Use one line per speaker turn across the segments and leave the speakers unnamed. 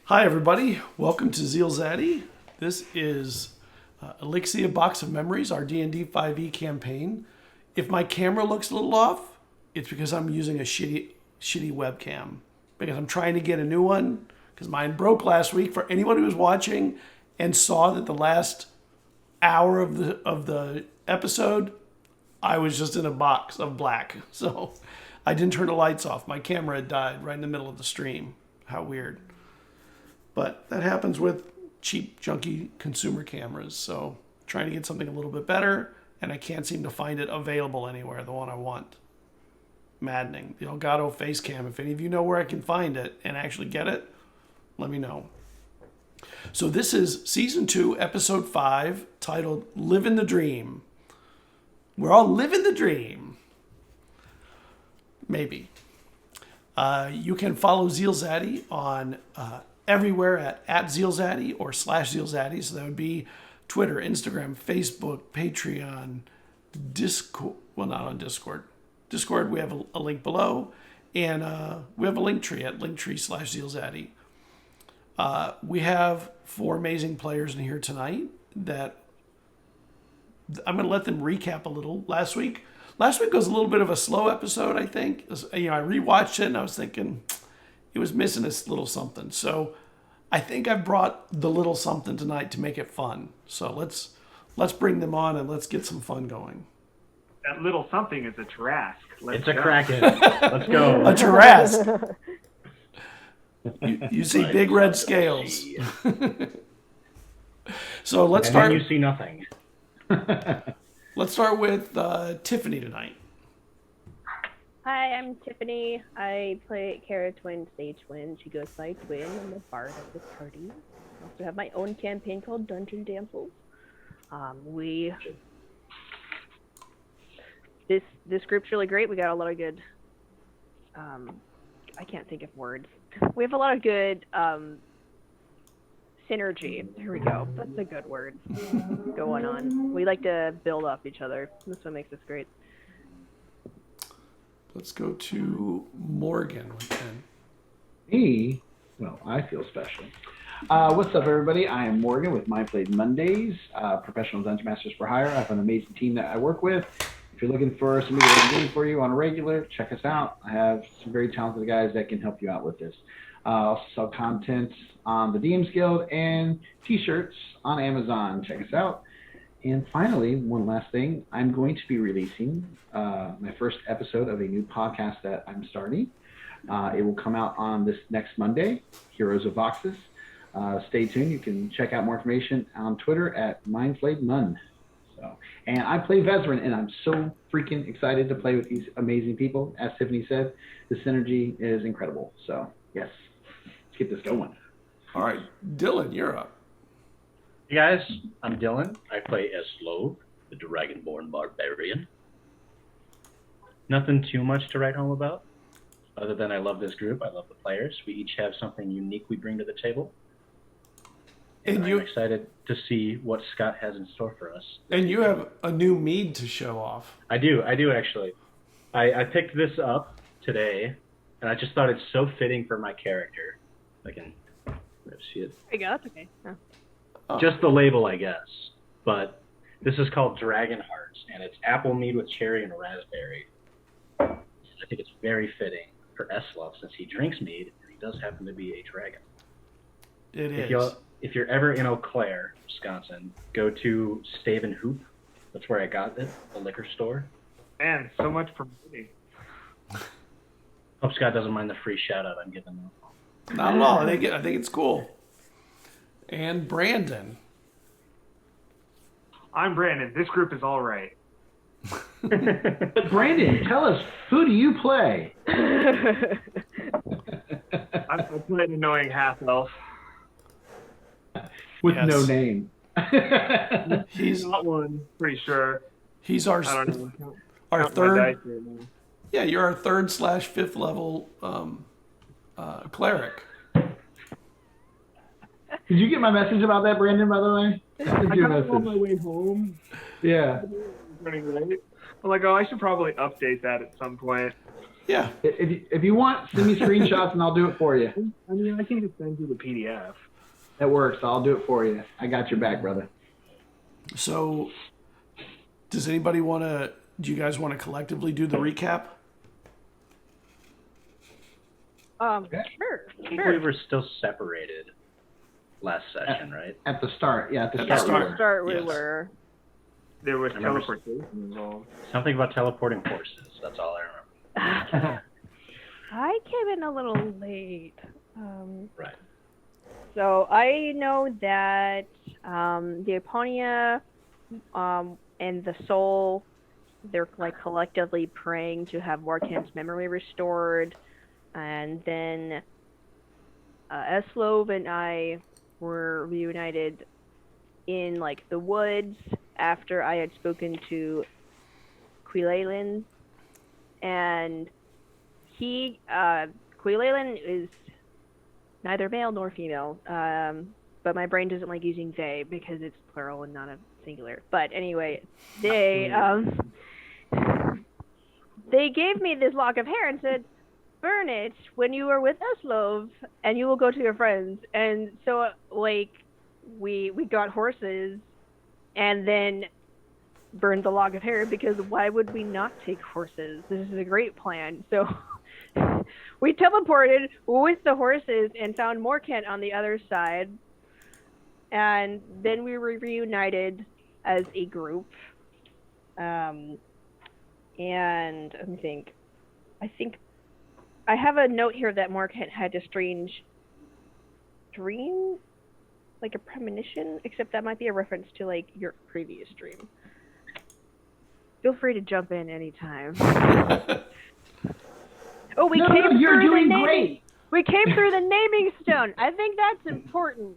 Hi, everybody. Welcome to ZealZaddy. This is Elixia Box of Memories, our D&D 5e campaign. If my camera looks a little off, it's because I'm using a shitty webcam. Because I'm trying to get a new one, because mine broke last week. For anyone who was watching and saw that the last hour of the episode, I was just in a box of black. So I didn't turn the lights off. My camera had died right in the middle of the stream. How weird. But that happens with cheap, junky consumer cameras. So trying to get something a little bit better, and I can't seem to find it available anywhere, the one I want. Maddening. The Elgato face cam. If any of you know where I can find it and actually get it, let me know. So this is Season 2, Episode 5, titled Livin' the Dream. We're all living the dream. Maybe. You can follow ZealZaddy on everywhere at ZealZaddy or /ZealZaddy. So that would be Twitter, Instagram, Facebook, Patreon, Discord. Well, not on Discord. Discord, we have a link below. And we have a link tree at linktree/ZealZaddy. We have 4 amazing players in here tonight that I'm going to let them recap a little. Last week was a little bit of a slow episode, I think. I rewatched it and I was thinking it was missing this little something. So I think I brought the little something tonight to make it fun. So let's bring them on and let's get some fun going.
That little something is a Tarrasque.
It's a Kraken. Let's go.
A Tarrasque. You see big red scales. So let's start.
And then you see nothing.
Let's start with Tiffany tonight.
Hi, I'm Tiffany. I play Cerridwen, Sagewynd. She goes by Twin. I'm the bard of this party. I also have my own campaign called Dungeon Damsels. This group's really great. We got a lot of good. I can't think of words. We have a lot of good synergy. Here we go. That's a good word. Going on. We like to build off each other. That's what makes us great.
Let's go to Morgan with Ken.
Me? Well, I feel special. What's up, everybody? I am Morgan with My Played Mondays, Professional Dungeon Masters for Hire. I have an amazing team that I work with. If you're looking for somebody to game for you on a regular, check us out. I have some very talented guys that can help you out with this. I also sell content on the DMs Guild and t-shirts on Amazon. Check us out. And finally, one last thing, I'm going to be releasing my first episode of a new podcast that I'm starting. It will come out on this next Monday, Heroes of Voxes. Stay tuned. You can check out more information on Twitter at MindFlayedMun. And I play Vesryn, and I'm so freaking excited to play with these amazing people. As Tiffany said, the synergy is incredible. So, yes, let's get this going.
All right, Dillon, you're up.
Hey guys, I'm Dillon. I play Eslov, the Dragonborne Barbarian. Nothing too much to write home about, other than I love this group. I love the players. We each have something unique we bring to the table. And I'm excited to see what Scott has in store for us.
And you have a new mead to show off.
I do actually. I picked this up today, and I just thought it's so fitting for my character. I can see it.
There you go. That's okay. Yeah.
Oh.
Just the label, I guess. But this is called Dragon Hearts, and it's apple mead with cherry and raspberry. I think it's very fitting for Eslov since he drinks mead, and he does happen to be a dragon.
It is.
If you're ever in Eau Claire, Wisconsin, go to Stave and Hoop. That's where I got it, the liquor store.
Man, so much promoting.
Hope Scott doesn't mind the free shout-out I'm giving him.
Not at all. I think it's cool. And Brandon.
I'm Brandon. This group is all right.
But Brandon, tell us, who do you play?
I play an annoying half-elf.
With
Yes.
no name.
He's not one, pretty sure.
He's our
I don't know.
our
Count my dice
third.
right now.
Yeah, you're our 3rd/5th level cleric.
Did you get my message about that, Brandon, by the way?
I got it on my way home.
Yeah.
Running late. I'm like, oh, I should probably update that at some point.
Yeah.
If you want, send me screenshots and I'll do it for you.
I mean, I can just send you the PDF.
That works. I'll do it for you. I got your back, brother.
So, does anybody want to? Do you guys want to collectively do the recap?
Sure.
I think we were still separated last session, right?
At the start, yeah. At the
At the
start.
start.
We
Yes.
were.
There was
remember-
teleportation involved.
Something about teleporting horses. That's all I remember.
I came in a little late.
Right.
So I know that the Aponia and the Soul, they're like collectively praying to have Morcant's memory restored, and then Eslov and I were reunited in like the woods after I had spoken to Quilalen, and Quilalen is neither male nor female, but my brain doesn't like using they because it's plural and not a singular. But anyway, they gave me this lock of hair and said, burn it when you are with Eslov and you will go to your friends. And so like we got horses and then burned the lock of hair because why would we not take horses? This is a great plan. So we teleported with the horses and found Morcant on the other side. And then we were reunited as a group. And let me think. I think I have a note here that Morcant had a strange dream, like a premonition, except that might be a reference to like your previous dream. Feel free to jump in anytime. Oh, we came
you're
through
doing
the naming.
great.
We came through the naming stone. I think that's important.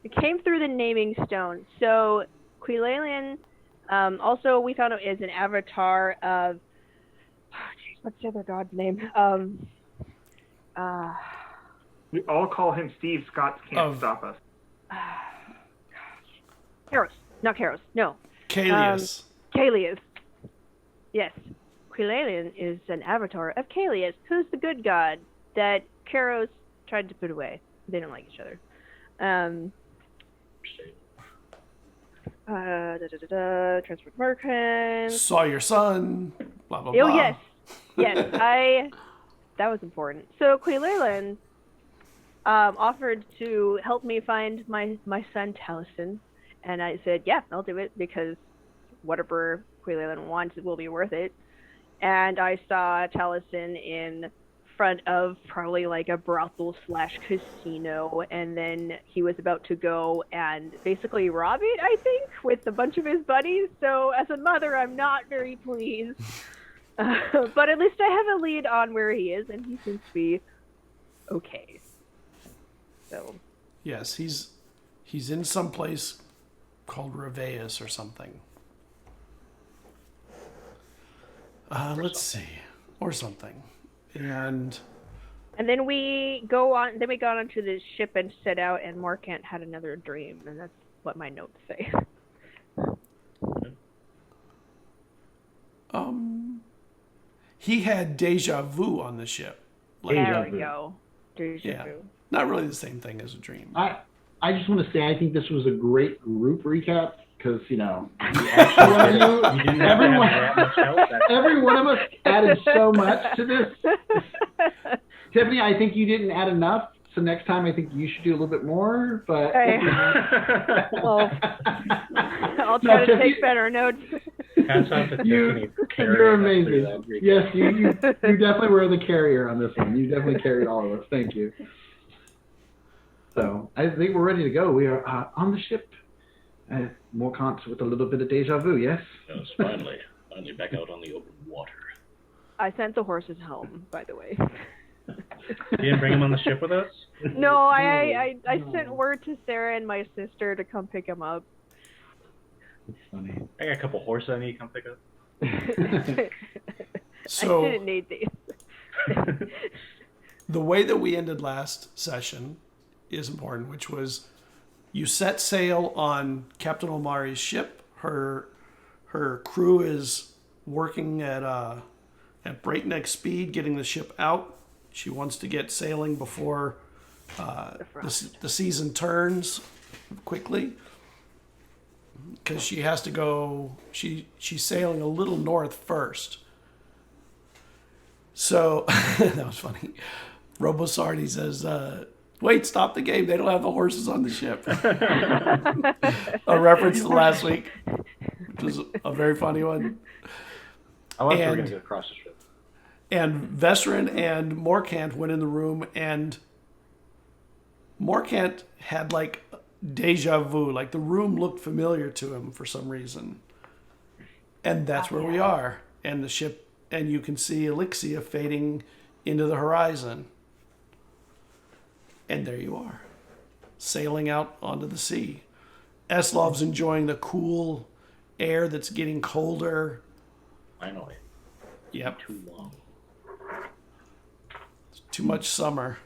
We came through the naming stone. So Quilalian, also we found out is an avatar of. What's the other god's name?
We all call him Steve. Scots can't stop us.
Karos. Not Karos. No.
Kalius.
Kalius. Yes. Quilalian is an avatar of Kalius, who's the good god that Karos tried to put away. They don't like each other. Transferred Merchant.
Saw your son. Blah blah blah.
Oh yes. Yes, that was important. So Quilalian offered to help me find my son Taliesin, and I said, yeah, I'll do it because whatever Quilalian wants, it will be worth it. And I saw Taliesin in front of probably like a brothel / casino, and then he was about to go and basically rob it, I think, with a bunch of his buddies. So as a mother, I'm not very pleased. But at least I have a lead on where he is, and he seems to be okay. So.
Yes, he's in some place called Reveus or something. Let's see, or something, and
then we go on. Then we got onto the ship and set out, and Morcant had another dream, and that's what my notes say.
He had deja vu on the ship.
There we go. Deja vu.
Not really the same thing as a dream.
I just want to say I think this was a great group recap because, you know, every one of us added so much to this. Tiffany, I think you didn't add enough. So next time I think you should do a little bit more. But
well, I'll try to take better notes.
Hats off to Tiffany for
You're
carrying us through
amazing.
that recap.
Yes, you definitely were the carrier on this one. You definitely carried all of us. Thank you. So I think we're ready to go. We are on the ship. Morcant with a little bit of deja vu, yes?
Yes, finally back out on the open water.
I sent the horses home, by the way.
You didn't bring him on the ship with us?
No, I sent word to Sarah and my sister to come pick him up.
That's funny.
I got a couple horses I need to come pick up.
So
I didn't need these.
the way that we ended last session is important, which was you set sail on Captain Omari's ship. Her crew is working at at breakneck speed, getting the ship out. She wants to get sailing before the season turns quickly, because she has to go. She's sailing a little north first. So that was funny. Robosardi says, "Wait, stop the game. They don't have the horses on the ship." A reference to last week, which was a very funny one.
I like we're going to get across the ship.
And Vesryn and Morcant went in the room, and Morcant had like deja vu. Like the room looked familiar to him for some reason. And that's where we are. And the ship, and you can see Elixia fading into the horizon. And there you are, sailing out onto the sea. Eslov's enjoying the cool air that's getting colder.
Finally.
Yep.
Too long.
Too much summer.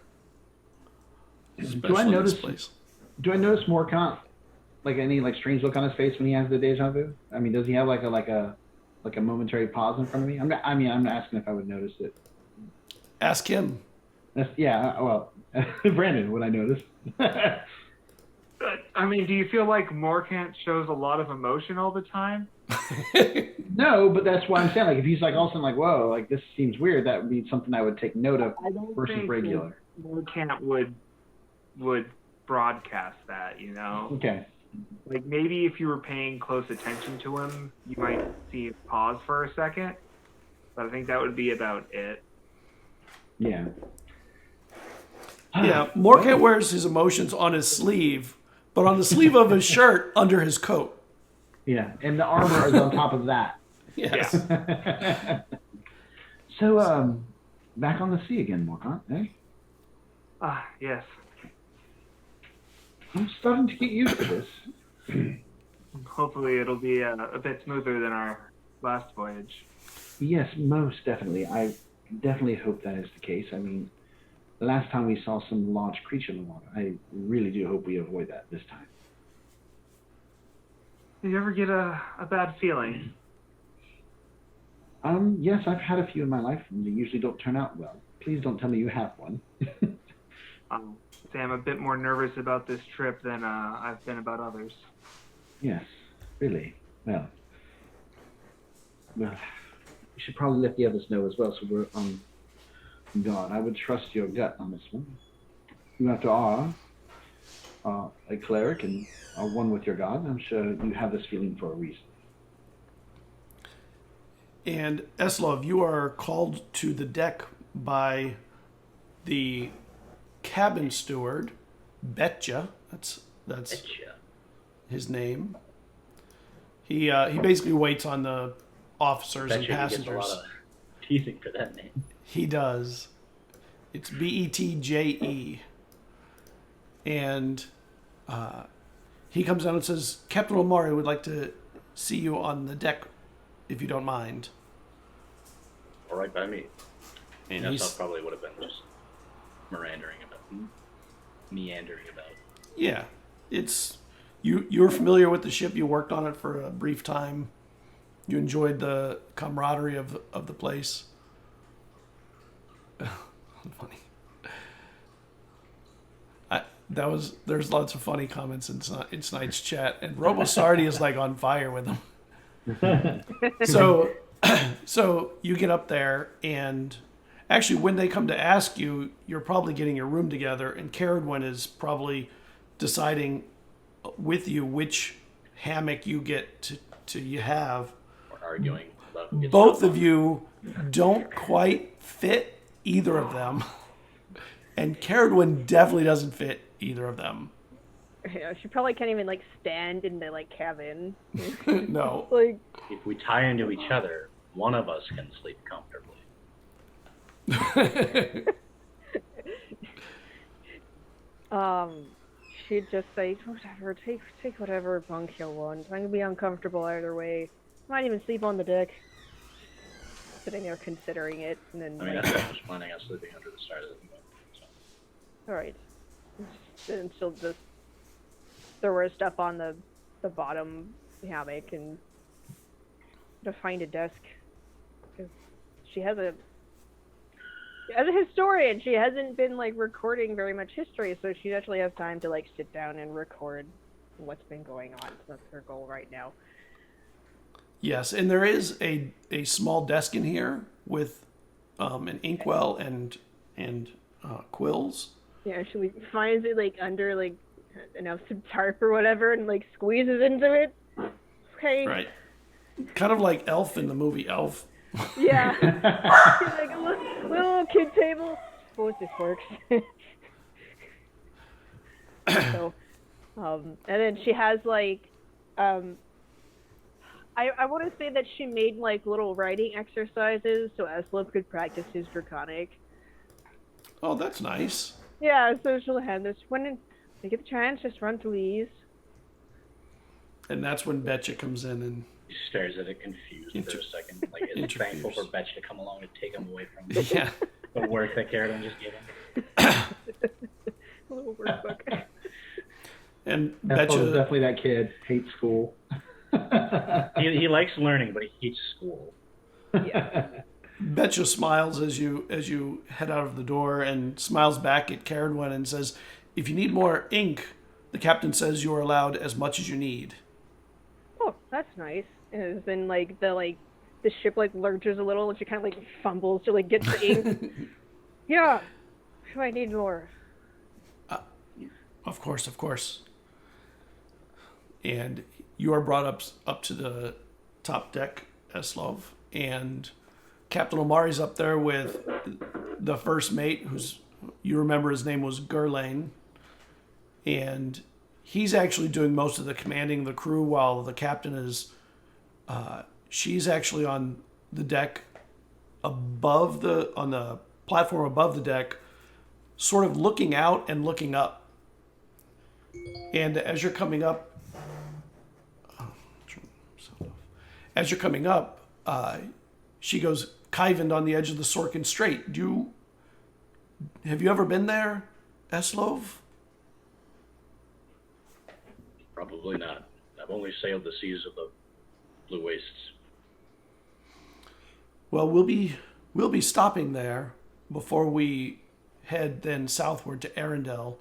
Do I notice Morcant, like any like strange look on his face when he has the deja vu? I mean, does he have like a momentary pause in front of me? I'm asking if I would notice it.
Ask him.
Well, Brandon, would I notice?
I mean, do you feel like Morcant shows a lot of emotion all the time?
No, but that's why I'm saying, like, if he's like all of a sudden like, whoa, like this seems weird, that would be something I would take note of versus regular.
Morcant would broadcast that, you know?
Okay.
Like maybe if you were paying close attention to him, you might see him pause for a second. But I think that would be about it.
Yeah.
Yeah, Morcant wears his emotions on his sleeve, but on the sleeve of his shirt under his coat.
Yeah, and the armor is on top of that.
Yes.
Yeah.
So, back on the sea again, Morcant, eh?
Yes.
I'm starting to get used to this.
Hopefully it'll be a bit smoother than our last voyage.
Yes, most definitely. I definitely hope that is the case. I mean, the last time we saw some large creature in the water, I really do hope we avoid that this time.
Did you ever get a bad feeling?
Yes, I've had a few in my life, and they usually don't turn out well. Please don't tell me you have one.
I'm a bit more nervous about this trip than I've been about others.
Yes, really. Well, we should probably let the others know as well, so we're on guard. I would trust your gut on this one. You after are a cleric and are one with your god. I'm sure you have this feeling for a reason.
And Eslov, you are called to the deck by the cabin steward, Betja. That's
Betcha.
his name. He basically waits on the officers and passengers.
He gets a lot of teasing for that name.
He does. It's Betje. And he comes down and says, Captain Omari would like to see you on the deck, if you don't mind.
All right by me.
And
That probably would have been just meandering about.
Yeah, it's you're familiar with the ship. You worked on it for a brief time. You enjoyed the camaraderie of the place. Funny. There's lots of funny comments in tonight's chat, and Robosardi is like on fire with them. So you get up there, and actually, when they come to ask you, you're probably getting your room together, and Cerridwen is probably deciding with you which hammock you get to have.
Or arguing about who gets
Both of you don't quite fit either of them, and Cerridwen definitely doesn't fit either of them.
Yeah, she probably can't even like stand in the like cabin.
No.
Like
If we tie into each other, one of us can sleep comfortably.
She'd just say, whatever, take whatever bunk you want. I'm gonna be uncomfortable either way. Might even sleep on the deck. Sitting there considering it, and then.
I mean, that's what I was planning on sleeping under the stars of the moon. So.
All right. And she'll just throw her stuff on the bottom hammock and to find a desk. 'Cause she has a as a historian, she hasn't been like recording very much history, so she actually has time to like sit down and record what's been going on. So that's her goal right now.
Yes, and there is a small desk in here with an inkwell and quills.
Yeah, she finds it like under like some tarp or whatever, and like squeezes into it. Okay.
Right. Kind of like Elf in the movie Elf.
Yeah. She's like a little kid table. I suppose this works. So, and then she has like, I want to say that she made like little writing exercises so Eslov could practice his Draconic.
Oh, that's nice.
Yeah, so she'll hand this when you get the chance, just run through these.
And that's when Betcha comes in and
He stares at it confused for a second. Like, is thankful for Betch to come along and take him away from the work that Cerridwen just gave him.
A little workbook.
And
Betcha
Betcha
is definitely that kid. Hates school.
He likes learning, but he hates school.
Yeah.
Betcha smiles as you head out of the door and smiles back at Cerridwen and says, "If you need more ink, the captain says you are allowed as much as you need."
Oh, that's nice. And then the ship like lurches a little and she kind of like fumbles to like get the ink. Yeah. I need more.
Of course. And you are brought up to the top deck, Eslov, and Captain Omari's up there with the first mate, you remember his name was Gurlane, and he's actually doing most of the commanding of the crew while the captain is, she's actually on the deck on the platform above the deck, sort of looking out and looking up. And as you're coming up, she goes, "Coventry on the edge of the Sorkin Strait. Have you ever been there, Eslov?"
Probably not. I've only sailed the seas of the Blue Wastes.
Well, we'll be stopping there before we head then southward to Arendelle.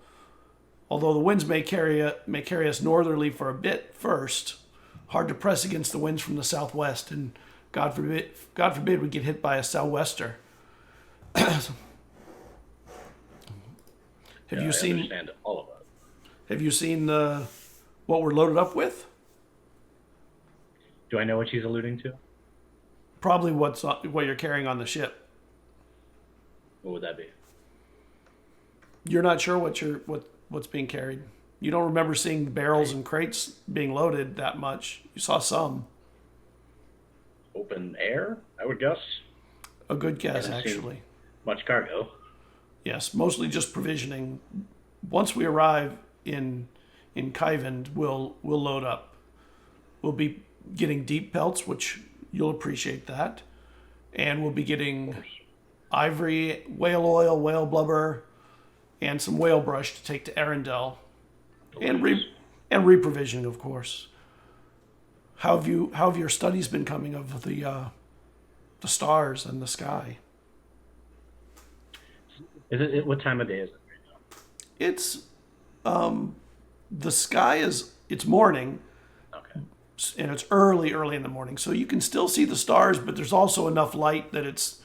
Although the winds may carry us northerly for a bit first, hard to press against the winds from the southwest, and God forbid we get hit by a sou'wester. Have you seen?
I understand all of that.
Have you seen what we're loaded up with?
Do I know what she's alluding to?
Probably what you're carrying on the ship.
What would that be?
You're not sure what's being carried. You don't remember seeing barrels and crates being loaded that much. You saw some.
Open air, I would guess.
A good guess,
Haven't seen
actually.
Much cargo.
Yes, mostly just provisioning. Once we arrive in Coventry, we'll load up. We'll be getting deep pelts, which you'll appreciate that, and we'll be getting ivory, whale oil, whale blubber, and some whale brush to take to Arendelle, and reprovisioning, of course. How have your studies been coming of the stars and the sky?
Is it what time of day is it right now?
It's the sky it's morning.
Okay.
And it's early in the morning, so you can still see the stars, but there's also enough light that it's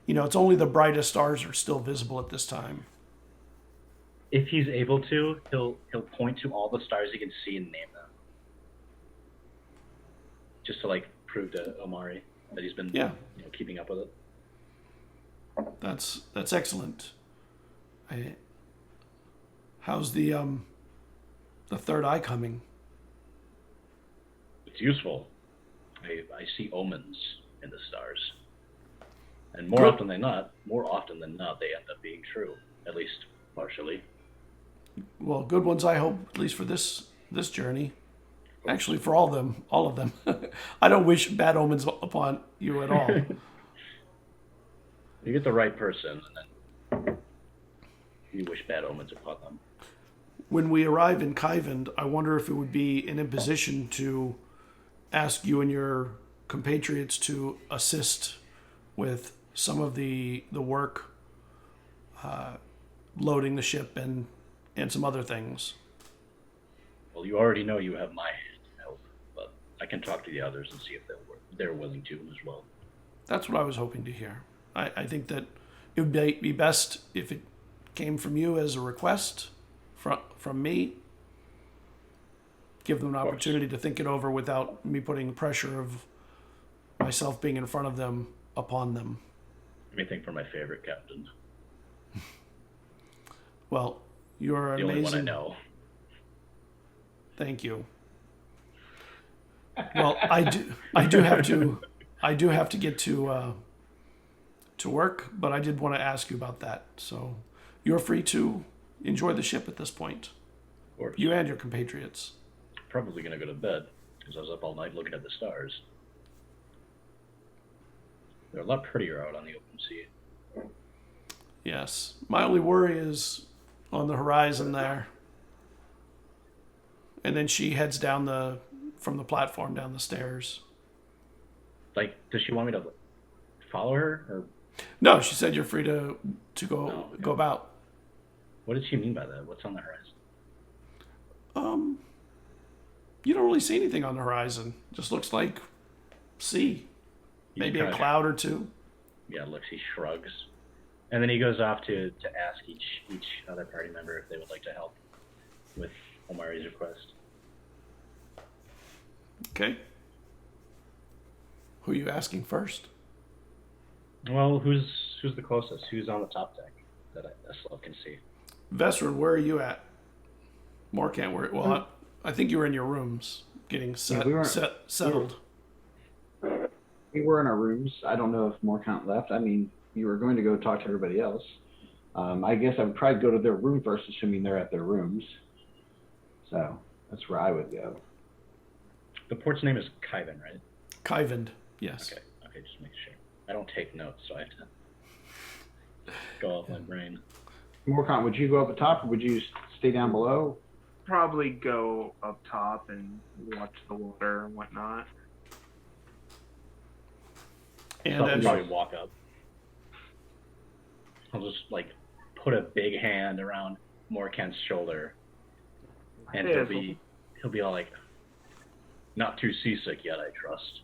only the brightest stars are still visible at this time.
If he's able to, he'll point to all the stars he can see and name them, just to prove to Omari that he's been keeping up with it.
That's excellent. How's the third eye coming?
It's useful. I see omens in the stars, and more often than not, they end up being true, at least partially.
Well, good ones, I hope, at least for this journey. Actually, for all of them. I don't wish bad omens upon you at all.
You get the right person, and then you wish bad omens upon them.
When we arrive in Coventry, I wonder if it would be an imposition to ask you and your compatriots to assist with some of the work, loading the ship and some other things.
Well, you already know you have my hand to help, but I can talk to the others and see if they're willing to as well.
That's what I was hoping to hear. I think that it would be best if it came from you as a request from me. Give them an opportunity to think it over without me putting the pressure of myself being in front of them upon them.
Let me think for my favorite captain.
Well, you're
The
amazing.
only one I know.
Thank you. Well, I do have to get to work, but I did want to ask you about that. So you're free to enjoy the ship at this point.
Of course.
You and your compatriots.
Probably going to go to bed because I was up all night looking at the stars. They're a lot prettier out on the open sea.
Yes. My only worry is on the horizon there. And then she heads down from the platform down the stairs.
Like, does she want me to follow her? Or
No, she said you're free to go
okay.
go about.
What did she mean by that? What's on the horizon?
You don't really see anything on the horizon. Just looks like sea. Maybe a cloud or two.
Yeah, looks, he shrugs. And then he goes off to ask each other party member if they would like to help with Omari's request.
Okay. Who are you asking first?
Well, who's the closest? Who's on the top deck that Eslov can see?
Vesryn, where are you at? Morcant, where? Well, I think you were in your rooms getting settled.
We were in our rooms. I don't know if Morcant left. I mean, you were going to go talk to everybody else. I guess I would probably go to their room first, assuming they're at their rooms. So that's where I would go.
The port's name is Kyvan, right?
Coventry, yes.
Okay, just make sure. I don't take notes, so I have to go off my brain.
Morcant, would you go up the top, or would you stay down below?
Probably go up top and watch the water and whatnot.
And
I'll
as,
probably walk up. I'll just put a big hand around Morcant's shoulder, and he'll be all like, "Not too seasick yet, I trust."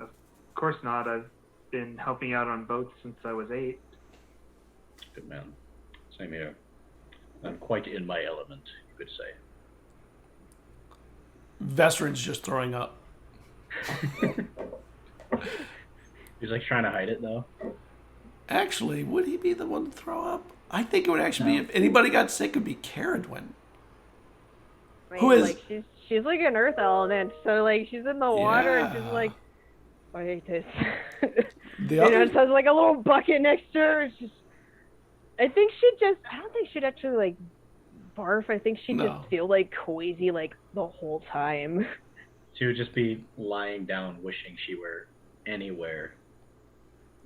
Of course not. I've been helping out on boats since I was 8.
Good man. Same here. I'm quite in my element, you could say.
Vesryn's just throwing up.
He's trying to hide it though.
Actually, would he be the one to throw up? I think it would actually be, if anybody got sick, it would be Cerridwen. Who is...
she's like an earth element, so she's in the water and she's like, I hate this. It has like a little bucket next to her. It's just, I don't think she'd actually barf. I think she'd just feel queasy the whole time.
She would just be lying down wishing she were anywhere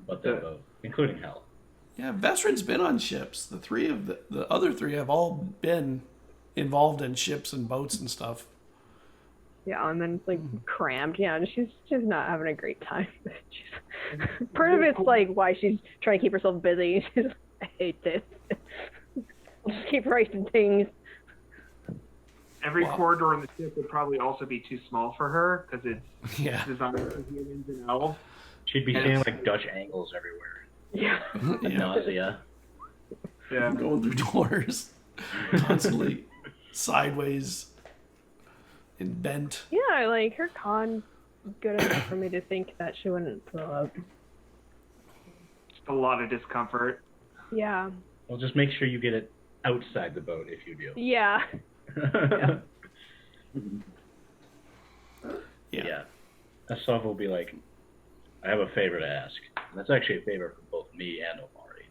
but the boat, including hell.
Yeah, Vesryn's been on ships. The other three have all been involved in ships and boats and stuff.
Yeah, and then it's crammed. Yeah, and she's just not having a great time. Part of it's why she's trying to keep herself busy. She's I hate this. I'll just keep writing things.
Every corridor in the ship would probably also be too small for her because it's designed for humans and elves.
She'd be seeing Dutch angles everywhere.
Yeah.
Nausea.
Yeah.
Going through doors. Constantly sideways and bent.
Yeah, her con good enough for me to think that she wouldn't throw up.
A lot of discomfort.
Yeah.
Well, just make sure you get it outside the boat if you do.
Yeah.
Yeah. Eslov will be like, I have a favor to ask. And that's actually a favor for both me and Omari.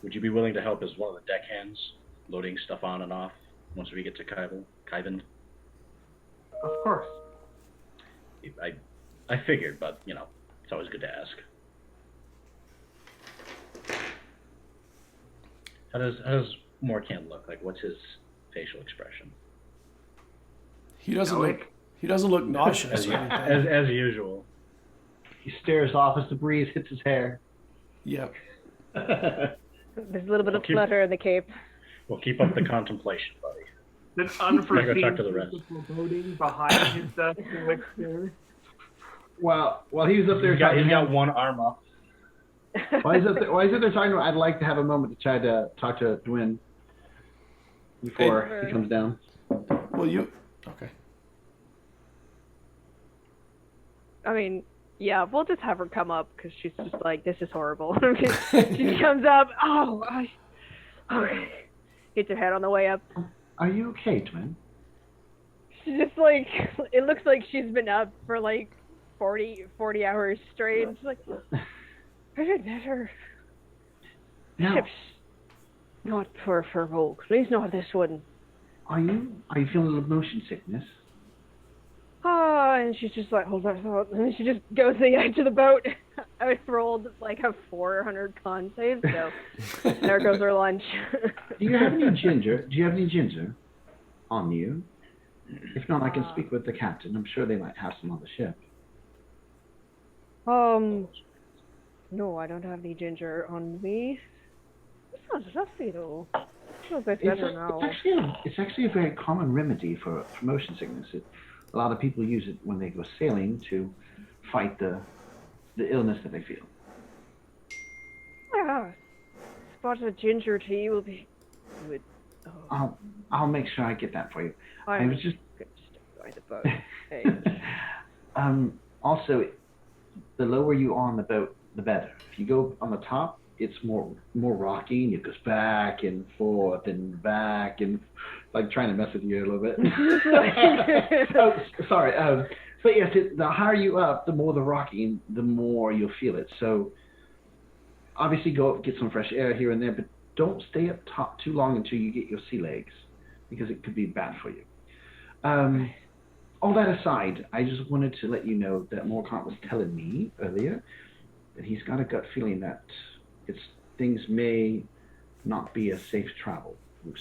Would you be willing to help as one of the deckhands, loading stuff on and off once we get to Kyvan?
Of course.
I figured, but it's always good to ask. How does Morcant look? What's his facial expression?
He doesn't look nauseous or anything.
As usual.
He stares off as the breeze hits his hair.
Yep.
There's a little bit of
keep-
flutter in the cape.
We'll keep up the contemplation, buddy.
An unforeseen
talk to the rest.
foreboding behind his desk elixir.
While he was up there
He's got one arm up.
While he's up there talking to him, I'd like to have a moment to try to talk to Dwin before he comes down.
Well, you... Okay.
I mean, yeah, we'll just have her come up because she's just like, this is horrible. She comes up. Okay. Hits her head on the way up.
Are you okay, Dwin?
She's just like, it looks like she's been up for like 40 hours straight. She's like, I did better.
Now,
Ships. Not poor Firbolg. Please not this one.
are you feeling a little motion sickness?
And she's just like, hold on, and then she just goes to the edge of the boat. I rolled like a 400 con save, so there goes her lunch.
Do you have any ginger? Do you have any ginger on you? If not, I can speak with the captain. I'm sure they might have some on the ship.
No, I don't have any ginger on me. It's not stuffy though. I feel a bit better now.
It's actually a very common remedy for motion sickness. A lot of people use it when they go sailing to fight the illness that they feel.
Yeah. Spot of ginger tea will be good. Oh,
I'll make sure I get that for you. I
I'm
was just
gonna stick by the boat. Hey.
Also, the lower you are on the boat, the better. If you go on the top, it's more rocky, and it goes back and forth and back and like trying to mess with you a little bit. Sorry. But yes, the higher you up, the more the rocking, the more you'll feel it. So obviously go up, get some fresh air here and there, but don't stay up top too long until you get your sea legs, because it could be bad for you. All that aside, I just wanted to let you know that Morcant was telling me earlier that he's got a gut feeling that things may not be a safe travel.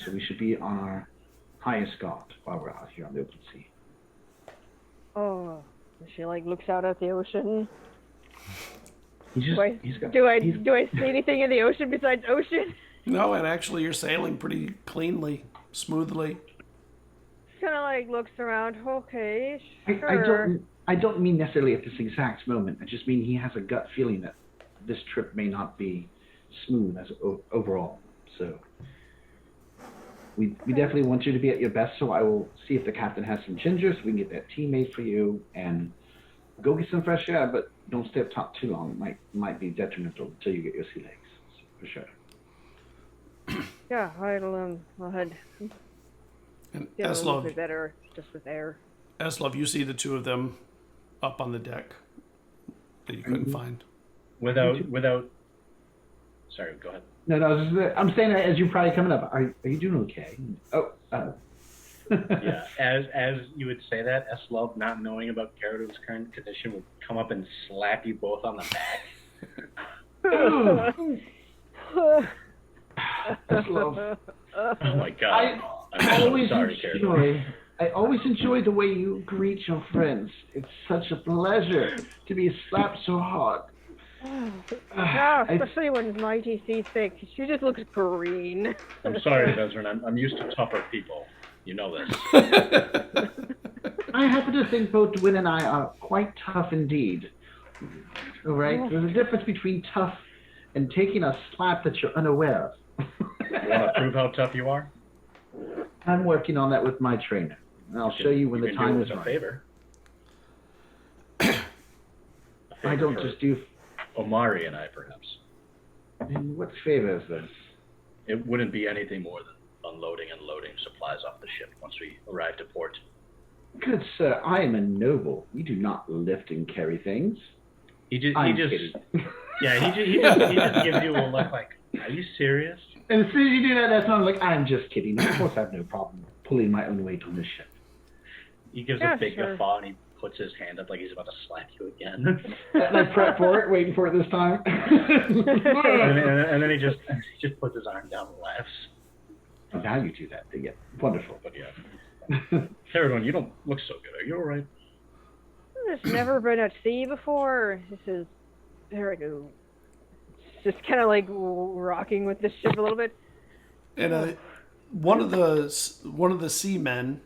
So we should be on our highest guard while we're out here on the open sea.
Oh, she like looks out at the ocean.
Do
Do I see anything in the ocean besides ocean?
No, and actually you're sailing pretty cleanly, smoothly.
Kind of like looks around. Okay, sure.
I don't mean necessarily at this exact moment. I just mean he has a gut feeling that this trip may not be smooth as overall. So we definitely want you to be at your best. So I will see if the captain has some ginger, so we can get that tea made for you, and go get some fresh air. But don't stay up top too long. It might be detrimental until you get your sea legs, for sure.
Yeah, I'll head.
And
Yeah, a little bit
Eslov,
better just with air.
you see the two of them up on the deck that you couldn't find.
Without. Sorry, go ahead.
No, I'm saying that as you're probably coming up. Are you doing okay?
Yeah, as you would say that, Eslov, not knowing about Cerridwen's current condition, would come up and slap you both on the back.
Eslov.
Oh my god. I'm sorry, Cerridwen.
I always enjoy the way you greet your friends. It's such a pleasure to be slapped so hard.
Yeah, especially when Mighty sees thick. She just looks green.
I'm sorry, Vesryn. I'm used to tougher people. You know this.
I happen to think both Dwin and I are quite tough indeed. All right? There's a difference between tough and taking a slap that you're unaware of.
You want to prove how tough you are?
I'm working on that with my trainer. And I'll show you when the time is
a
right.
favor.
I don't just do...
Omari and I, perhaps.
And what favor is this?
It wouldn't be anything more than unloading and loading supplies off the ship once we arrive to port.
Good sir, I am a noble. We do not lift and carry things.
He just
kidding.
Yeah, he just gives you a look like, are you serious?
And as soon as you do that, that's when I'm like, I'm just kidding. Of course I have no problem pulling my own weight on this ship.
He gives a big guffaw and he puts his hand up like he's about to slap you again.
And I prep for it, waiting for it this time.
and then he just puts his arm down and laughs.
And now you do that. Yeah, wonderful.
But yeah. Cerridwen, you don't look so good. Are you alright?
I've never been at sea before. This is very new. Just kind of like rocking with the ship a little bit.
And one of the seamen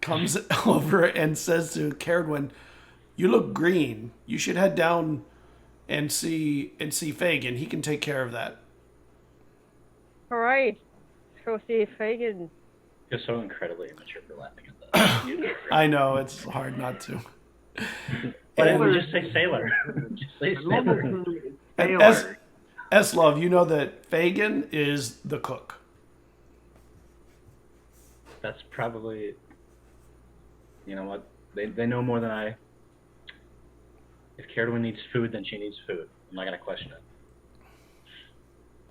comes over and says to Cerridwen, "You look green. You should head down and see Fagin. He can take care of that."
All right, let's go see Fagin.
You're so incredibly immature for laughing at that.
I know, it's hard not to.
Why
And-
didn't we just say sailor? Just say sailor.
And
Sailor.
Eslov, you know that Fagin is the cook.
That's probably, you know what, they know more than I. If Cerridwen needs food, then she needs food. I'm not going to question it.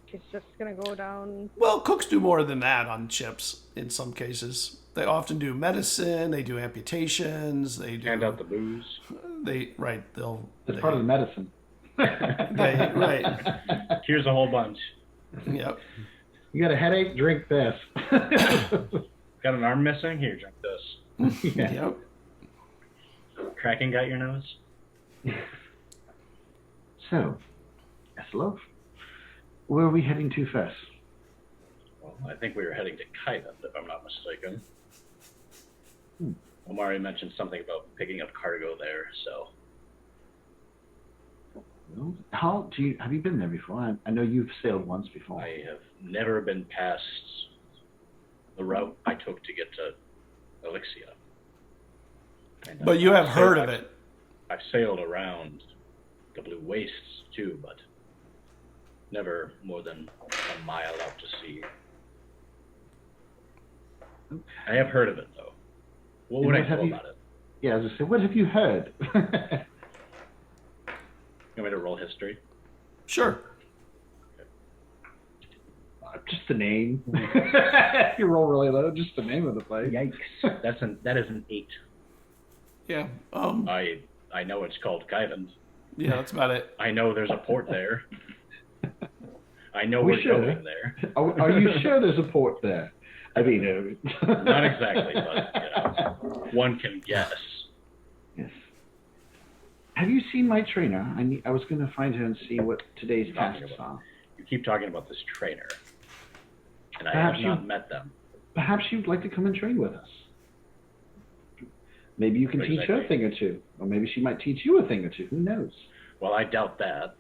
She's just gonna go down.
Well, cooks do more than that on ships in some cases. They often do medicine, they do amputations, they do...
Hand out the booze.
It's part of the medicine.
Right.
Here's a whole bunch.
Yep.
You got a headache? Drink this.
Got an arm missing? Here, drink this.
Yeah.
Yep.
Cracking got your nose?
So, Eslov, where are we heading to first?
Well, I think we were heading to Coventry, if I'm not mistaken. Omari mentioned something about picking up cargo there, so...
Well, have you been there before? I know you've sailed once before.
I have never been past the route I took to get to Elixia. And,
But you have heard of it.
I've sailed around the Blue Wastes too, but never more than a mile out to sea. I have heard of it though. What would I know about it?
Yeah, I was just saying, what have you heard?
You want me to roll history?
Sure.
Just the name. You roll really low, just the name of the place.
Yikes! That is an 8.
Yeah.
I know it's called Coventry.
Yeah, that's about it.
I know there's a port there. I know
We
we're
sure?
going there.
Are you sure there's a port there? I mean,
Not exactly, but one can guess.
Yes. Have you seen my trainer? I was going to find her and see what today's tasks are.
You keep talking about this trainer, and I
Perhaps
have not met them.
Perhaps you'd like to come and train with us. Maybe you can teach her a thing or two, or maybe she might teach you a thing or two. Who knows?
Well, I doubt that.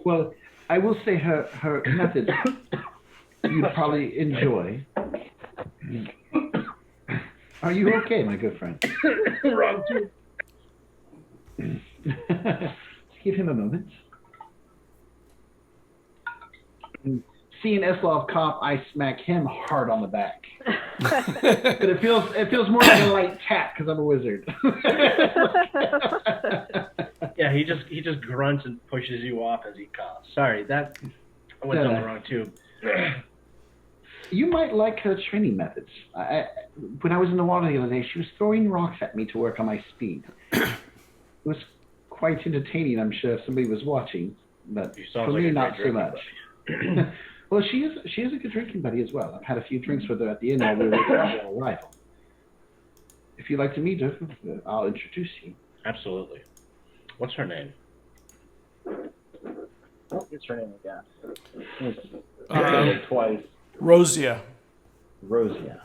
Well, I will say her methods you'd probably enjoy. Are you okay, my good friend?
Wrong too.
Give him a moment. And seeing Eslov cough, I smack him hard on the back. But it feels more like a light tap because I'm a wizard.
Yeah, he just grunts and pushes you off as he coughs. Sorry, I went down the wrong tube.
You might like her training methods. When I was in the water the other day, she was throwing rocks at me to work on my speed. It was quite entertaining, I'm sure, if somebody was watching, but for me, not so much. Well, she is a good drinking buddy as well. I've had a few drinks with her at the inn while we were waiting for our arrival. If you'd like to meet her, I'll introduce you.
Absolutely. What's her name?
What's her name again? Twice.
Rosia.
Rosia.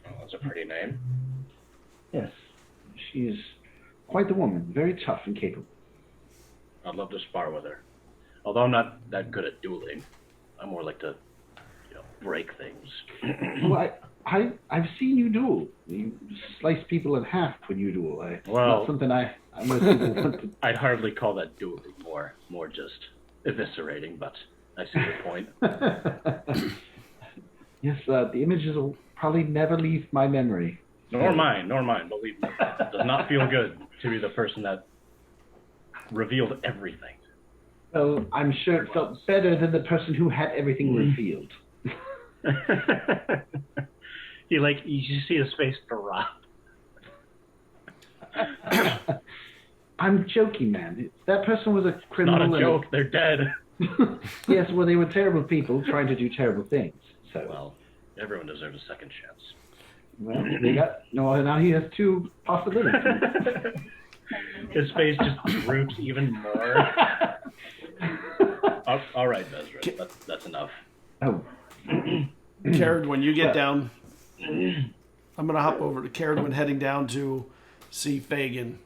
Oh, that's a pretty name.
Yes, she's quite the woman, very tough and capable.
I'd love to spar with her. Although I'm not that good at dueling, I more like to, break things.
Well, I've seen you duel. You slice people in half when you duel.
Well,
not something most people want to.
I'd hardly call that dueling, more just eviscerating, but I see your point.
Yes, the images will probably never leave my memory.
Nor mine, believe me. It does not feel good to be the person that revealed everything.
Well, I'm sure it felt better than the person who had everything revealed.
You see his face drop.
I'm joking, man. That person was a criminal.
Not a joke, they're dead.
Yes, well, they were terrible people trying to do terrible things. So.
Well, everyone deserves a second chance.
Well, they got no. Now he has two possibilities.
His face just droops even more. All right, Vesryn, that's enough.
Oh,
Cerridwen, you get down. I'm going to hop over to Cerridwen, heading down to see Fagin.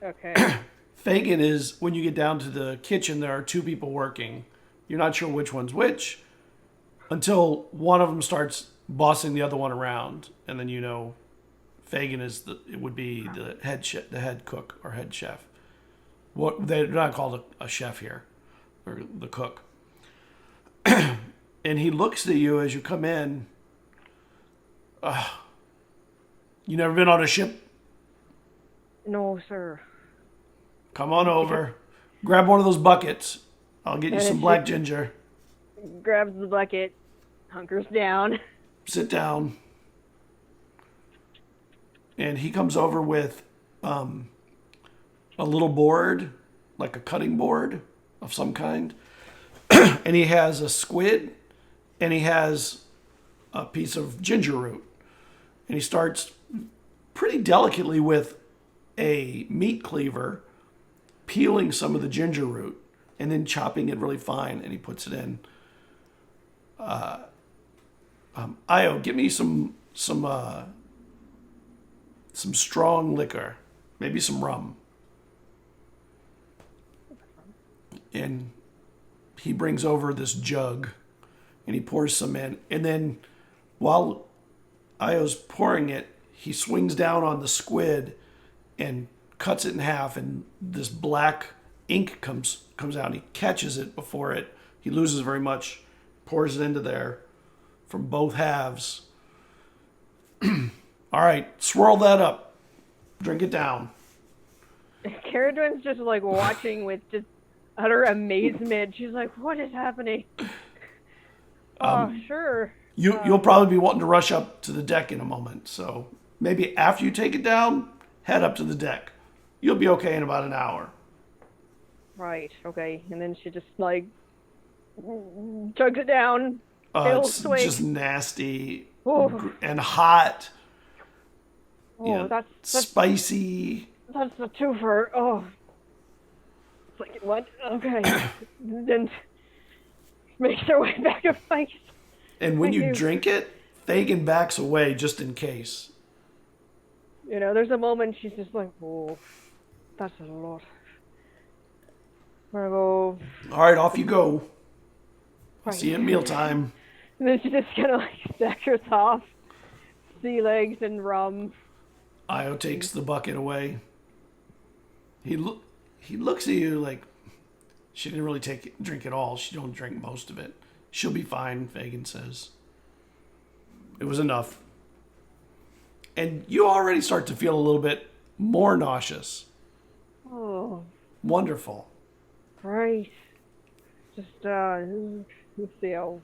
Okay.
Fagin is, when you get down to the kitchen, there are two people working. You're not sure which one's which until one of them starts bossing the other one around, and then you know Fagin is it would be the head cook or head chef. What they're not called a chef here, or the cook. And he looks at you as you come in. You never been on a ship?
No, sir.
Come on over. Grab one of those buckets. I'll get you
And
some
if
black
you-
ginger.
Grabs the bucket, hunkers down.
Sit down. And he comes over with a little board, like a cutting board of some kind. And he has a squid, and he has a piece of ginger root. And he starts pretty delicately with a meat cleaver, peeling some of the ginger root, and then chopping it really fine, and he puts it in. Io, give me some strong liquor, maybe some rum. And he brings over this jug, and he pours some in. And then while Io's pouring it, he swings down on the squid and cuts it in half, and this black ink comes out, and he catches it before he loses very much, pours it into there from both halves. All right, swirl that up. Drink it down.
Cerridwen's just like watching with just utter amazement. She's like, "What is happening?" Oh, sure.
You'll probably be wanting to rush up to the deck in a moment, so maybe after you take it down, head up to the deck. You'll be okay in about an hour.
Right. Okay. And then she just like chugs it down.
It's
swig.
just nasty
Oh.
and hot.
Oh, that's
spicy.
the twofer. Oh. It's like what? Okay. Then makes her way back to Mike's.
And when
Thank
you
you.
drink it, Fagin backs away just in case.
You know, there's a moment she's just like, "Oh, that's a lot." I'm gonna go.
All right, off you go.
Right.
See you at mealtime.
And then she just kind of like staggers off, sea legs and rum.
Io takes the bucket away. He looks at you like she didn't really drink it all. She don't drink most of it. She'll be fine, Fagin says. It was enough. And you already start to feel a little bit more nauseous.
Oh,
Wonderful.
right. Just let's see how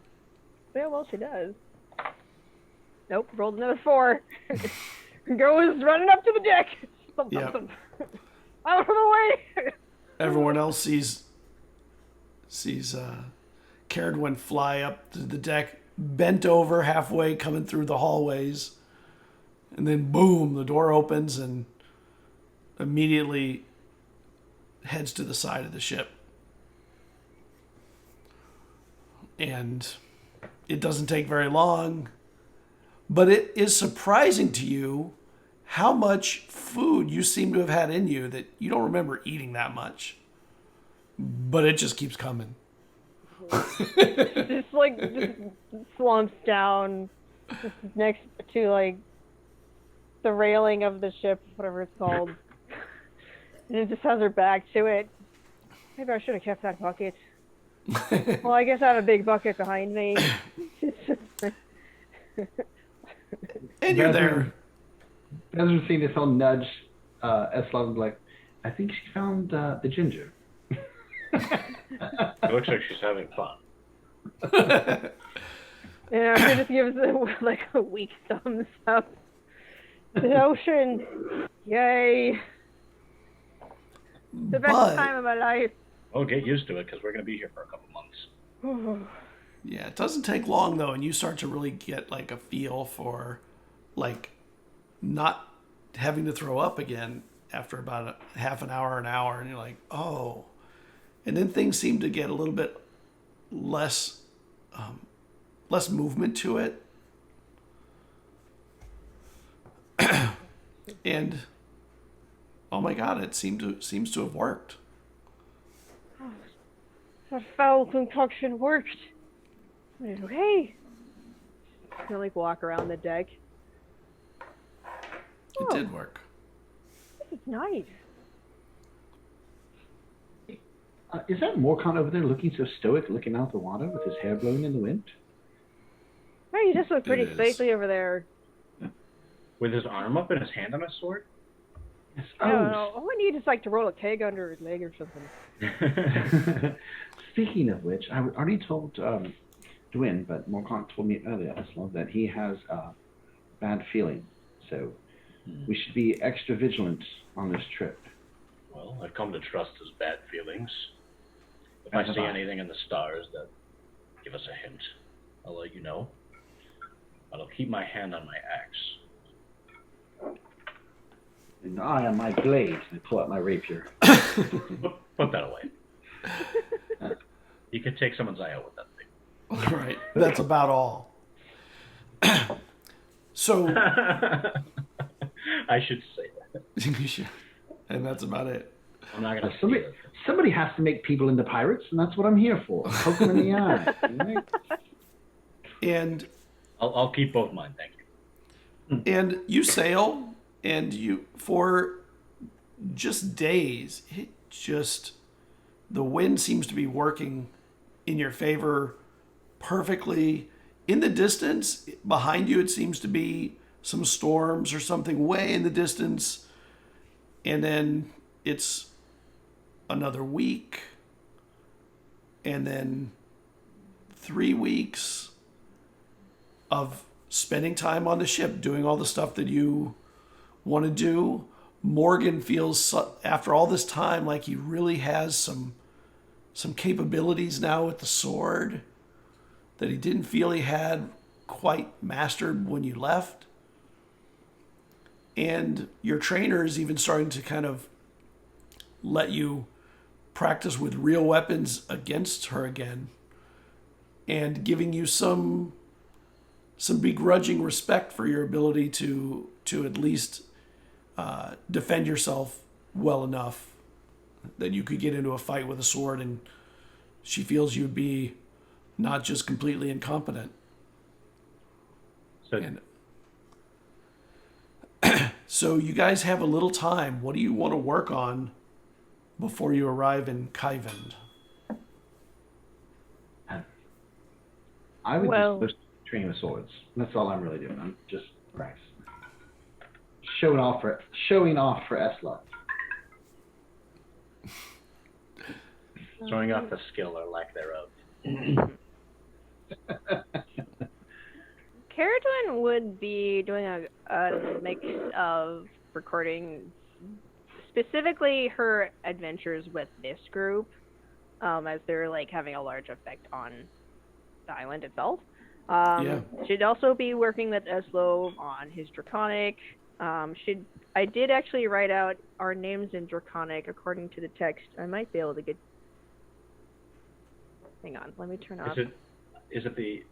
well she does. Nope, rolled another 4. Goes running up to the deck. Thump,
Yep.
thump, thump. Out of the way.
Everyone else sees Cerridwen fly up to the deck, bent over halfway, coming through the hallways. And then boom, the door opens and immediately heads to the side of the ship. And it doesn't take very long, but it is surprising to you how much food you seem to have had in you that you don't remember eating that much. But it just keeps coming.
just slumps down just next to like the railing of the ship, whatever it's called. And it just has her back to it. Maybe I should have kept that bucket. Well, I guess I have a big bucket behind me.
And you're there.
Vesryn seeing this whole nudge, Eslov like, I think she found the ginger.
It looks like she's having fun.
Yeah, she just gives it like a weak thumbs up. The ocean, yay! The best
But-
time of my life.
Well, get used to it because we're going to be here for a couple months.
Yeah, it doesn't take long though, and you start to really get like a feel for like not having to throw up again after about a half an hour, and you're like, oh. And then things seem to get a little bit less movement to it. And oh my God, it seems to have worked.
That foul concoction worked. Okay. I'm gonna like walk around the deck.
It did work.
This is nice.
Is that Morcant over there looking so stoic, looking out the water with his hair blowing in the wind?
Oh, you just look pretty
It is.
stately over there.
With his arm up and his hand on his sword?
Yes.
I don't know. All I need is like to roll a keg under his leg or something.
Speaking of which, I already told Dwyn, but Morcant told me earlier, Eslov, that he has a bad feeling. So we should be extra vigilant on this trip.
Well, I've come to trust his bad feelings. If
As
I
have
see
I.
anything in the stars that give us a hint, I'll let you know. But I'll keep my hand on my axe.
And I on my blade. I pull out my rapier.
Put that away. You could take someone's eye out with that thing.
Right. That's about all. So
I should say that.
and that's about it.
I'm not going to
Somebody has to make people into pirates, and that's what I'm here for. Poke them in the eye. Right?
And
I'll keep both mine, thank you.
and you sail, and you for just days, the wind seems to be working in your favor perfectly. In the distance, behind you, it seems to be some storms or something way in the distance. And then it's another week, and then 3 weeks of spending time on the ship, doing all the stuff that you want to do. Morgan feels, after all this time, like he really has some capabilities now with the sword that he didn't feel he had quite mastered when you left. And your trainer is even starting to kind of let you practice with real weapons against her again, and giving you some begrudging respect for your ability to at least defend yourself well enough that you could get into a fight with a sword, and she feels you'd be not just completely incompetent.
So,
And so you guys have a little time. What do you want to work on before you arrive in Coventry?
I would
Well-
just training with swords. That's all I'm really doing. I'm just practicing. Showing off for Eslov.
showing off the skill or lack thereof.
Cerridwen would be doing a mix of recording specifically her adventures with this group, as they're like having a large effect on the island itself.
Yeah.
She'd also be working with Eslov on his Draconic. I did actually write out our names in Draconic according to the text. I might be able to get. Hang on, let me turn off.
Is it the?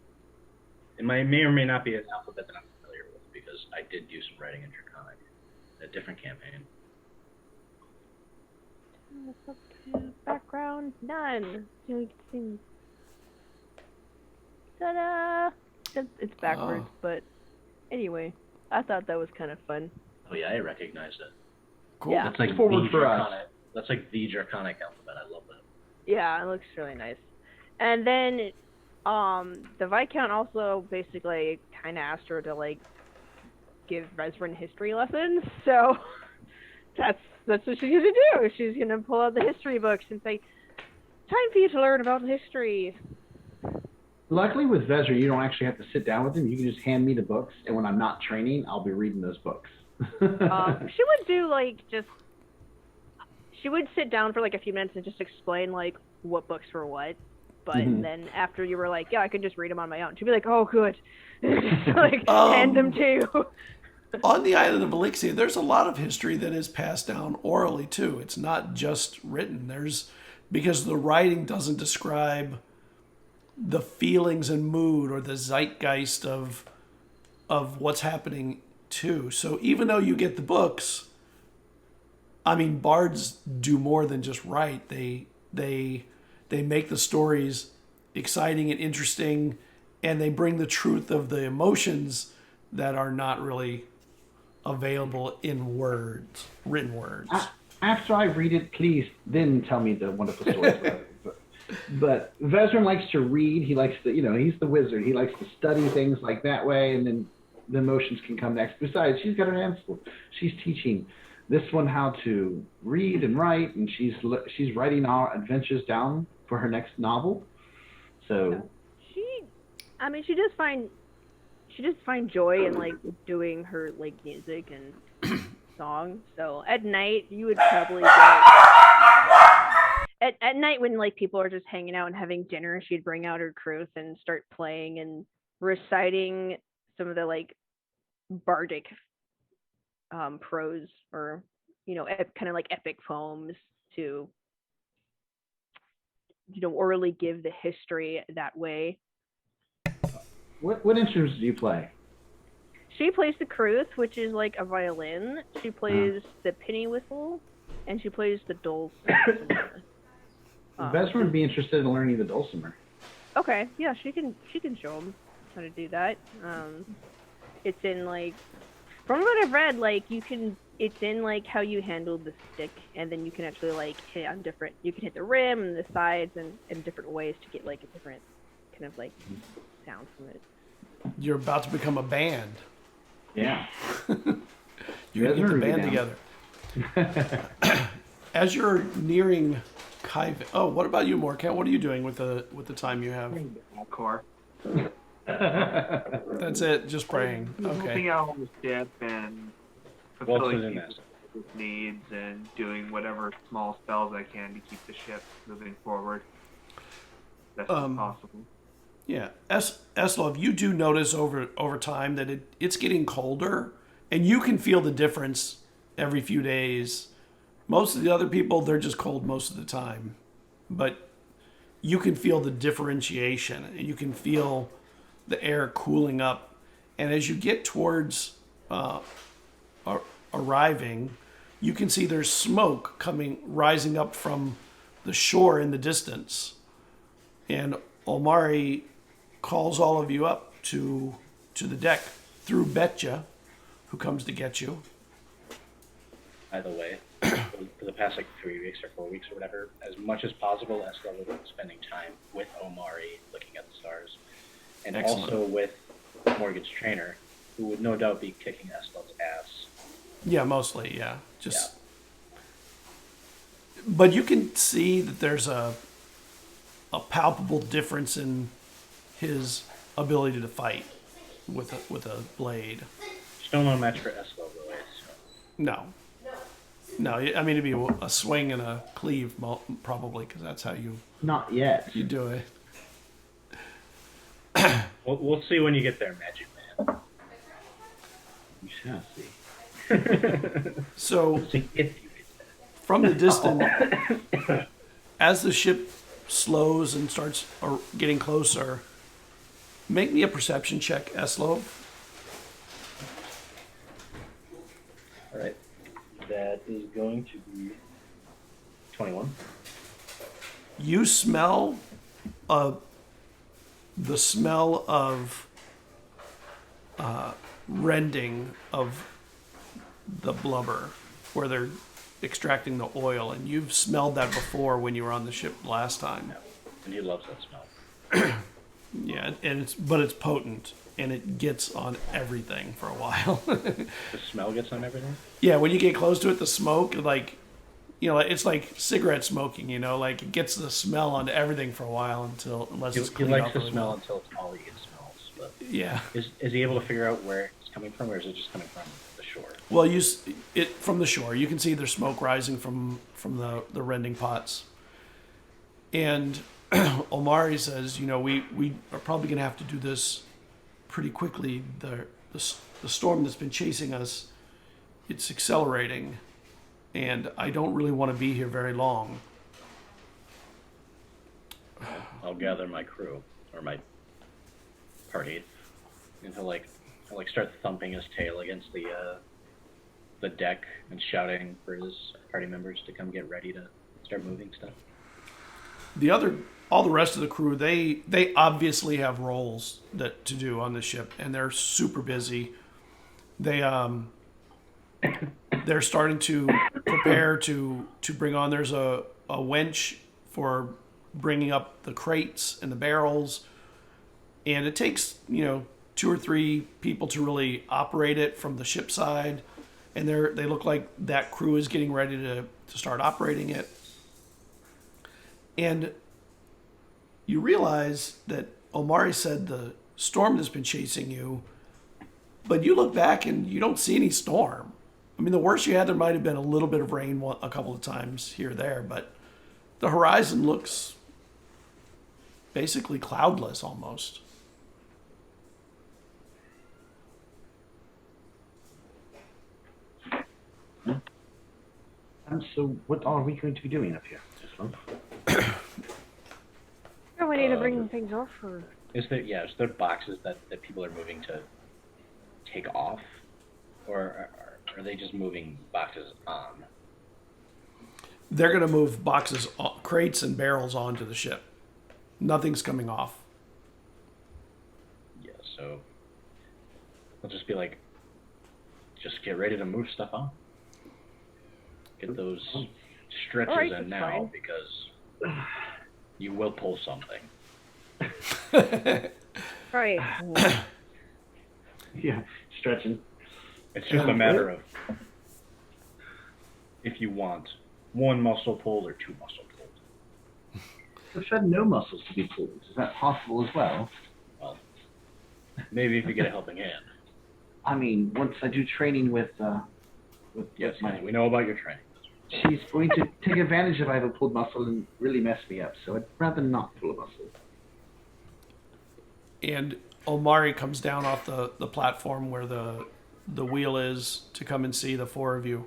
It may or may not be an alphabet that I'm familiar with, because I did do some writing in Draconic, a different campaign.
Background none. So you can see. Ta-da! It's backwards, but anyway, I thought that was kind of fun.
Oh yeah, I recognize it.
Cool.
Yeah.
That's like
Forward
the
for us.
Draconic. That's like the Draconic alphabet. I love that.
Yeah, it looks really nice. And then, the Viscount also basically kind of asked her to like give Vesryn history lessons. So that's what she's gonna do. She's gonna pull out the history books and say, "Time for you to learn about history."
Luckily with Vesryn, you don't actually have to sit down with him. You can just hand me the books, and when I'm not training, I'll be reading those books.
She would do like she would sit down for like a few minutes and just explain like what books were what. But then after you were like, yeah, I could just read them on my own. She'd be like, oh, good. Like, hand them to you.
On the island of Elixia, there's a lot of history that is passed down orally too. It's not just written. Because the writing doesn't describe the feelings and mood or the zeitgeist of what's happening too. So even though you get the books, I mean, bards do more than just write. They make the stories exciting and interesting, and they bring the truth of the emotions that are not really available in words, written words.
After I read it, please then tell me the wonderful stories about it. But Vesryn likes to read. He likes to, he's the wizard. He likes to study things like that way, and then the emotions can come next. Besides, she's got her hands full. She's teaching this one how to read and write, and she's writing our adventures down for her next novel. So
she does find joy in like doing her like music and song. So at night you would probably at night when like people are just hanging out and having dinner, she'd bring out her crwth and start playing and reciting some of the like bardic prose or kind of like epic poems to orally give the history that way.
What instruments do you play?
She plays the crwth, which is like a violin. She plays the penny whistle, and she plays the dulcimer.
Vesryn would be interested in learning the dulcimer.
Okay, yeah, she can show him how to do that. It's in like, from what I've read, like it's in like how you handle the stick, and then you can actually like hit on different. You can hit the rim and the sides and in different ways to get like a different kind of like sound from it.
You're about to become a band.
Yeah.
You're going to get the band together. As you're nearing Kaiven... Oh, what about you, Morcant? What are you doing with the time you have?
Core.
That's it, just praying. Okay.
Helping out on the ship and fulfilling people's needs and doing whatever small spells I can to keep the ship moving forward. Best as possible.
Yeah, Eslov, you do notice over time that it's getting colder, and you can feel the difference every few days. Most of the other people, they're just cold most of the time, but you can feel the differentiation, and you can feel the air cooling up. And as you get towards arriving, you can see there's smoke rising up from the shore in the distance, and Omari calls all of you up to the deck through Betja, who comes to get you.
By the way, for the past 3 weeks or 4 weeks or whatever, as much as possible, Eslov has been spending time with Omari, looking at the stars, and
Excellent.
Also with Morgan's trainer, who would no doubt be kicking Eslov's ass.
Yeah, mostly, yeah. But you can see that there's a palpable difference in his ability to fight with a blade.
Still no match for Eslov, though. So.
No. I mean, it'd be a swing and a cleave, probably, because that's how you.
Not yet.
You do it.
We'll see when you get there, Magic Man.
You shall see.
So,
See if you get there.
from the distance, as the ship slows and starts getting closer, make me a perception check, Eslov.
All right. That is going to be 21.
You smell the smell of rending of the blubber, where they're extracting the oil, and you've smelled that before when you were on the ship last time.
And he loves that smell.
Yeah, and it's potent, and it gets on everything for a while.
The smell gets on everything?
Yeah, when you get close to it, the smoke, it's like cigarette smoking, like it gets the smell onto everything for a while unless it's cleaned
He likes
up
the
really
smell
well.
until it's all he smells. But
Yeah.
Is he able to figure out where it's coming from, or is it just coming from the shore?
Well, from the shore, you can see there's smoke rising from the rending pots, and Omari says, we are probably going to have to do this pretty quickly. The storm that's been chasing us, it's accelerating, and I don't really want to be here very long.
I'll gather my crew, or my party, and he'll start thumping his tail against the deck and shouting for his party members to come get ready to start moving stuff.
All the rest of the crew, they obviously have roles to do on the ship, and they're super busy. They're starting to prepare to bring on. There's a wench for bringing up the crates and the barrels, and it takes 2 or 3 people to really operate it from the ship side, and they look like that crew is getting ready to start operating it. And you realize that Omari said the storm has been chasing you, but you look back and you don't see any storm. I mean, the worst you had, there might have been a little bit of rain a couple of times here or there, but the horizon looks basically cloudless almost.
So what are we going to be doing up here?
Oh, we need to bring things off. Or...
Is there boxes that people are moving to take off, or are they just moving boxes on?
They're going to move boxes, crates and barrels onto the ship. Nothing's coming off.
Yeah, so I'll just be like, just get ready to move stuff on. Get those stretches
Right,
in now,
fine.
because you will pull something.
Right.
Yeah, stretching.
It's just a matter of if you want 1 muscle pulled or 2 muscle pulled.
I've had no muscles to be pulled. Is that possible as well?
Well, maybe if you get a helping hand.
I mean, once I do training with
Yes,
my,
we know about your training.
she's going to take advantage if I have a pulled muscle and really mess me up. So I'd rather not pull a muscle.
And Omari comes down off the platform where the wheel is to come and see the 4 of you.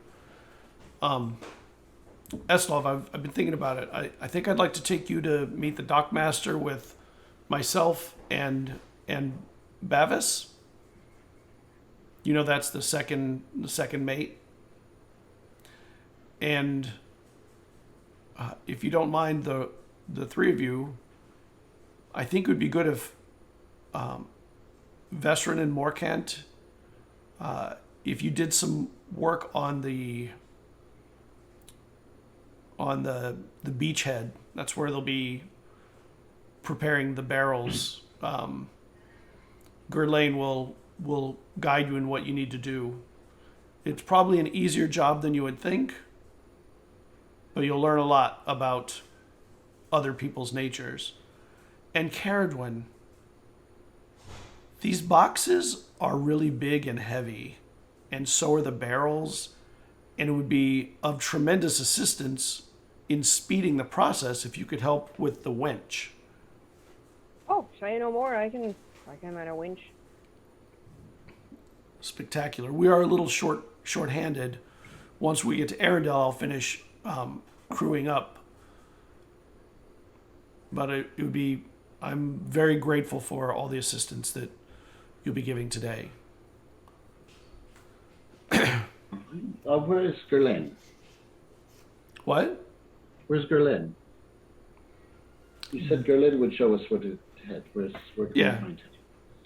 Eslov, I've been thinking about it. I think I'd like to take you to meet the dockmaster with myself and Bavis. That's the second mate. And if you don't mind, the 3 of you, I think it would be good if Vesryn and Morcant, if you did some work on the beachhead. That's where they'll be preparing the barrels. Gurlane will guide you in what you need to do. It's probably an easier job than you would think, but you'll learn a lot about other people's natures. And Cerridwen, these boxes are really big and heavy, and so are the barrels, and it would be of tremendous assistance in speeding the process if you could help with the winch.
Oh, say no more. I can run a winch.
Spectacular. We are a little short-handed. Once we get to Arendelle, I'll finish crewing up. But it would be, I'm very grateful for all the assistance that you'll be giving today.
Where is Gurlane?
What?
Where's Gurlane? You said Gurlane would show us where to head. Where can we
Yeah.
find him?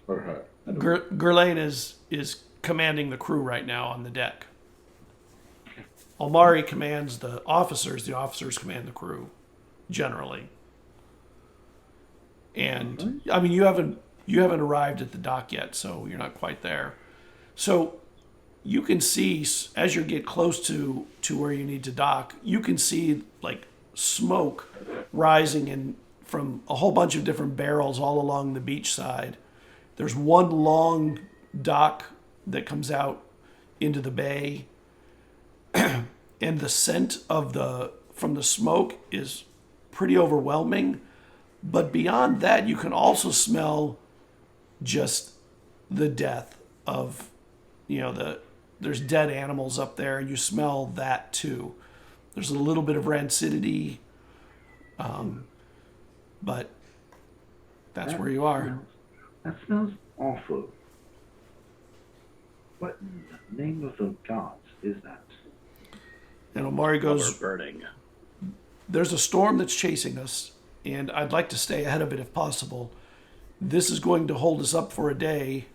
Or her. I don't know.
Gurlane is commanding the crew right now on the deck. Omari commands the officers command the crew, generally. And I mean, you haven't arrived at the dock yet, so you're not quite there. So you can see, as you get close to where you need to dock, you can see like smoke rising in from a whole bunch of different barrels all along the beach side. There's one long dock that comes out into the bay, and the scent from the smoke is pretty overwhelming. But beyond that, you can also smell just the death of, there's dead animals up there, and you smell that too. There's a little bit of rancidity, but that's where you are.
That smells awful. What in the name of the gods is that?
And Omari goes,
burning.
there's a storm that's chasing us, and I'd like to stay ahead of it if possible. This is going to hold us up for a day,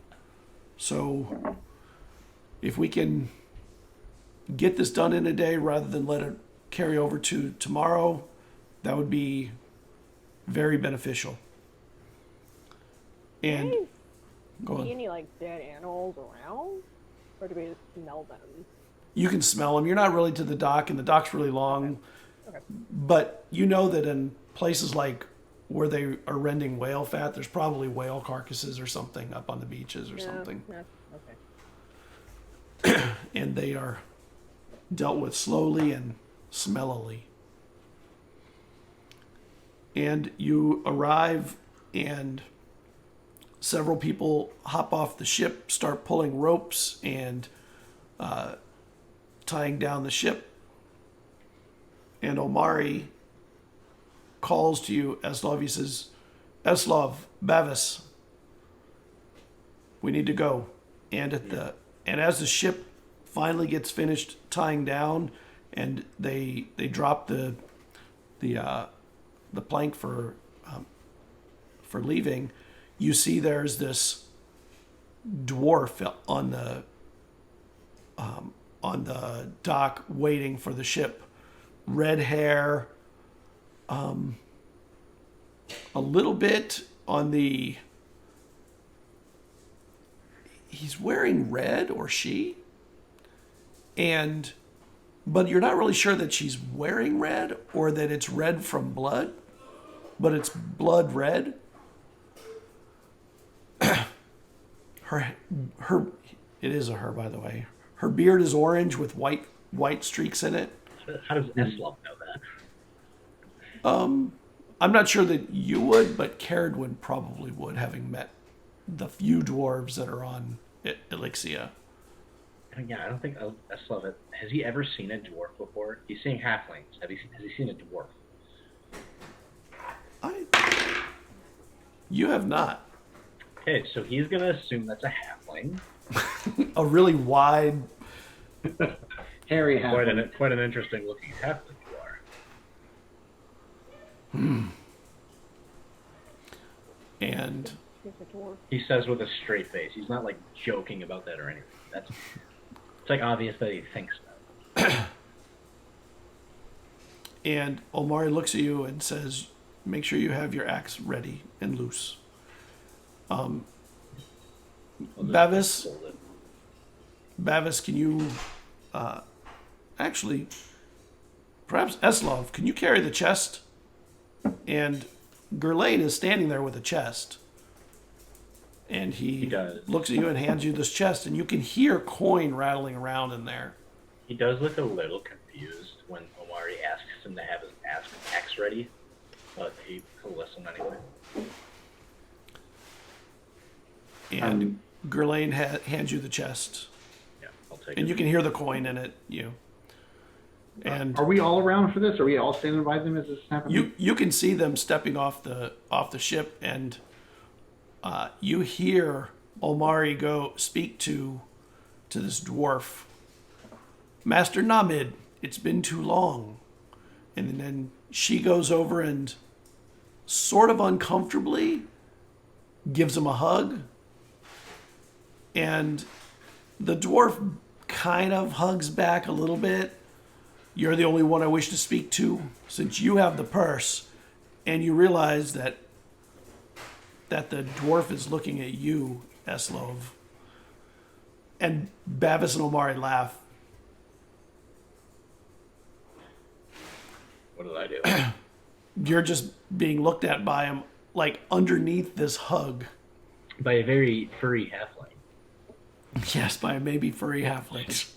so if we can get this done in a day rather than let it carry over to tomorrow, that would be very beneficial. And go
See
on.
any like dead animals around, or do we just smell them?
You can smell them. You're not really to the dock, and the dock's really long.
Okay.
But you know that in places like where they are rending whale fat, there's probably whale carcasses or something up on the beaches or something.
Yeah, okay.
And they are dealt with slowly and smellily. And you arrive, and several people hop off the ship, start pulling ropes and tying down the ship. And Omari calls to you, Eslov. He says, Eslov, Bavis, we need to go. And as the ship finally gets finished tying down, and they drop the plank for leaving, you see there's this dwarf on the dock waiting for the ship. Red hair, a little bit on the... He's wearing red, or she, but you're not really sure that she's wearing red or that it's red from blood, but it's blood red. It is a her, by the way. Her beard is orange with white streaks in it.
How does Eslov know that?
I'm not sure that you would, but Cerridwen probably would, having met the few dwarves that are on Elixia.
Yeah, I don't think Eslov has he ever seen a dwarf before? He's seeing halflings. Has he seen a dwarf?
You have not.
Okay, so he's gonna assume that's a halfling.
A really wide...
Hairy
Quite
halfling.
an interesting looking halfling you are.
And
He's a dwarf.
He says with a straight face. He's not like joking about that or anything. It's like obvious that he thinks that.
And Omari looks at you and says, make sure you have your axe ready and loose. Bavis, can you... actually, perhaps Eslov, can you carry the chest? And Gerlain is standing there with a chest. And he
does.
looks at you and hands you this chest, and you can hear coin rattling around in there.
He does look a little confused when Omari asks him to have his axe ready, but he'll listen anyway.
And Gerlain hands you the chest.
Yeah, I'll take
And
it.
you can hear the coin in it, And
Are we all around for this? Are we all standing by them as this is happening?
you can see them stepping off the ship, and you hear Omari go speak to this dwarf. Master Namid, it's been too long. And then she goes over and sort of uncomfortably gives him a hug. And the dwarf kind of hugs back a little bit. You're the only one I wish to speak to, since you have the purse, and you realize that the dwarf is looking at you, Eslov. And Bavis and Omari laugh.
What did I do?
You're just being looked at by him, like underneath this hug.
By a very furry halfling.
Yes, by a maybe furry halfling.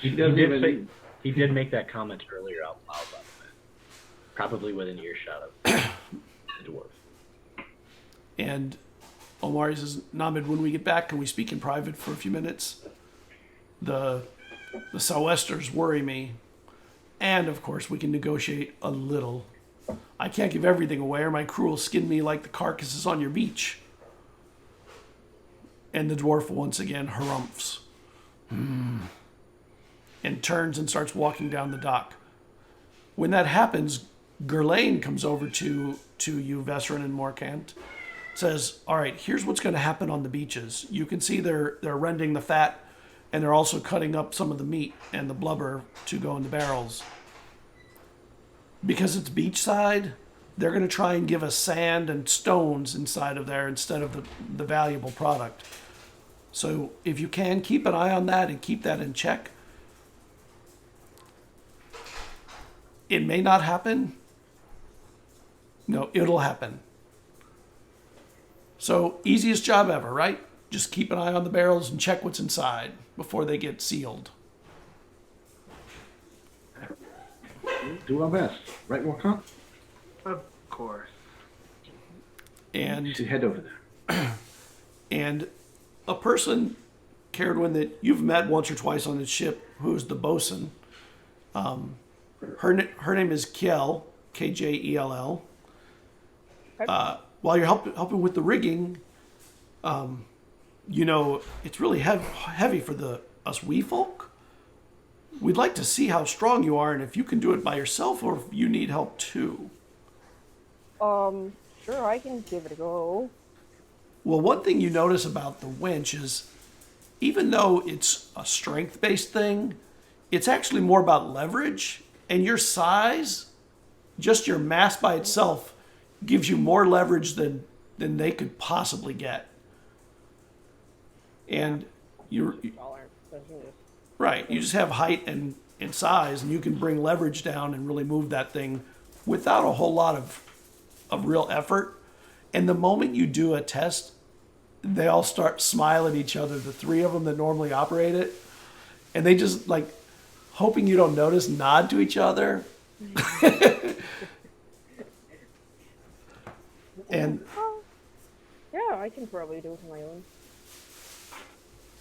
He did make that comment earlier out loud, by the way. Probably within earshot of the dwarf.
And Omari says, Namid, when we get back, can we speak in private for a few minutes? The Sou'westers worry me. And, of course, we can negotiate a little. I can't give everything away or my crew will skin me like the carcasses on your beach. And the dwarf once again harumphs. And turns and starts walking down the dock. When that happens, Gurlane comes over to you, Vesryn and Morcant. Says, all right, here's what's going to happen on the beaches. You can see they're rending the fat, and they're also cutting up some of the meat and the blubber to go in the barrels. Because it's beachside, they're going to try and give us sand and stones inside of there instead of the valuable product. So if you can, keep an eye on that and keep that in check. It may not happen. No, it'll happen. So, easiest job ever, right? Just keep an eye on the barrels and check what's inside before they get sealed.
Do our best. Right, Morcant?
Of course.
And
You should head over there.
And a person, Cerridwen, that you've met once or twice on this ship, who's the bosun. Her name is Kjell, Kjell. While you're helping with the rigging, it's really heavy for us wee folk. We'd like to see how strong you are and if you can do it by yourself or if you need help too.
Sure, I can give it a go.
Well, one thing you notice about the winch is even though it's a strength-based thing, it's actually more about leverage, and your size, just your mass by itself, gives you more leverage than they could possibly get. And you're right. You just have height and size, and you can bring leverage down and really move that thing without a whole lot of real effort. And the moment you do a test, they all start smiling at each other, the three of them that normally operate it. And they just, like, hoping you don't notice, nod to each other. And
yeah, I can probably do it on my own.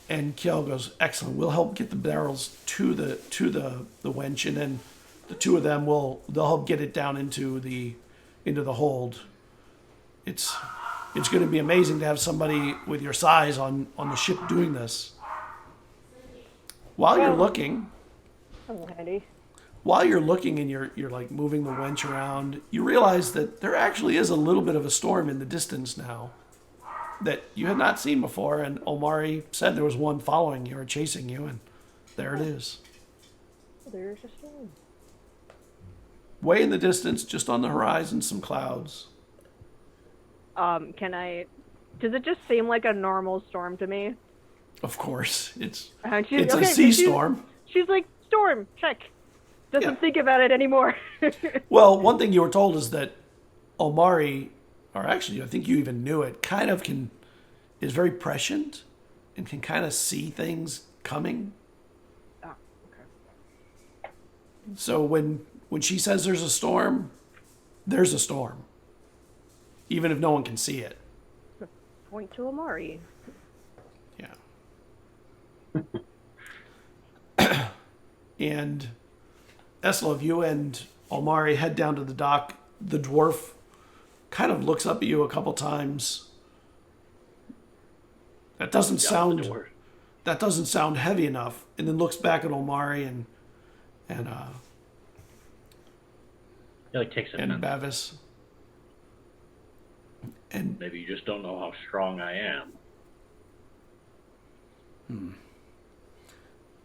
And Kjell goes, excellent. We'll help get the barrels to the wench, and then the two of them they'll help get it down into the hold. It's going to be amazing to have somebody with your size on the ship doing this. While you're looking,
handy.
While you're looking and you're like moving the wench around, you realize that there actually is a little bit of a storm in the distance now that you had not seen before, and Omari said there was one following you or chasing you, and there it is.
There's a storm.
Way in the distance, just on the horizon, some clouds.
Does it just seem like a normal storm to me?
Of course, it's
a
sea storm.
She's like, storm, check. Doesn't think about it anymore.
Well, one thing you were told is that Omari, or actually I think you even knew it, is very prescient and can kind of see things coming.
Oh, okay.
So when she says there's a storm, there's a storm. Even if no one can see it.
Point to Omari.
Yeah. And Eslov, you and Omari head down to the dock. The dwarf kind of looks up at you a couple times. That doesn't sound heavy enough, and then looks back at Omari and
It like takes a minute.
Bavis. And
maybe you just don't know how strong I am.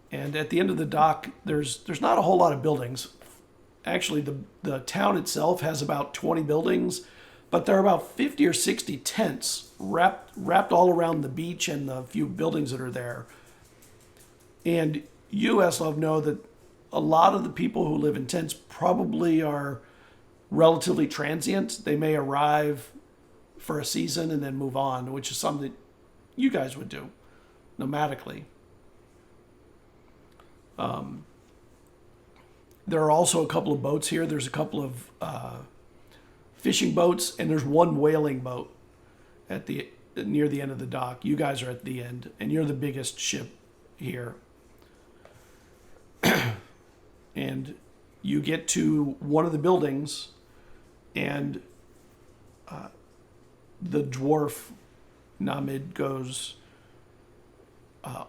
And at the end of the dock, there's not a whole lot of buildings. Actually, the town itself has about 20 buildings, but there are about 50 or 60 tents wrapped all around the beach and the few buildings that are there. And you, Eslov, know that a lot of the people who live in tents probably are relatively transient. They may arrive for a season and then move on, which is something that you guys would do nomadically. There are also a couple of boats here. There's a couple of fishing boats, and there's one whaling boat at the near the end of the dock. You guys are at the end, and you're the biggest ship here. And you get to one of the buildings, and the dwarf Namid goes,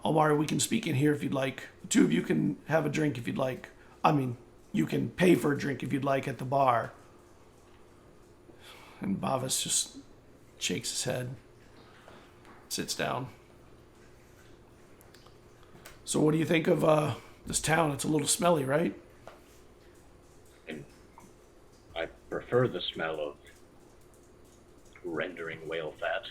Omari, we can speak in here if you'd like. The two of you can have a drink if you'd like. I mean, you can pay for a drink if you'd like at the bar. And Bavis just shakes his head, sits down. So what do you think of this town? It's a little smelly, right?
I prefer the smell of rendering whale fat.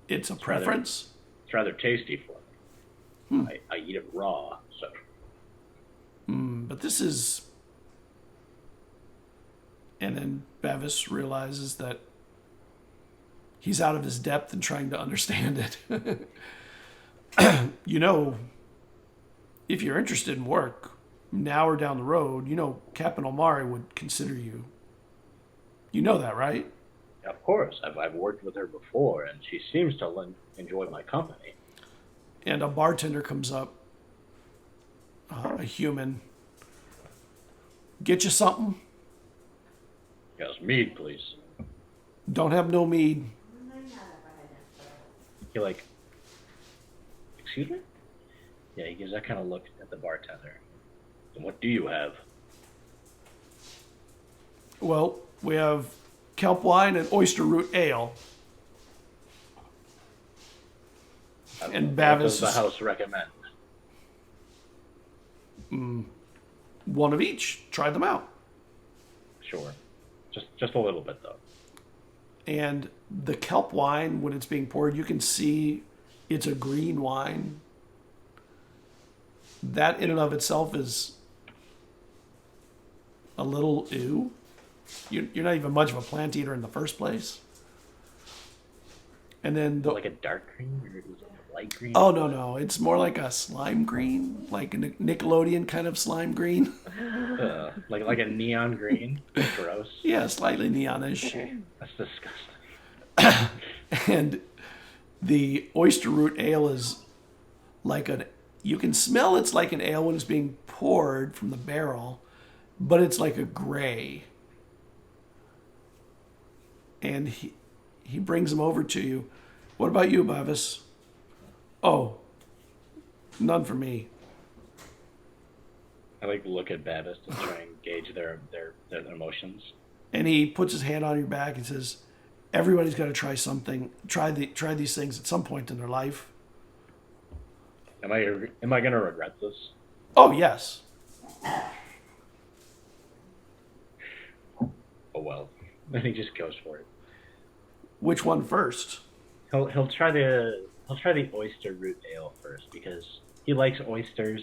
It's a preference.
It's rather tasty for me. I eat it raw, so.
But this is... And then Bavis realizes that he's out of his depth and trying to understand it. You know, if you're interested in work, now or down the road, you know, Captain Omari would consider you. You know that, right?
Of course, I've worked with her before, and she seems to enjoy my company.
And a bartender comes up, a human. Get you something?
Yes, mead, please.
Don't have no mead.
He excuse me? Yeah, he gives that kind of look at the bartender. And what do you have?
Well, we have kelp wine and oyster root ale. And
What does
Bavis
the house recommend?
one of each. Try them out.
Sure. Just a little bit, though.
And the kelp wine, when it's being poured, you can see it's a green wine. That in and of itself is a little ew. You're not even much of a plant eater in the first place. And then
Like a dark green or is it a light green?
oh no, it's more like a slime green, like a Nickelodeon kind of slime green.
Like a neon green. Gross.
Yeah, slightly neonish.
That's disgusting.
And the oyster root ale is like you can smell it's like an ale when it's being poured from the barrel, but it's like a gray. And he brings them over to you. What about you, Bavis? Oh, none for me.
I look at Bavis to try and gauge their emotions.
And he puts his hand on your back and says, everybody's got to try something. Try these things at some point in their life.
Am I gonna regret this?
Oh, yes.
Oh well. Then he just goes for it.
Which one first?
He'll try the oyster root ale first because he likes oysters.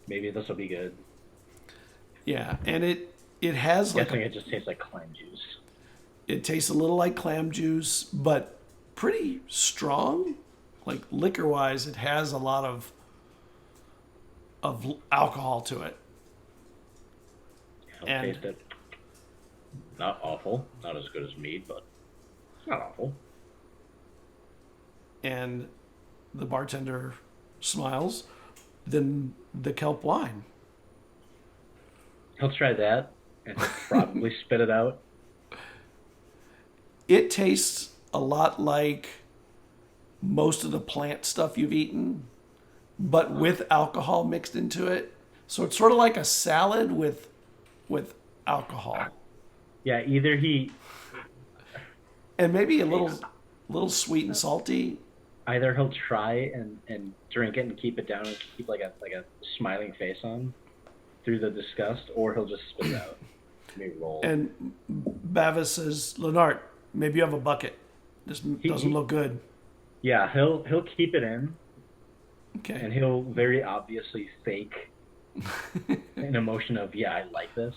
Maybe this will be good.
Yeah, and it has
I'm guessing it just tastes like clam juice.
It tastes a little like clam juice, but pretty strong. Like liquor-wise, it has a lot of alcohol to it.
I'll taste it. Not awful. Not as good as mead, but not awful.
And the bartender smiles. Then the kelp wine.
He'll try that, and he'll probably spit it out.
It tastes a lot like most of the plant stuff you've eaten, but with alcohol mixed into it. So it's sort of like a salad with alcohol.
Yeah, either he...
And maybe a little sweet and salty.
Either he'll try and drink it and keep it down and keep like a smiling face on through the disgust, or he'll just spit it out. Maybe roll.
And Bavis says, Lenart, maybe you have a bucket. This doesn't look good.
Yeah, he'll keep it in,
Okay.
and he'll very obviously fake an emotion of, yeah, I like this.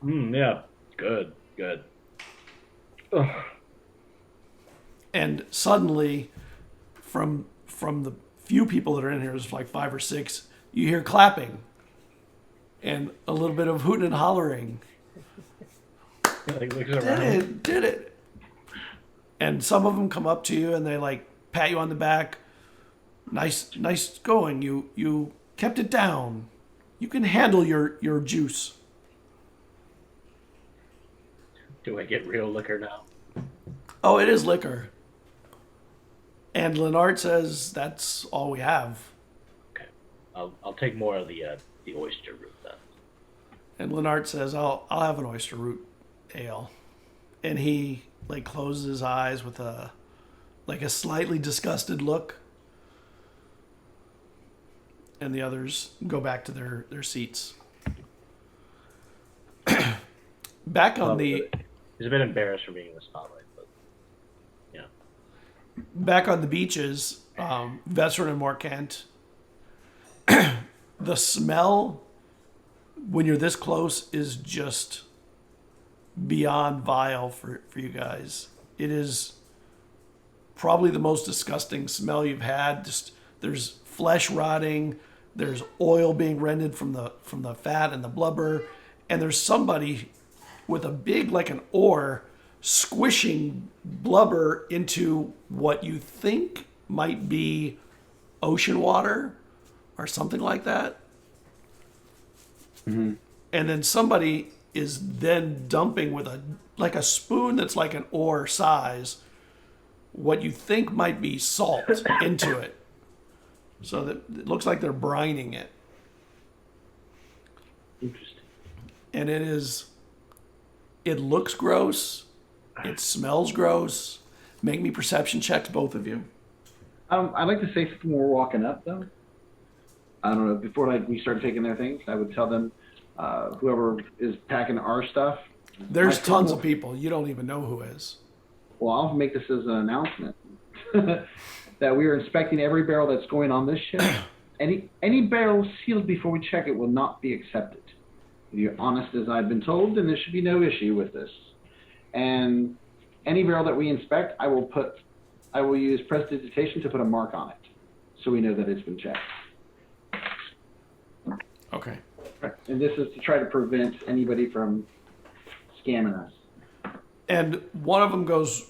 Yeah, good. Ugh.
And suddenly, from the few people that are in here, there's like 5 or 6, you hear clapping. and a little bit of hooting and hollering.
Like, looks
Did
around.
it, did it. And some of them come up to you and they like pat you on the back. Nice going. You kept it down. You can handle your juice.
Do I get real liquor now?
Oh, it is liquor. And Lennart says that's all we have.
Okay. I'll take more of the oyster root then.
And Lennart says I'll have an oyster root ale. And he like closes his eyes with a slightly disgusted look. And the others go back to their seats. Back on the
He's a bit embarrassed for being in the spotlight, but yeah.
back on the beaches, Vesryn and Morcant. The smell when you're this close is just beyond vile for you guys. It is probably the most disgusting smell you've had. Just there's flesh rotting, there's oil being rendered from the fat and the blubber, and there's somebody with a big, like an oar, squishing blubber into what you think might be ocean water or something like that.
Mm-hmm.
And then somebody is then dumping with a spoon that's like an oar size, what you think might be salt into it. So that it looks like they're brining it.
Interesting.
And it looks gross. It smells gross. Make me perception checks, both of you.
I'd like to say something when we're walking up, though. I don't know. Before we start taking their things, I would tell them, whoever is packing our stuff.
There's
I
tons
feel-
of people. You don't even know who is.
Well, I'll make this as an announcement that we are inspecting every barrel that's going on this ship. Any barrel sealed before we check it will not be accepted. If you're honest as I've been told, then there should be no issue with this. And any barrel that we inspect, I will use prestidigitation to put a mark on it, so we know that it's been checked.
Okay.
And this is to try to prevent anybody from scamming us.
And one of them goes,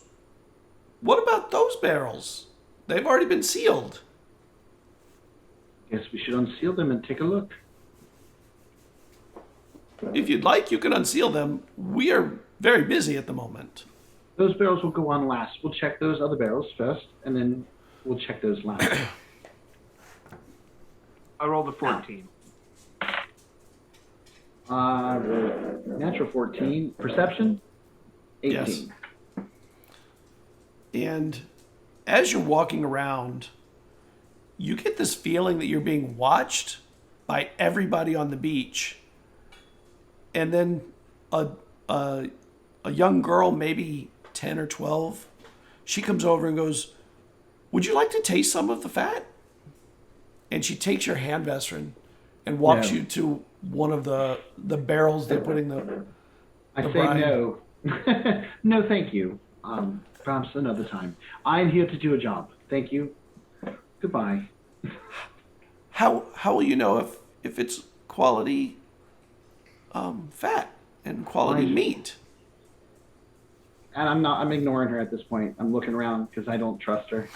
"What about those barrels? They've already been sealed."
Guess we should unseal them and take a look.
If you'd like, you can unseal them. We are very busy at the moment.
Those barrels will go on last. We'll check those other barrels first, and then we'll check those last.
I rolled a 14.
Natural 14. Perception? 18.
Yes. And as you're walking around, you get this feeling that you're being watched by everybody on the beach. And then a young girl, maybe 10 or 12, she comes over and goes, "Would you like to taste some of the fat?" And she takes your hand, Vesryn, and walks
Yeah.
you to one of the barrels they're putting the
I say
brine.
no. No, thank you. Perhaps another time. I'm here to do a job. Thank you. Goodbye.
How will you know if it's quality fat and quality
Right.
meat?
And I'm ignoring her at this point. I'm looking around because I don't trust her.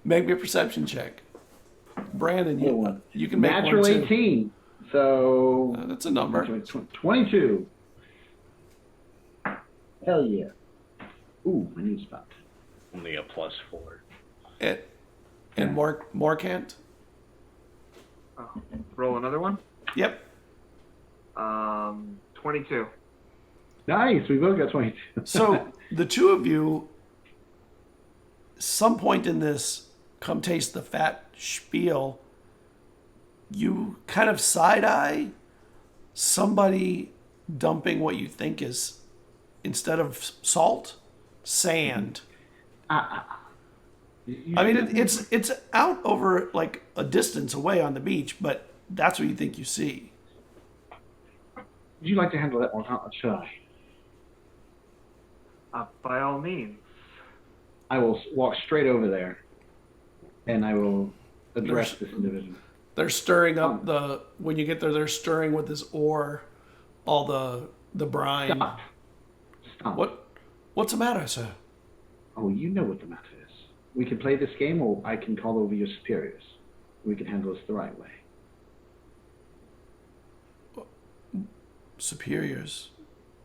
Make me a perception check. Brandon, you can make
Natural
one too.
18. So
That's a number.
22. Hell yeah. Ooh, my new spot.
Only a +4.
And Morcant?
Oh, roll another one.
Yep.
22.
Nice. We both got 22.
So the two of you, some point in this come taste the fat spiel, you kind of side-eye somebody dumping what you think is, instead of salt, sand. I mean, it's out over like a distance away on the beach, but that's what you think you see.
Would you like to handle that one? Or should I?
By all means.
I will walk straight over there, and I will address this individual.
They're stirring up when you get there, they're stirring with this ore all the brine.
Stop.
What's the matter, sir?
Oh, you know what the matter is. We can play this game, or I can call over your superiors. We can handle this the right way.
Superiors?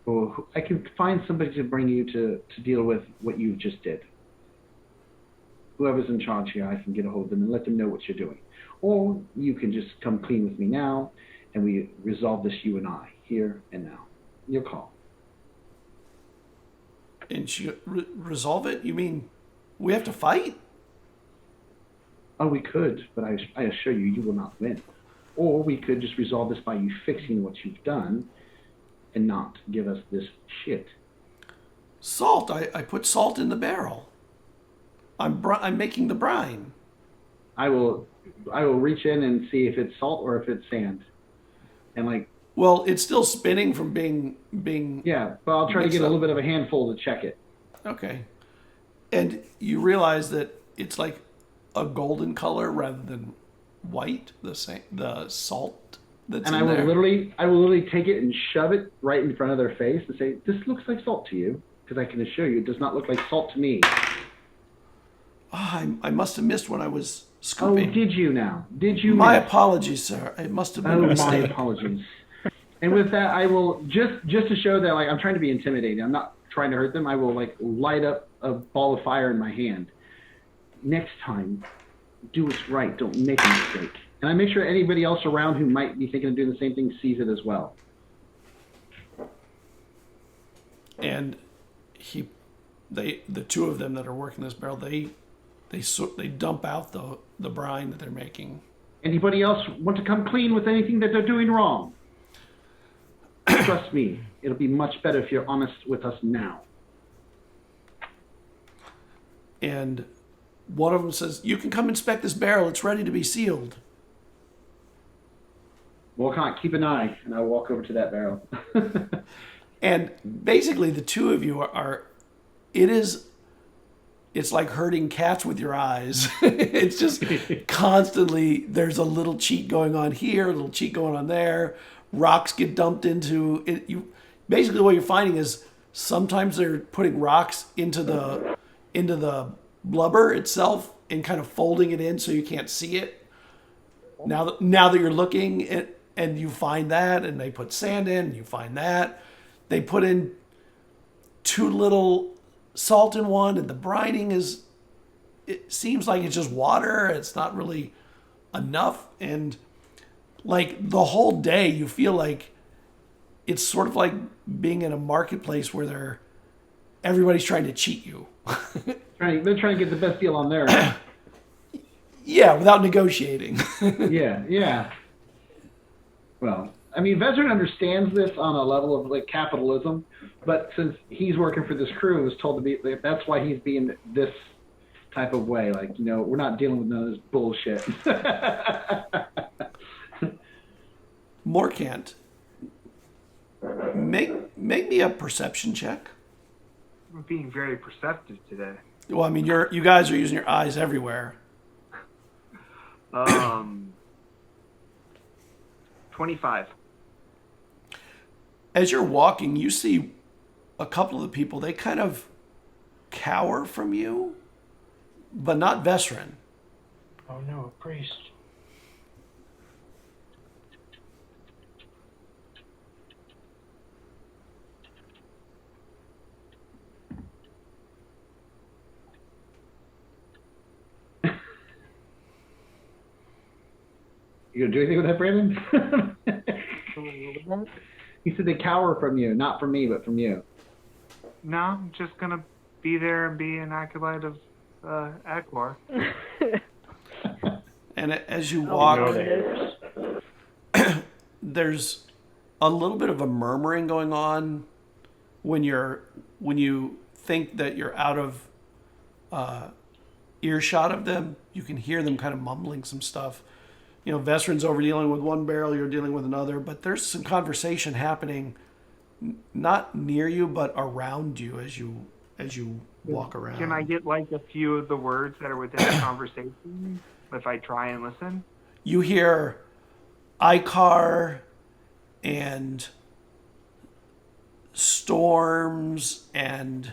Or I can find somebody to bring you to deal with what you just did. Whoever's in charge here, I can get a hold of them and let them know what you're doing. Or you can just come clean with me now, and we resolve this, you and I, here and now. Your call.
And resolve it? You mean we have to fight?
Oh, we could, but I assure you, you will not win. Or we could just resolve this by you fixing what you've done and not give us this shit.
Salt. I put salt in the barrel. I'm making the brine.
I will reach in and see if it's salt or if it's sand. And like,
well, it's still spinning from being.
Yeah, but I'll try to get a little bit of a handful to check it. Okay.
And you realize that it's like a golden color rather than white. The salt that's
and
in there.
I will literally take it and shove it right in front of their face and say, "This looks like salt to you," because I can assure you, it does not look like salt to me.
Oh, I must have missed when I was scooping.
Oh, did you now? Did you?
My apologies, sir. It must have been a mistake.
My apologies. And with that, I will just to show that like I'm trying to be intimidating. I'm not trying to hurt them. I will like light up a ball of fire in my hand. Next time, do what's right. Don't make a mistake. And I make sure anybody else around who might be thinking of doing the same thing sees it as well.
And the two of them that are working this barrel, they dump out the brine that they're making.
Anybody else want to come clean with anything that they're doing wrong? Trust me, it'll be much better if you're honest with us now.
And one of them says, "You can come inspect this barrel. It's ready to be sealed."
Morcant, keep an eye, and I'll walk over to that barrel.
And basically, the two of you it's like herding cats with your eyes. It's just constantly, there's a little cheat going on here, a little cheat going on there. Rocks get dumped into it. Basically, what you're finding is sometimes they're putting rocks into the blubber itself and kind of folding it in so you can't see it. Now that you're looking and you find that, and they put sand in, and you find that. They put in too little salt in one, and the brining it seems like it's just water. It's not really enough. And like the whole day, you feel like it's sort of like being in a marketplace where everybody's trying to cheat you.
They're trying to get the best deal on their end.
Yeah, without negotiating.
Yeah. Well, I mean, Vesryn understands this on a level of like capitalism, but since he's working for this crew and was told to be, that's why he's being this type of way. Like, we're not dealing with none of this bullshit.
Morcant, make me a perception check.
We're being very perceptive today.
Well, I mean, you guys are using your eyes everywhere.
25.
As you're walking, you see a couple of the people. They kind of cower from you, but not Vesryn.
Oh no, a priest.
You gonna do anything with that, Brandon? He said they cower from you, not from me, but from you.
No, I'm just gonna be there and be an acolyte of Akbar.
And as you walk, there's a little bit of a murmuring going on when you think that you're out of earshot of them. You can hear them kind of mumbling some stuff. Vesryn's over dealing with one barrel, you're dealing with another, but there's some conversation happening, not near you, but around you as you walk around.
Can I get like a few of the words that are within the conversation if I try and listen?
you hear Icar and storms and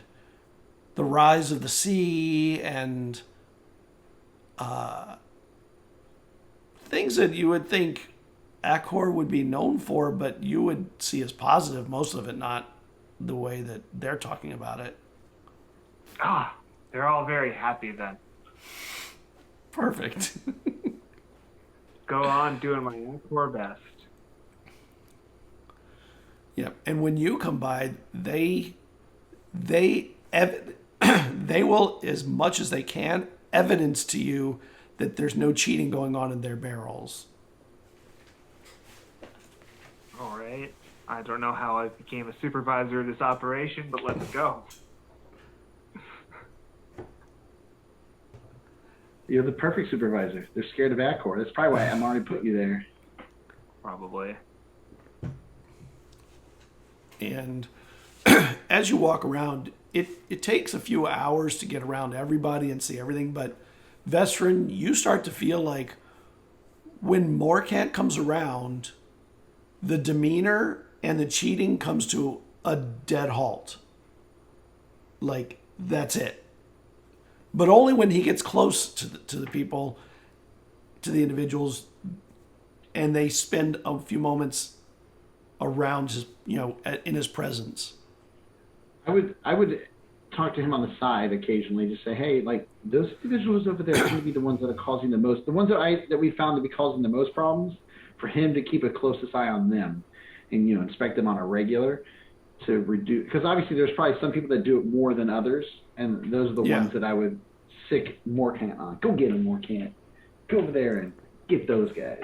the rise of the sea and things that you would think Acor would be known for, but you would see as positive, most of it, not the way that they're talking about it.
Ah, they're all very happy then.
Perfect.
Go on doing my Acor best.
Yeah, and when you come by, they will, as much as they can, evidence to you that there's no cheating going on in their barrels.
All right. I don't know how I became a supervisor of this operation, but let's go.
You're the perfect supervisor. They're scared of Acor. That's probably why I'm already put you there.
Probably.
And as you walk around, it takes a few hours to get around everybody and see everything, but Vesryn, you start to feel like when Morcant comes around, the demeanor and the cheating comes to a dead halt. Like, that's it. But only when he gets close to the people, to the individuals, and they spend a few moments around his, in his presence.
I would talk to him on the side occasionally, just say, hey, like, those individuals over there seem to be the ones that are causing the most, the ones that we found to be causing the most problems, for him to keep a closest eye on them and, inspect them on a regular to reduce, because obviously there's probably some people that do it more than others, and those are the ones that I would sick Morcant on. Go get them, Morcant. Go over there and get those guys.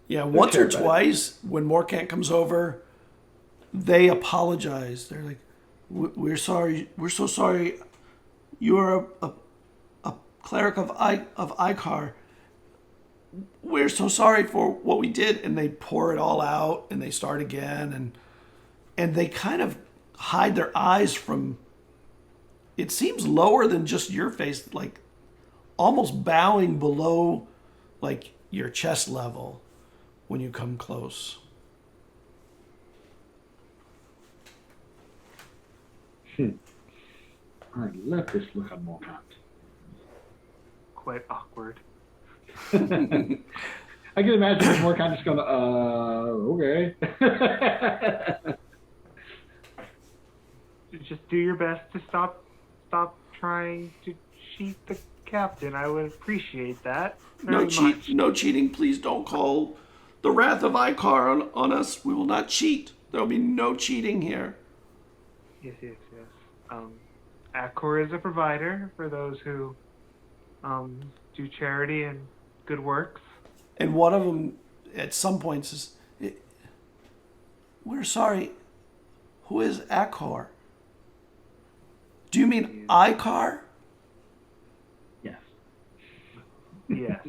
Yeah, once or twice when Morcant comes over, they apologize. They're like, "We're sorry. We're so sorry. You are a cleric of Icar. We're so sorry for what we did." And they pour it all out, and they start again, and they kind of hide their eyes from. It seems lower than just your face, like almost bowing below, like your chest level when you come close.
I love this look on Morcant.
Quite awkward.
I can imagine Morcant just going, okay.
Just do your best to stop trying to cheat the captain. I would appreciate that very much.
No cheating. Please don't call the wrath of Icar on us. We will not cheat. There will be no cheating here.
Yes. Acor is a provider for those who do charity and good works.
And one of them, at some point, says, "We're sorry. Who is Acor? Do you mean Icar?"
Yes.
Yes.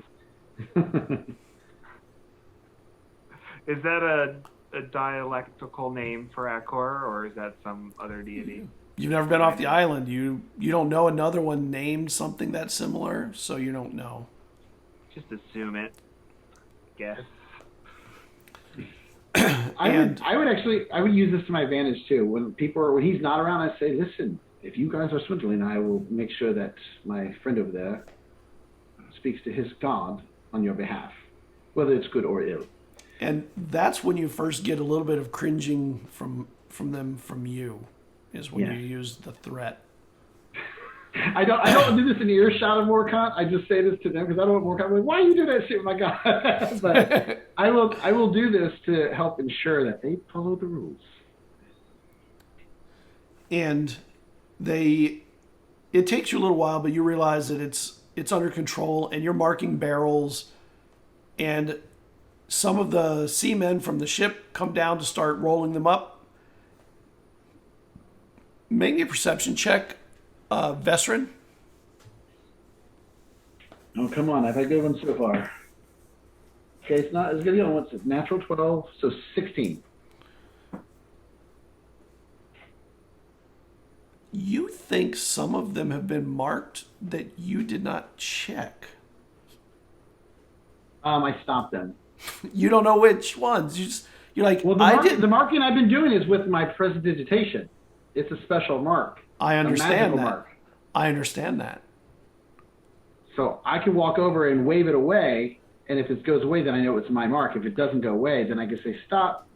Is that a dialectical name for Acor, or is that some other deity?
You've never been off the island. You don't know another one named something that similar, so you don't know.
Just assume it. Guess.
I would use this to my advantage too. When he's not around, I say, listen, if you guys are swindling, I will make sure that my friend over there speaks to his god on your behalf, whether it's good or ill.
And that's when you first get a little bit of cringing from you, is when you use the threat.
I don't do this in earshot of Morcant. I just say this to them because I don't want Morcant. Like, why you do that shit with my god? But I will do this to help ensure that they follow the rules.
And it takes you a little while, but you realize that it's under control, and you're marking barrels, and some of the seamen from the ship come down to start rolling them up. Make me a perception check, Vesryn.
Oh, come on. I've had good ones so far. Okay, it's not as good as what's it? Natural 12, so 16.
You think some of them have been marked that you did not check.
I stopped them.
You don't know which ones. You're like,
Well, the marking I've been doing is with my prestidigitation. It's a special mark.
I understand
a magical
that.
Mark.
I understand that.
So I can walk over and wave it away, and if it goes away, then I know it's my mark. If it doesn't go away, then I can say stop.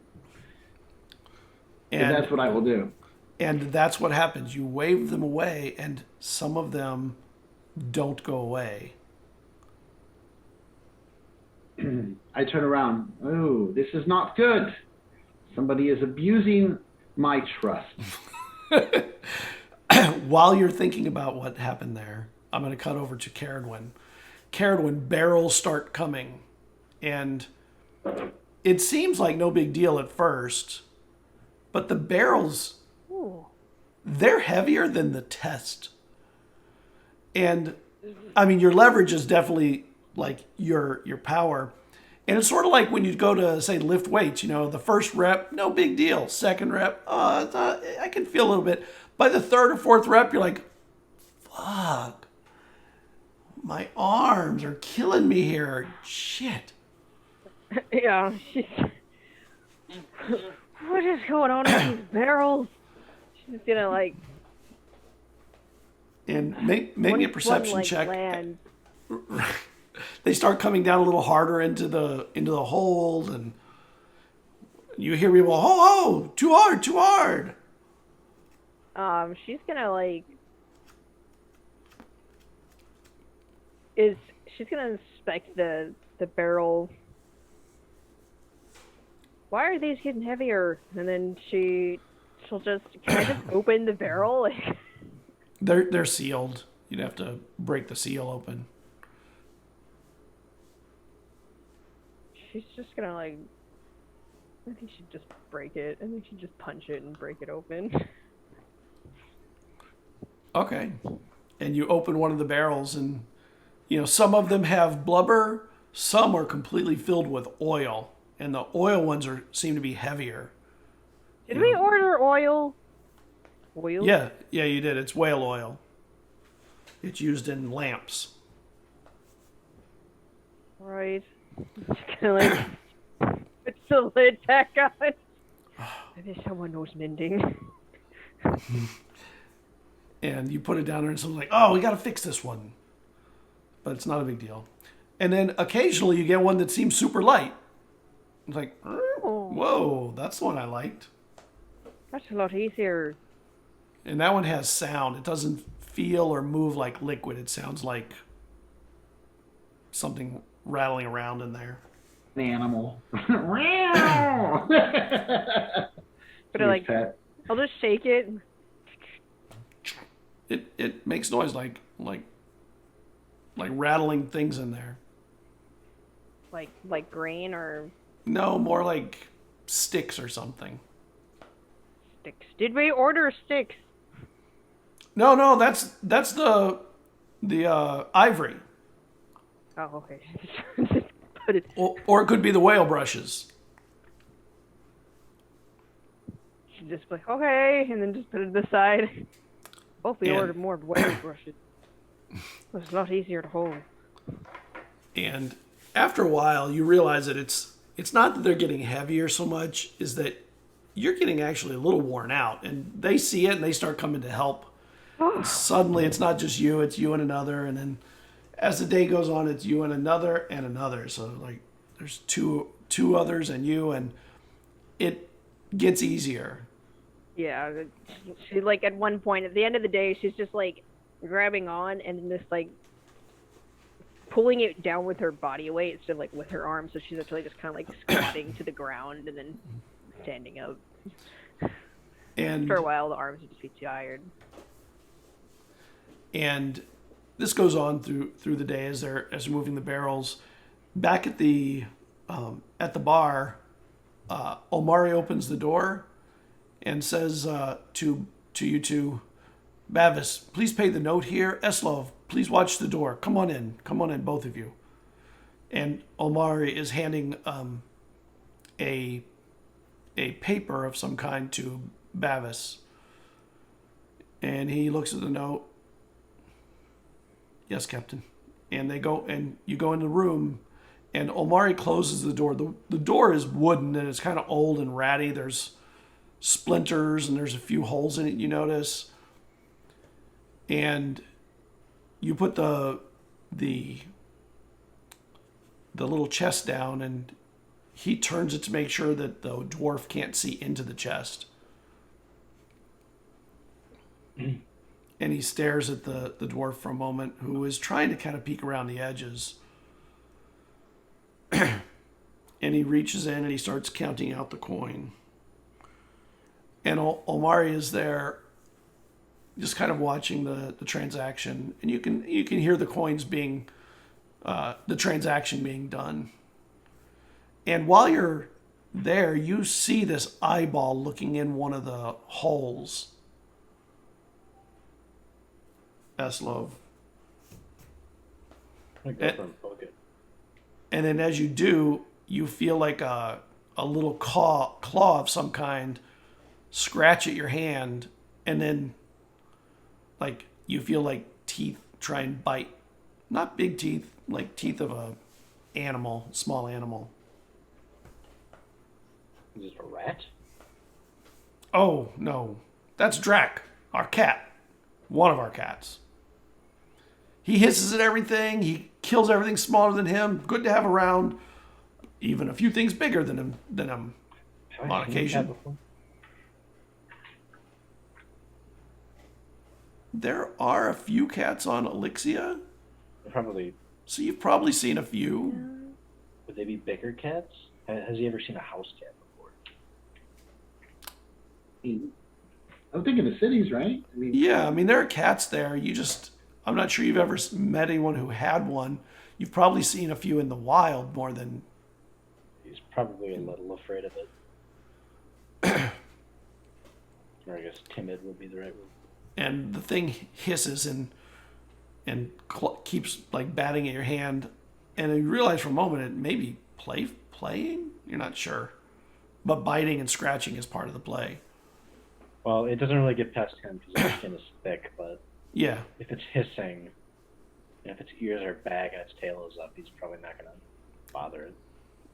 And that's what I will do.
And that's what happens. You wave them away, and some of them don't go away.
I turn around. Oh, this is not good. Somebody is abusing my trust.
While you're thinking about what happened there, I'm going to cut over to Cerridwen. Cerridwen, barrels start coming. And it seems like no big deal at first. But the barrels, they're heavier than the test. And, I mean, your leverage is definitely like your power. And it's sort of like when you go to, say, lift weights, you know, the first rep, no big deal. Second rep, I can feel a little bit. By the third or fourth rep, you're like, fuck, my arms are killing me here. Shit.
Yeah. What is going on with these barrels? She's gonna like.
And make me a perception check.
Land.
They start coming down a little harder into the hold, and you hear people, oh, too hard, too hard.
She's gonna like. She's gonna inspect the barrel. Why are these getting heavier? And then she'll just, can I just open the barrel?
They're sealed. You'd have to break the seal open.
She's just gonna like, I think she'd just break it. I think she'd just punch it and break it open.
Okay. And you open one of the barrels, and you know, some of them have blubber, some are completely filled with oil. And the oil ones seem to be heavier.
Did we order oil? Oil?
Yeah, you did. It's whale oil. It's used in lamps.
Right. Just gonna like put the lid back on. Maybe someone knows mending.
And you put it down there, and someone's like, oh, we got to fix this one. But it's not a big deal. And then occasionally you get one that seems super light. It's like, whoa, that's the one I liked.
That's a lot easier.
And that one has sound. It doesn't feel or move like liquid. It sounds like something rattling around in there.
An animal.
But like, I'll just shake it.
It makes noise like rattling things in there.
Like grain or...
No, more like sticks or something.
Sticks. Did we order sticks?
No, that's the ivory.
Oh, okay. Just put it...
Or it could be the whale brushes.
She's just like, okay, and then just put it to the side. Hope we ordered more whale brushes. It's a lot easier to hold.
And after a while, you realize that it's not that they're getting heavier so much, is that you're getting actually a little worn out. And they see it, and they start coming to help. And suddenly, it's not just you, it's you and another. And then as the day goes on, it's you and another and another. So, like, there's two others and you, and it gets easier.
Yeah. She, like, at one point, at the end of the day, she's just, like, grabbing on and just, like, pulling it down with her body weight instead of like with her arms, so she's actually just kind of like squatting to the ground and then standing up. And for a while, the arms would just be tired.
And this goes on through the day as they're moving the barrels. Back at the bar, Omari opens the door and says to you two, Bavis, please pay the note here. Eslov, please watch the door. Come on in, both of you. And Omari is handing a paper of some kind to Bavis. And he looks at the note. Yes, Captain. And you go in the room, And Omari closes the door. The door is wooden and it's kind of old and ratty. There's splinters and there's a few holes in it, you notice. And you put the little chest down, and he turns it to make sure that the dwarf can't see into the chest. And he stares at the dwarf for a moment, who is trying to kind of peek around the edges. And he reaches in and he starts counting out the coin. And Omari is there just kind of watching the transaction. And you can hear the coins being, the transaction being done. And while you're there, you see this eyeball looking in one of the holes. Eslov. And then as you do, you feel like a little claw of some kind scratch at your hand, and then like you feel like teeth try and bite. Not big teeth, like teeth of a animal, small animal.
Is it a rat?
Oh, no. That's Drac, our cat. One of our cats. He hisses at everything. He kills everything smaller than him. Good to have around. Even a few things bigger than him on occasion. There are a few cats on Elixia.
Probably.
So you've probably seen a few.
Would they be bigger cats? Has he ever seen a house cat before?
I'm thinking the cities, right?
Yeah, there are cats there. I'm not sure you've ever met anyone who had one. You've probably seen a few in the wild more than...
He's probably a little afraid of it. Or I guess timid would be the right word.
And the thing hisses and keeps like batting at your hand. And you realize for a moment it may be playing? You're not sure. But biting and scratching is part of the play.
Well, it doesn't really get past him because his skin is thick, but
yeah,
if it's hissing, if its ears are back and its tail is up, he's probably not going to bother it.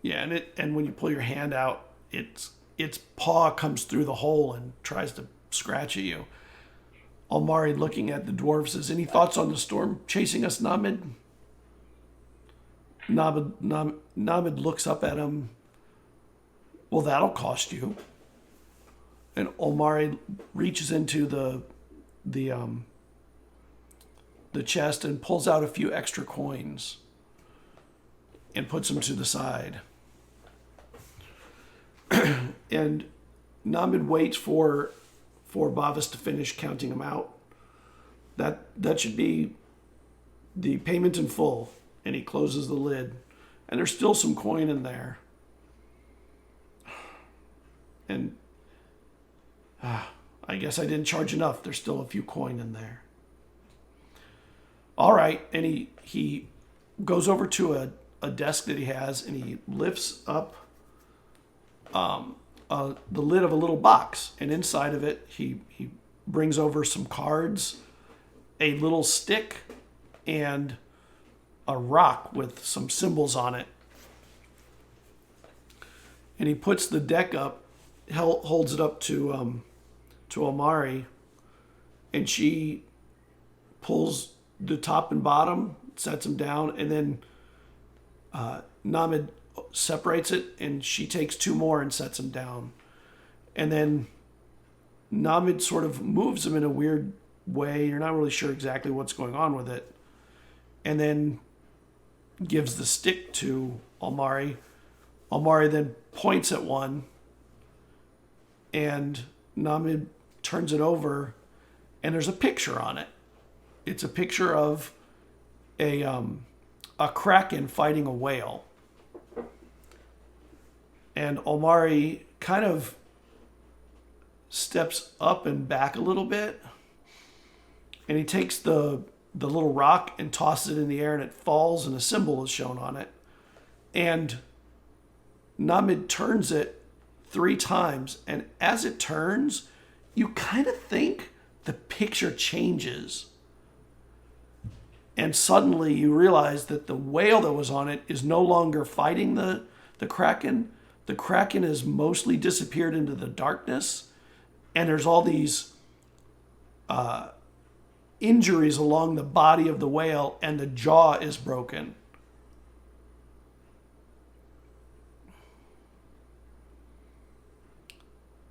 Yeah, and when you pull your hand out, its paw comes through the hole and tries to scratch at you. Omari, looking at the dwarf, says, "Any thoughts on the storm chasing us, Namid?" Namid looks up at him. "Well, that'll cost you." And Omari reaches into the chest and pulls out a few extra coins and puts them to the side. And Namid waits for Bavis to finish counting them out. That should be the payment in full. And he closes the lid. And there's still some coin in there. And I guess I didn't charge enough. There's still a few coin in there. All right. And he goes over to a desk that he has, and he lifts up the lid of a little box. And inside of it, he brings over some cards, a little stick, and a rock with some symbols on it. And he puts the deck up, holds it up to Omari, and she pulls the top and bottom, sets them down, and then Namid separates it, and she takes two more and sets them down. And then Namid sort of moves them in a weird way. You're not really sure exactly what's going on with it. And then gives the stick to Omari. Omari then points at one, and Namid turns it over, and there's a picture on it. It's a picture of a kraken fighting a whale. And Omari kind of steps up and back a little bit, and he takes the little rock and tosses it in the air, and it falls, and a symbol is shown on it. And Namid turns it 3 times, and as it turns, you kind of think the picture changes. and suddenly you realize that the whale that was on it is no longer fighting the Kraken. The Kraken has mostly disappeared into the darkness, and there's all these injuries along the body of the whale, and the jaw is broken.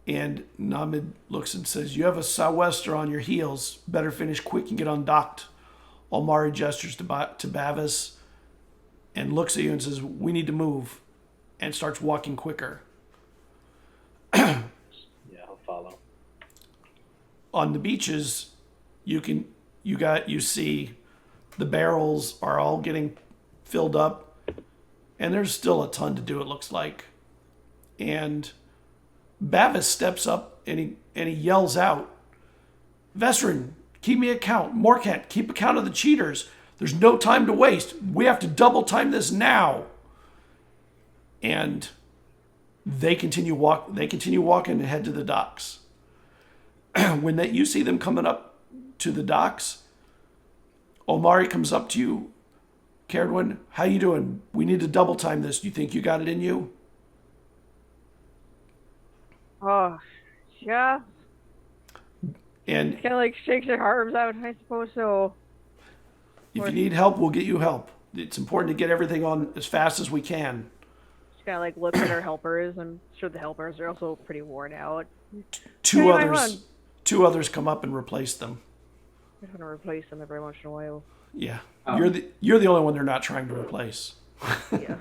And Namid looks and says, "You have a sou'wester on your heels. Better finish quick and get undocked." While Mari gestures to Bavis and looks at you and says, "We need to move," and starts walking quicker.
Yeah, I'll follow.
On the beaches, you see the barrels are all getting filled up, and there's still a ton to do, it looks like. And Bavis steps up and he yells out, "Vesryn, keep me account. Morcant, keep account of the cheaters. There's no time to waste. We have to double time this now." And they continue walking and head to the docks. When you see them coming up to the docks, Omari comes up to you. "Cerridwen, how you doing? We need to double time this. Do you think you got it in you?"
Oh, yeah.
And
Kind of like shakes her arms out, I suppose so.
if you need help, we'll get you help. It's important to get everything on as fast as we can.
She kind of like looks at her helpers. I'm sure the helpers are also pretty worn out.
Two
Hey, my
others come up and replace them.
I'm just gonna replace them every once in a while.
Yeah, you're the only one they're not trying to replace.
Yeah.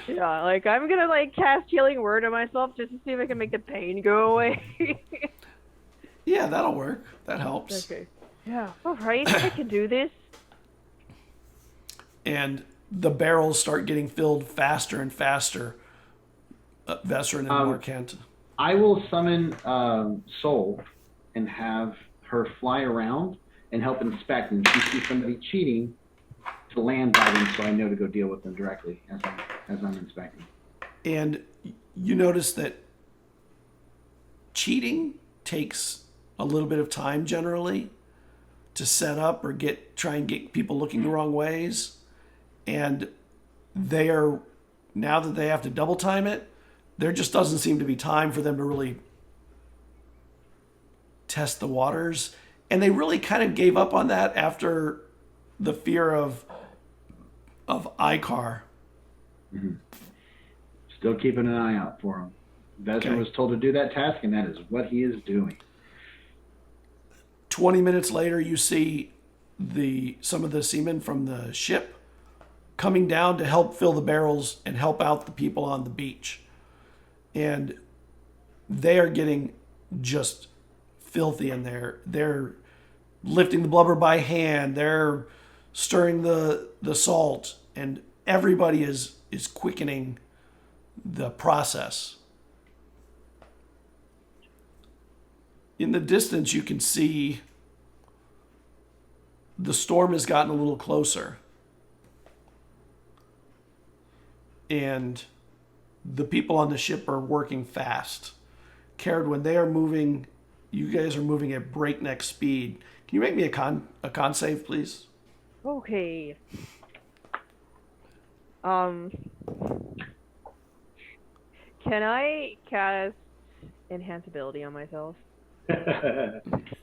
Yeah, like I'm gonna like cast healing word on myself just to see if I can make the pain go away.
Yeah, that'll work. That helps.
Okay. Yeah. All right, I can do this.
And the barrels start getting filled faster and faster. Vesryn and Morcant.
I will summon Soul and have her fly around and help inspect. And if you see somebody cheating, to land by them, so I know to go deal with them directly as I'm inspecting.
And you notice that cheating takes a little bit of time generally to set up or try and get people looking the wrong ways. And now that they have to double time it, there just doesn't seem to be time for them to really test the waters. And they really kind of gave up on that after the fear of Icar.
Mm-hmm. Still keeping an eye out for him. Vesryn was told to do that task, and that is what he is doing.
20 minutes later, you see some of the seamen from the ship coming down to help fill the barrels and help out the people on the beach. And they are getting just filthy in there. They're lifting the blubber by hand. They're stirring the salt, and everybody is quickening the process. In the distance, you can see the storm has gotten a little closer. And the people on the ship are working fast. Cerridwen, they are moving, you guys are moving at breakneck speed. Can you make me a con save, please?
Okay. Can I cast enhance ability on myself?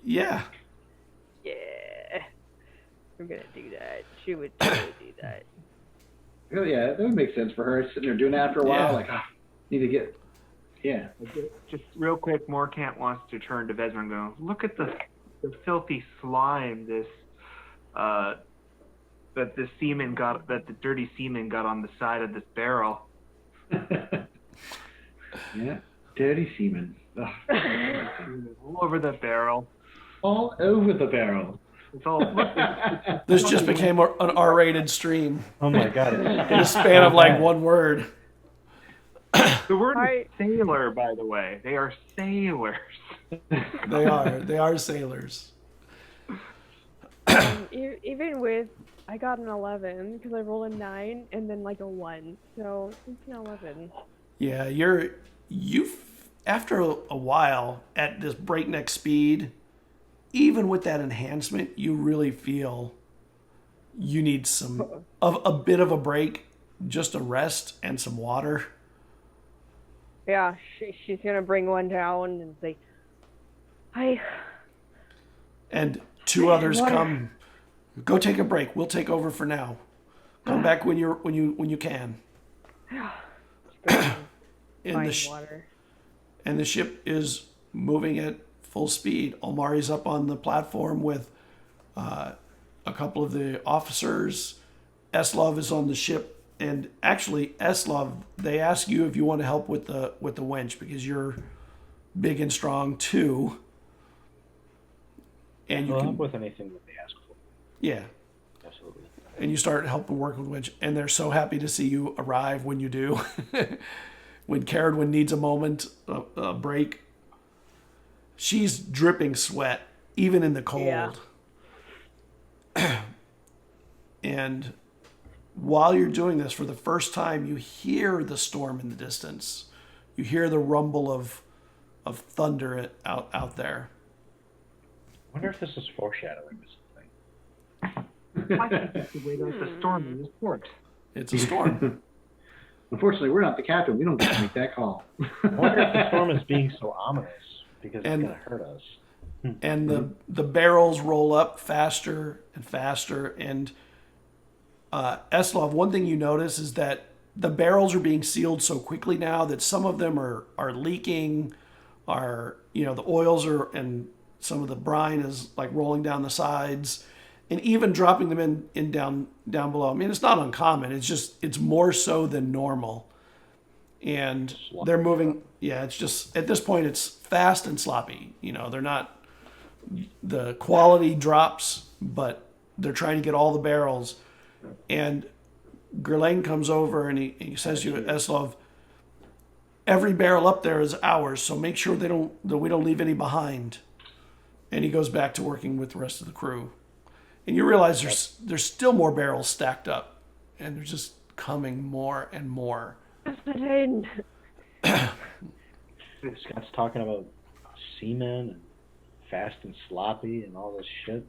Yeah.
Yeah. I'm gonna do that. She would totally do that.
Oh, yeah, that would make sense for her. Sitting there doing that after a while, like, need to get... Yeah.
Just real quick, Morcant wants to turn to Vesryn and go, "Look at the filthy slime that the dirty seaman got on the side of this barrel."
Yeah, dirty seaman.
All over the barrel.
All over the barrel.
It's all.
This just became an R-rated stream
Oh my god.
in a span of like one word.
The word is sailor, by the way. They are sailors.
They are sailors.
Even with, I got an 11 because I rolled a 9 and then like a 1, so it's an 11.
Yeah, you after a while at this breakneck speed, even with that enhancement, you really feel you need a bit of a break, just a rest and some water.
Yeah, she's gonna bring one down and say,
And two others come. Go take a break. We'll take over for now. Come back when you can.
water.
And the ship is moving at full speed. Omari's up on the platform with a couple of the officers. Eslov is on the ship, and actually, Eslov, they ask you if you want to help with the winch because you're big and strong too. And you
I'll
can
help with anything that they ask for.
Yeah.
Absolutely.
And you start helping work with winch, and they're so happy to see you arrive when you do. When Cerridwen needs a moment, a break, she's dripping sweat, even in the cold. Yeah. And while you're doing this, for the first time, you hear the storm in the distance. You hear the rumble of thunder out there.
I wonder if this is foreshadowing or something.
I think that's the way that the storm in this port.
It's a storm.
Unfortunately, we're not the captain. We don't get to make that call.
I wonder if the storm is being so ominous because it's going to hurt us.
And the barrels roll up faster and faster. And Eslov, one thing you notice is that the barrels are being sealed so quickly now that some of them are leaking, the oils are, and some of the brine is like rolling down the sides, and even dropping them in down below. I mean, it's not uncommon. It's more so than normal. And they're moving. Yeah, it's just, at this point, it's fast and sloppy. They're not, the quality drops, but they're trying to get all the barrels. And Gerlain comes over and he says to you, Eslov, every barrel up there is ours, so make sure that we don't leave any behind. And he goes back to working with the rest of the crew. And you realize there's still more barrels stacked up, and they're just coming more and more.
Scott's talking about seamen and fast and sloppy and all this shit.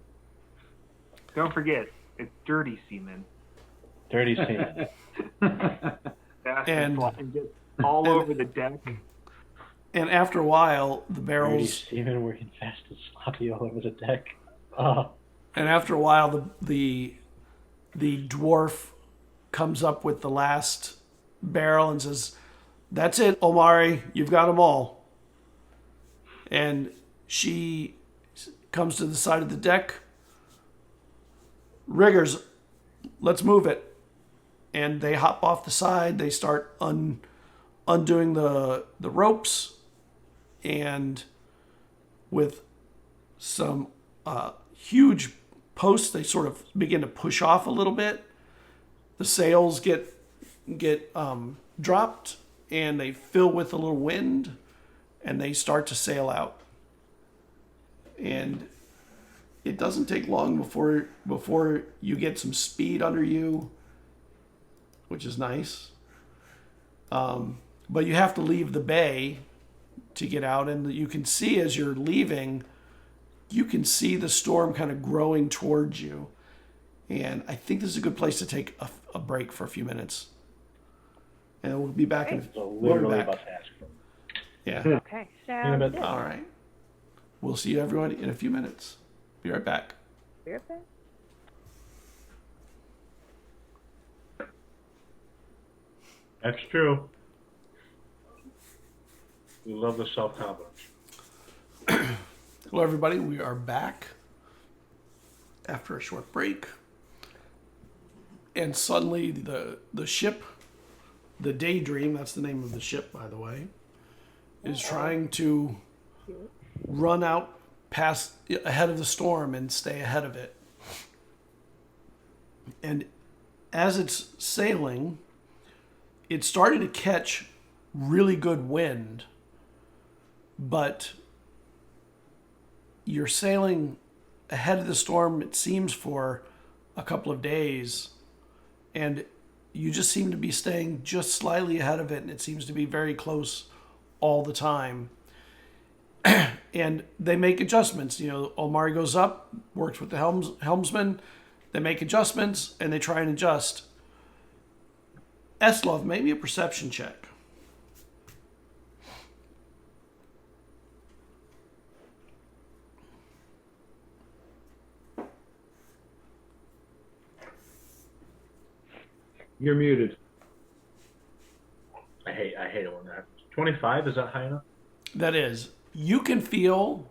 Don't forget, it's dirty seamen.
Dirty seamen.
Fast and sloppy, and just all over the deck.
And after a while, the
Dirty
barrels...
seamen working fast and sloppy all over the deck. Oh.
And after a while, the dwarf comes up with the last barrel and says, "That's it, Omari. You've got them all." And she comes to the side of the deck. "Riggers, let's move it." And they hop off the side. They start undoing the ropes. And with some huge posts, they sort of begin to push off a little bit. The sails get dropped, and they fill with a little wind, and they start to sail out. And it doesn't take long before you get some speed under you, which is nice. But you have to leave the bay to get out, and you can see as you're leaving, you can see the storm kind of growing towards you. And I think this is a good place to take a break for a few minutes. And we'll be back in...
So literally about to ask for it.
Yeah.
Okay, sounds good.
All right. We'll see you everyone in a few minutes. Be right back.
Be right back.
That's true. We love the self-confidence.
Hello, everybody. We are back after a short break. And suddenly the ship, the Daydream, that's the name of the ship, by the way, is trying to run out ahead of the storm and stay ahead of it. And as it's sailing, it's starting to catch really good wind, but you're sailing ahead of the storm, it seems, for a couple of days, and you just seem to be staying just slightly ahead of it, and it seems to be very close all the time. And they make adjustments. Omari goes up, works with the helmsman. They make adjustments, and they try and adjust. Eslov, make me a perception check.
You're muted.
I hate it when that happens. 25, is that high enough?
That is, you can feel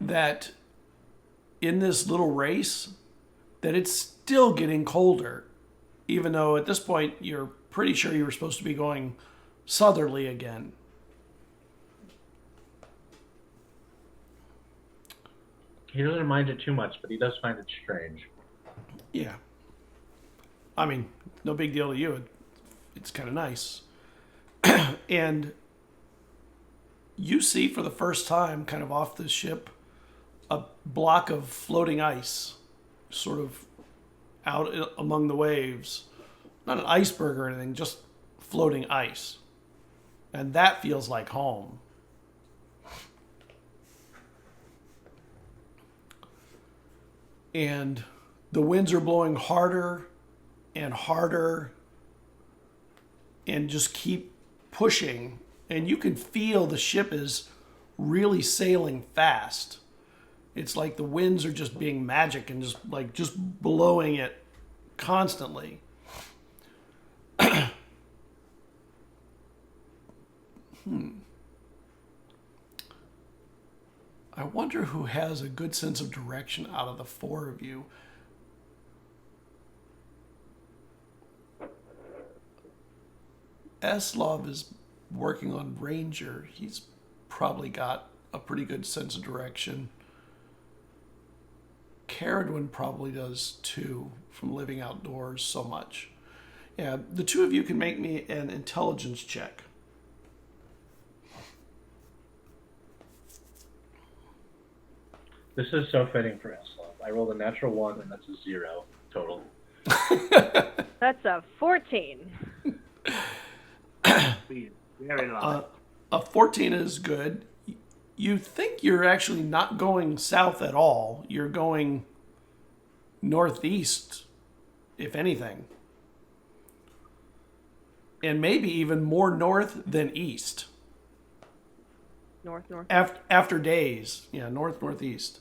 that in this little race, that it's still getting colder, even though at this point you're pretty sure you were supposed to be going southerly again.
He doesn't mind it too much, but he does find it strange.
Yeah. I mean, no big deal to you. It's kind of nice. And you see for the first time, kind of off the ship, a block of floating ice, sort of out among the waves. Not an iceberg or anything, just floating ice. And that feels like home. And the winds are blowing harder and harder and just keep pushing. And you can feel the ship is really sailing fast. It's like the winds are just being magic and just blowing it constantly. I wonder who has a good sense of direction out of the four of you. Eslov is working on Ranger. He's probably got a pretty good sense of direction. Cerridwen probably does too, from living outdoors so much. Yeah, the two of you can make me an intelligence check.
This is so fitting for Eslov. I rolled a natural 1, and that's a 0 total.
That's a 14.
Very long.
A 14 is good. You think you're actually not going south at all. You're going northeast, if anything. And maybe even more north than east.
North.
After days. Yeah, northeast.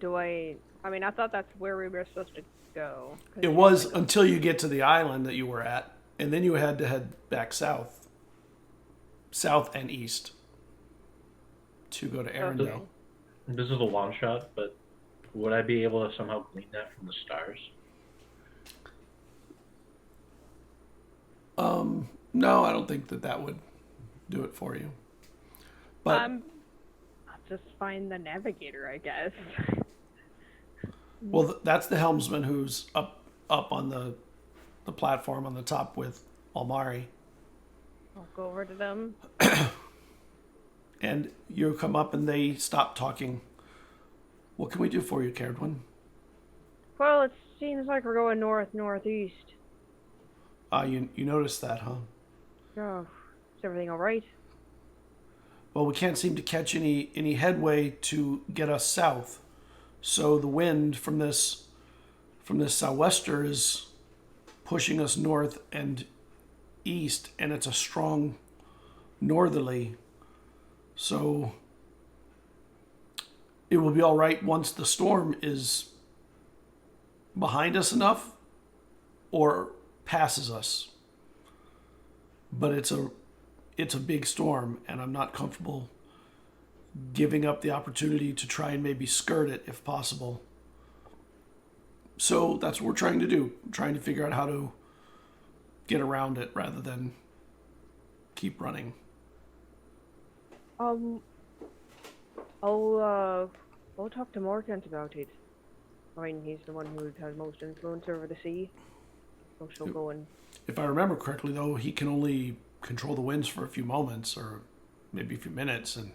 I mean, I thought that's where we were supposed to go.
It was until you get to the island that you were at. And then you had to head back south. South and east. To go to Arendelle.
This is a long shot, but would I be able to somehow glean that from the stars?
No, I don't think that would do it for you. But
I'll just find the navigator, I guess.
well, that's the helmsman who's up on the platform on the top with Almari.
I'll go over to them.
And you come up and they stop talking. What can we do for you, Cerridwen?
Well, it seems like we're going northeast.
You noticed that, huh?
Oh, is everything all right?
Well, we can't seem to catch any headway to get us south. So the wind from this sou'wester is pushing us north and east, and it's a strong northerly. So it will be all right once the storm is behind us enough or passes us. But it's a big storm, and I'm not comfortable giving up the opportunity to try and maybe skirt it if possible. So that's what we're trying to do. Trying to figure out how to get around it rather than keep running.
I'll talk to Morcant about it. I mean, he's the one who has most influence over the sea. So she'll go and...
If I remember correctly, though, he can only control the winds for a few moments or maybe a few minutes. And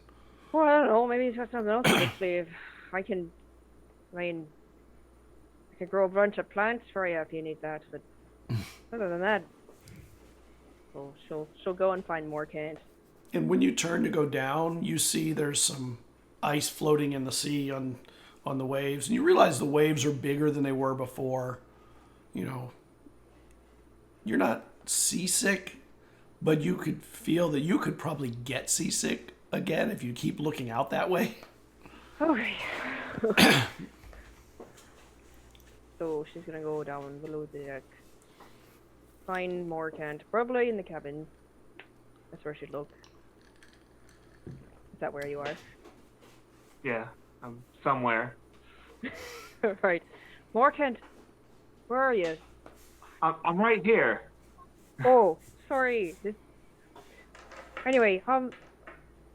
Well, I don't know. Maybe he's got something else to his sleeve. I can grow a bunch of plants for you if you need that. But other than that, well, she'll go and find Morcant.
when you turn to go down, you see there's some ice floating in the sea on on the waves, and you realize the waves are bigger than they were before. You know, you're not seasick, but you could feel that you could probably get seasick again if you keep looking out that way.
Okay. So she's gonna go down below the deck. Find Morcant, probably in the cabin. That's where she'd look. Is that where you are?
Yeah, I'm somewhere.
Right. Morcant, where are you?
I'm right here.
Oh, sorry. Anyway,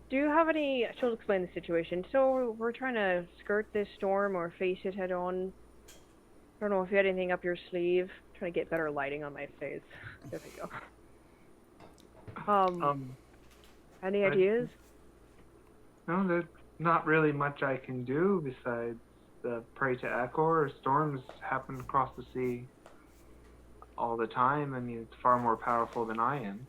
do you have any... She'll explain the situation. So, we're trying to skirt this storm or face it head on. I don't know if you had anything up your sleeve. Trying to get better lighting on my face. There we go. Any ideas?
No, there's not really much I can do besides pray to Akor. Storms happen across the sea all the time. I mean, it's far more powerful than I am.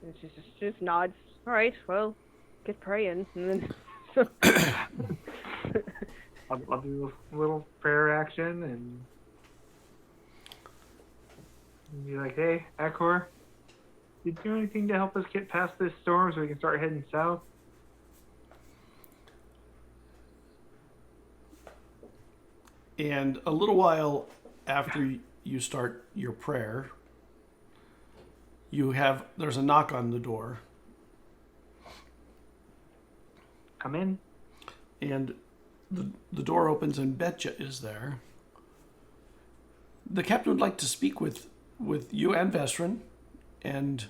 It just nods. All right, well, get praying, and then.
I'll do a little prayer action and be like, "Hey, Akor, did you do anything to help us get past this storm so we can start heading south?"
And a little while after you start your prayer, there's a knock on the door.
Come in.
And the door opens and Betcha is there. The captain would like to speak with you and Vesryn and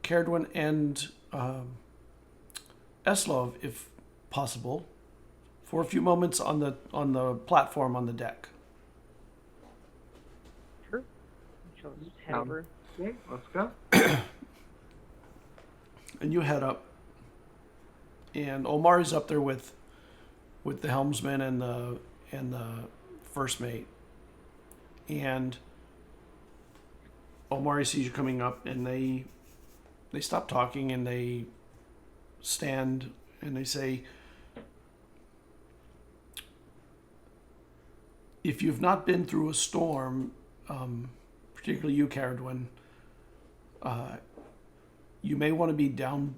Cerridwen and Eslov, if possible, for a few moments on the platform on the deck.
Sure. She'll just head over.
Okay, let's go.
And you head up. And Omari's up there with the helmsman and the first mate. And Omari sees you coming up, and they stop talking and they stand and they say, if you've not been through a storm, particularly you, Cerridwen, you may want to be down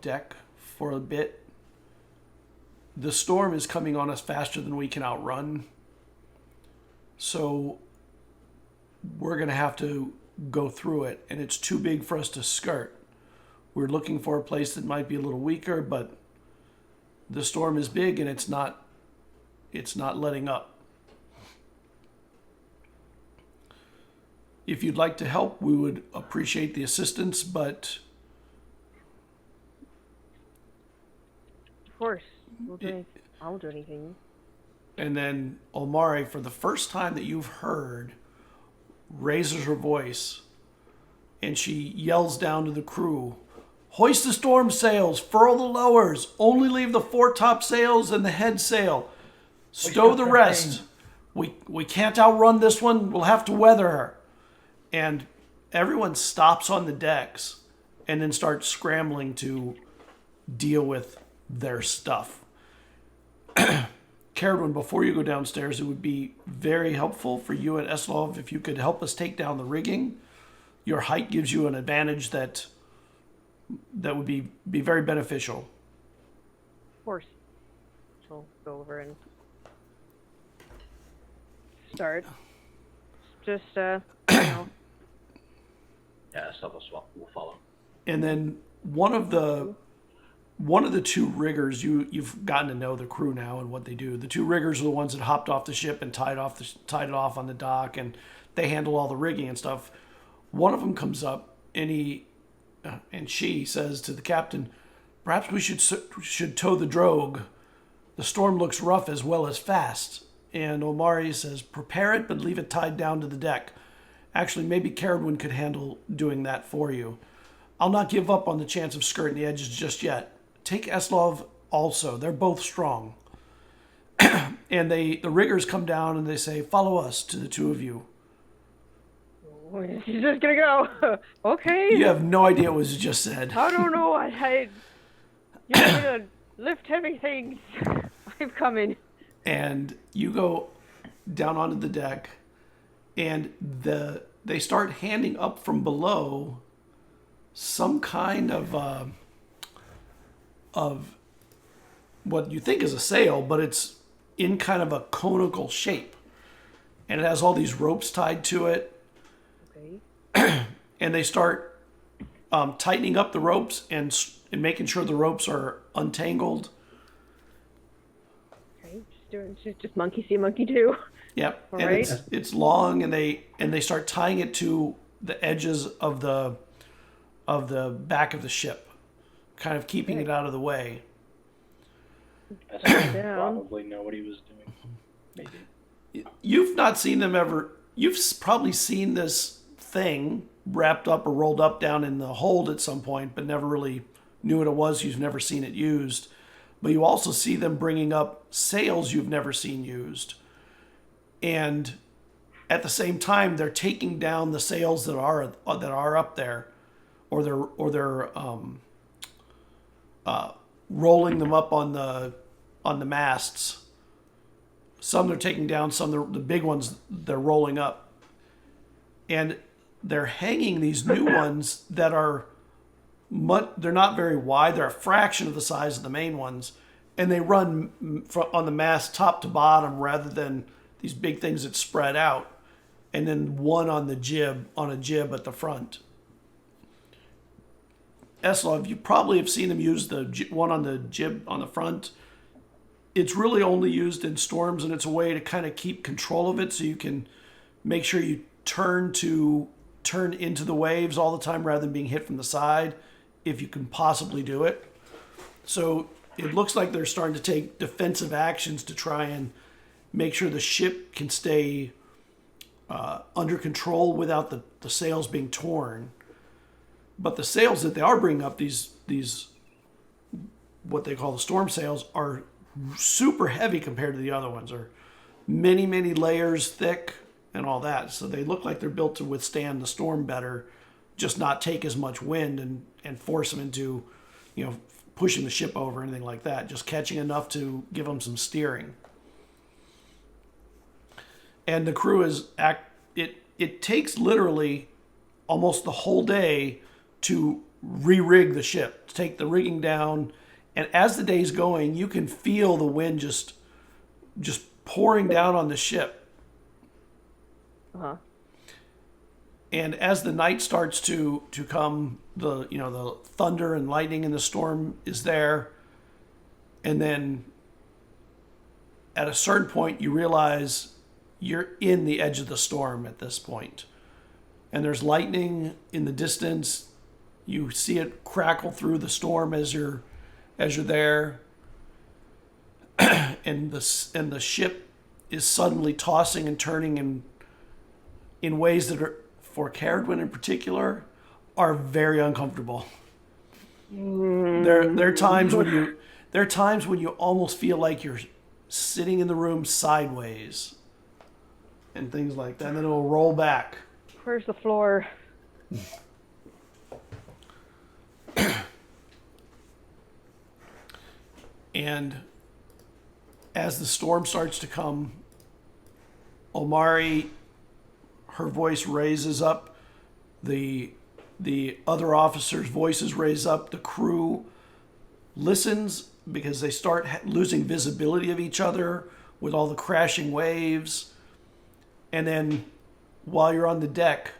deck for a bit. The storm is coming on us faster than we can outrun. So we're going to have to go through it, and it's too big for us to skirt. We're looking for a place that might be a little weaker, but the storm is big and it's not letting up. If you'd like to help, we would appreciate the assistance, but
Of course. I won't do anything.
And then Omari, for the first time that you've heard, raises her voice and she yells down to the crew, "Hoist the storm sails, furl the lowers, only leave the foretop sails and the head sail. Stow the rest. We can't outrun this one, we'll have to weather her." And everyone stops on the decks and then starts scrambling to deal with their stuff. Cerridwen, before you go downstairs, it would be very helpful for you and Eslov if you could help us take down the rigging. Your height gives you an advantage that would be very beneficial.
Of course. She'll go over and start. Just, you know.
Yeah, Eslov will follow.
And then one of the two riggers, you've gotten to know the crew now and what they do. The two riggers are the ones that hopped off the ship and tied it off on the dock, and they handle all the rigging and stuff. One of them comes up and she says to the captain, "Perhaps we should tow the drogue. The storm looks rough as well as fast." And Omari says, "Prepare it, but leave it tied down to the deck. Actually, maybe Cerridwen could handle doing that for you. I'll not give up on the chance of skirting the edges just yet. Take Eslov also. They're both strong." And the riggers come down and they say, "Follow us," to the two of you.
She's just gonna go. Okay.
You have no idea what was just said.
I don't know. You want me to Lift heavy things. I'm coming.
And you go down onto the deck, and they start handing up from below some kind of what you think is a sail, but it's in kind of a conical shape, and it has all these ropes tied to it.
Okay.
And they start tightening up the ropes and making sure the ropes are untangled.
Okay. Just monkey see, monkey do.
Yep.
All
And
right.
it's long, and they start tying it to the edges of the back of the ship, kind of keeping it out of the way.
Esper
Down.
probably know what he was doing. Maybe.
You've not seen them ever. You've probably seen this thing wrapped up or rolled up down in the hold at some point, but never really knew what it was. You've never seen it used. But you also see them bringing up sails you've never seen used. And at the same time, they're taking down the sails that are up there, or they're rolling them up on the masts. Some they're taking down, some the big ones they're rolling up, and they're hanging these new ones that are they're not very wide. They're a fraction of the size of the main ones, and they run on the mast top to bottom rather than these big things that spread out, and then one on a jib at the front. Eslov, you probably have seen them use the one on the jib on the front. It's really only used in storms, and it's a way to kind of keep control of it, so you can make sure you turn into the waves all the time rather than being hit from the side, if you can possibly do it. So it looks like they're starting to take defensive actions to try and make sure the ship can stay under control without the sails being torn. But the sails that they are bringing up, these what they call the storm sails, are super heavy compared to the other ones. Are many, many layers thick and all that. So they look like they're built to withstand the storm better, just not take as much wind and force them into, pushing the ship over or anything like that. Just catching enough to give them some steering. And the crew it takes literally almost the whole day to re-rig the ship, to take the rigging down. And as the day's going, you can feel the wind just pouring down on the ship.
Uh-huh.
And as the night starts to come, the thunder and lightning and the storm is there. And then at a certain point, you realize you're in the edge of the storm at this point. And there's lightning in the distance. You see it crackle through the storm as you're there. and the ship is suddenly tossing and turning in ways that are, for Cerridwen in particular, are very uncomfortable. There are times when you almost feel like you're sitting in the room sideways and things like that, and then it'll roll back.
Where's the floor?
And as the storm starts to come, Omari, her voice raises up, the other officers' voices raise up, the crew listens because they start losing visibility of each other with all the crashing waves. And then while you're on the deck,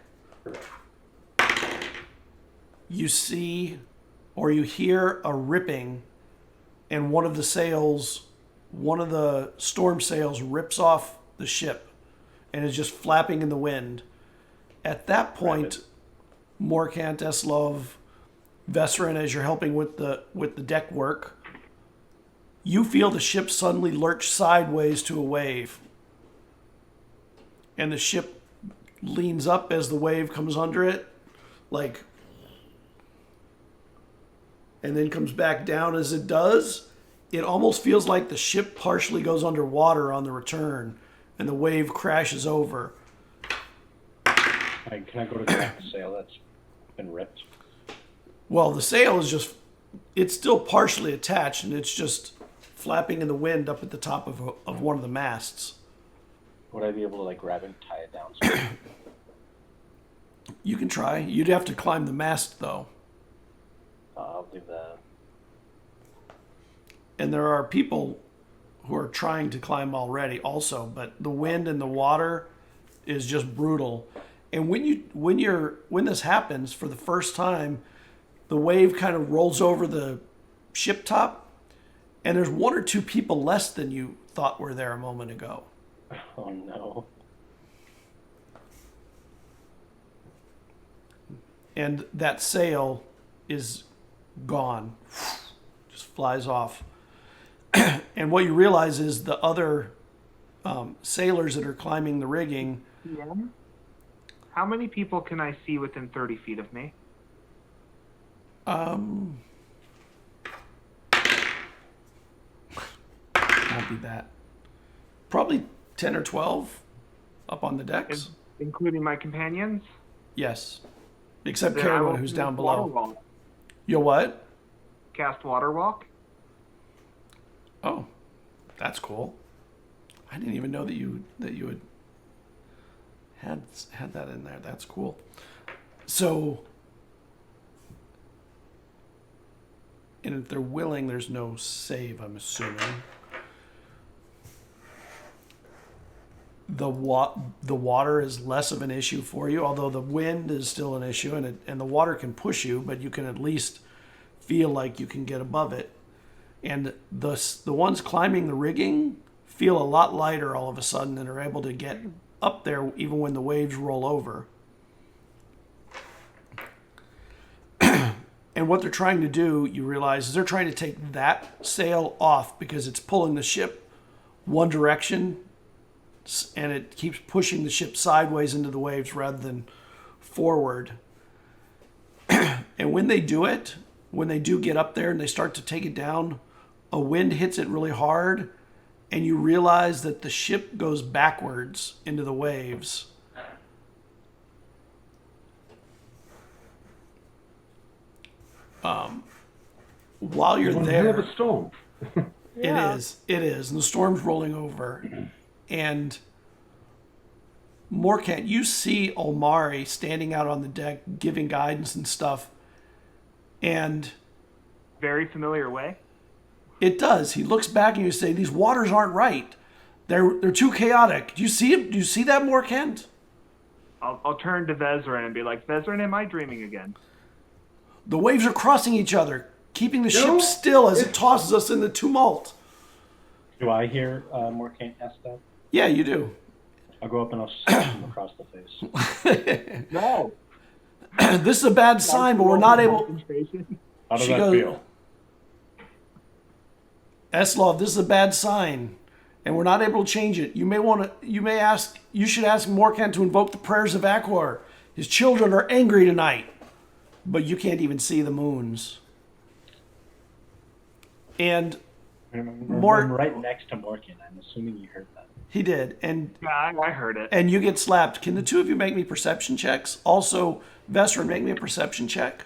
you see or you hear a ripping, and one of the storm sails rips off the ship and is just flapping in the wind. At that point, Morcant, Eslov, Vesryn, as you're helping with the deck work, you feel the ship suddenly lurch sideways to a wave. And the ship leans up as the wave comes under it, and then comes back down as it does. It almost feels like the ship partially goes underwater on the return, and the wave crashes over.
Can I go to check the sail that's been ripped?
Well, the sail is just it's still partially attached, and it's just flapping in the wind up at the top of one of the masts.
Would I be able to like grab and tie it down?
You can try. You'd have to climb the mast, though.
I'll do that.
And there are people who are trying to climb already also, but the wind and the water is just brutal. And when this happens for the first time, the wave kind of rolls over the ship top, and there's one or two people less than you thought were there a moment ago.
Oh no.
And that sail is gone. Just flies off. And what you realize is the other sailors that are climbing the rigging.
Yeah. How many people can I see within 30 feet of me?
Won't be that. Probably 10 or 12 up on the decks.
Including my companions?
Yes. Except
Then I will
Cerridwen, who's
cast
down
water
below.
walk.
You'll what?
Cast water walk?
Oh, that's cool. I didn't even know that you had that in there. That's cool. So, and if they're willing, there's no save, I'm assuming. The water is less of an issue for you, although the wind is still an issue, and the water can push you, but you can at least feel like you can get above it. And the ones climbing the rigging feel a lot lighter all of a sudden and are able to get up there even when the waves roll over. And what they're trying to do, you realize, is they're trying to take that sail off because it's pulling the ship one direction, and it keeps pushing the ship sideways into the waves rather than forward. And when they do it, when they do get up there and they start to take it down, a wind hits it really hard, and you realize that the ship goes backwards into the waves. While you're
One
there,
hell of a storm.
Yeah.
it is, and the storm's rolling over, and Morcant, you see Omari standing out on the deck giving guidance and stuff, and
Very familiar way.
it does. He looks back and you say, "These waters aren't right. They're too chaotic." Do you see him? Do you see that, Morcant?
I'll turn to Vesryn and be like, Vesryn, am I dreaming again?
The waves are crossing each other, keeping the
No,
ship still as it tosses us into tumult.
Do I hear Morcant ask that?
Yeah, you do.
I'll go up and I'll slap him across the face.
No.
This is a bad sign, but we're not able.
How does
She
that
goes-
feel?
Eslov, this is a bad sign, and we're not able to change it. You should ask Morcant to invoke the prayers of Aquar. His children are angry tonight, but you can't even see the moons. And
I'm right next to Morcant. I'm assuming you heard that.
he did, and
Yeah, I heard it.
you get slapped. Can the two of you make me perception checks? Also, Vesryn, make me a perception check.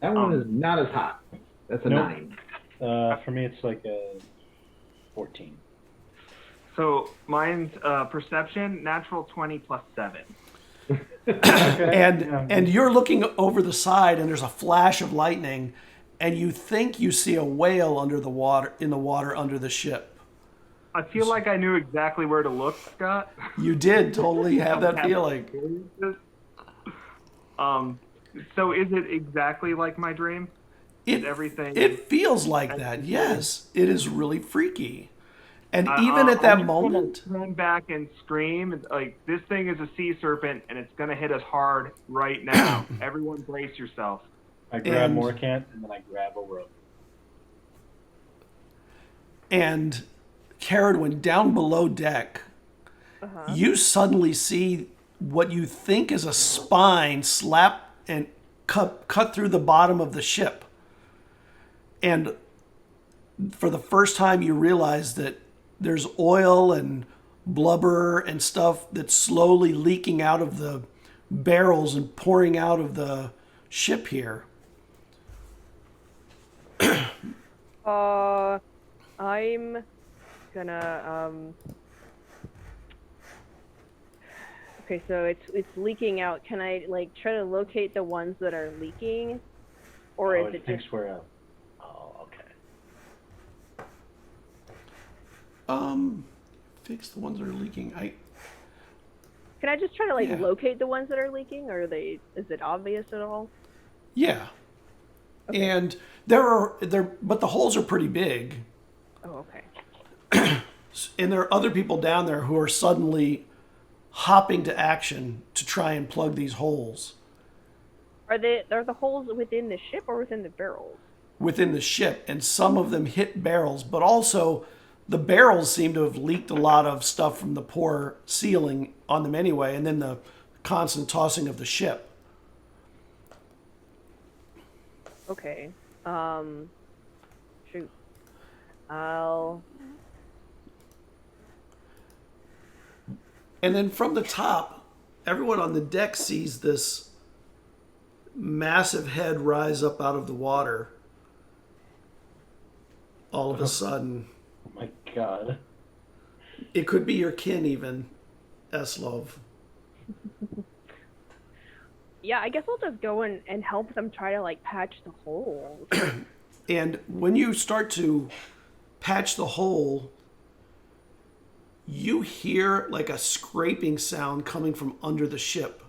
That one is not as hot. That's a
Nope.
9.
For me, it's like a 14.
So mine's perception, natural 20 plus 7.
And you're looking over the side, and there's a flash of lightning, and you think you see a whale under the water, in the water under the ship.
I feel like I knew exactly where to look, Scott.
You did totally have that feeling.
So is it exactly like my dream? Everything.
It feels like that. Yes, it is really freaky. And even at
I'm
that
just gonna
moment,
turn back and scream. It's like, this thing is a sea serpent, and it's gonna hit us hard right now. Everyone, brace yourself.
I grab
And-
Morcant and then I grab a rope.
and Cerridwen, down below deck, you suddenly see what you think is a spine slap and cut through the bottom of the ship. And for the first time, you realize that there's oil and blubber and stuff that's slowly leaking out of the barrels and pouring out of the ship here.
I'm gonna Okay, so it's leaking out. Can I like try to locate the ones that are leaking, or is it
thinks
just?
we're up. Oh, okay.
Fix the ones that are leaking.
Can I just try to like
Yeah.
locate the ones that are leaking, or is it obvious at all?
Yeah.
Okay.
And but the holes are pretty big.
Oh, okay.
And there are other people down there who are suddenly hopping to action to try and plug these holes
Are the holes within the ship or within the barrels?
within the ship. And some of them hit barrels, but also the barrels seem to have leaked a lot of stuff from the poor sealing on them anyway, and then the constant tossing of the ship.
Okay. Shoot. I'll.
And then from the top, everyone on the deck sees this massive head rise up out of the water. All of a sudden.
Oh my god.
It could be your kin even, Eslov.
Yeah, I guess I'll just go and help them try to like patch the holes.
And when you start to patch the hole, you hear like a scraping sound coming from under the ship.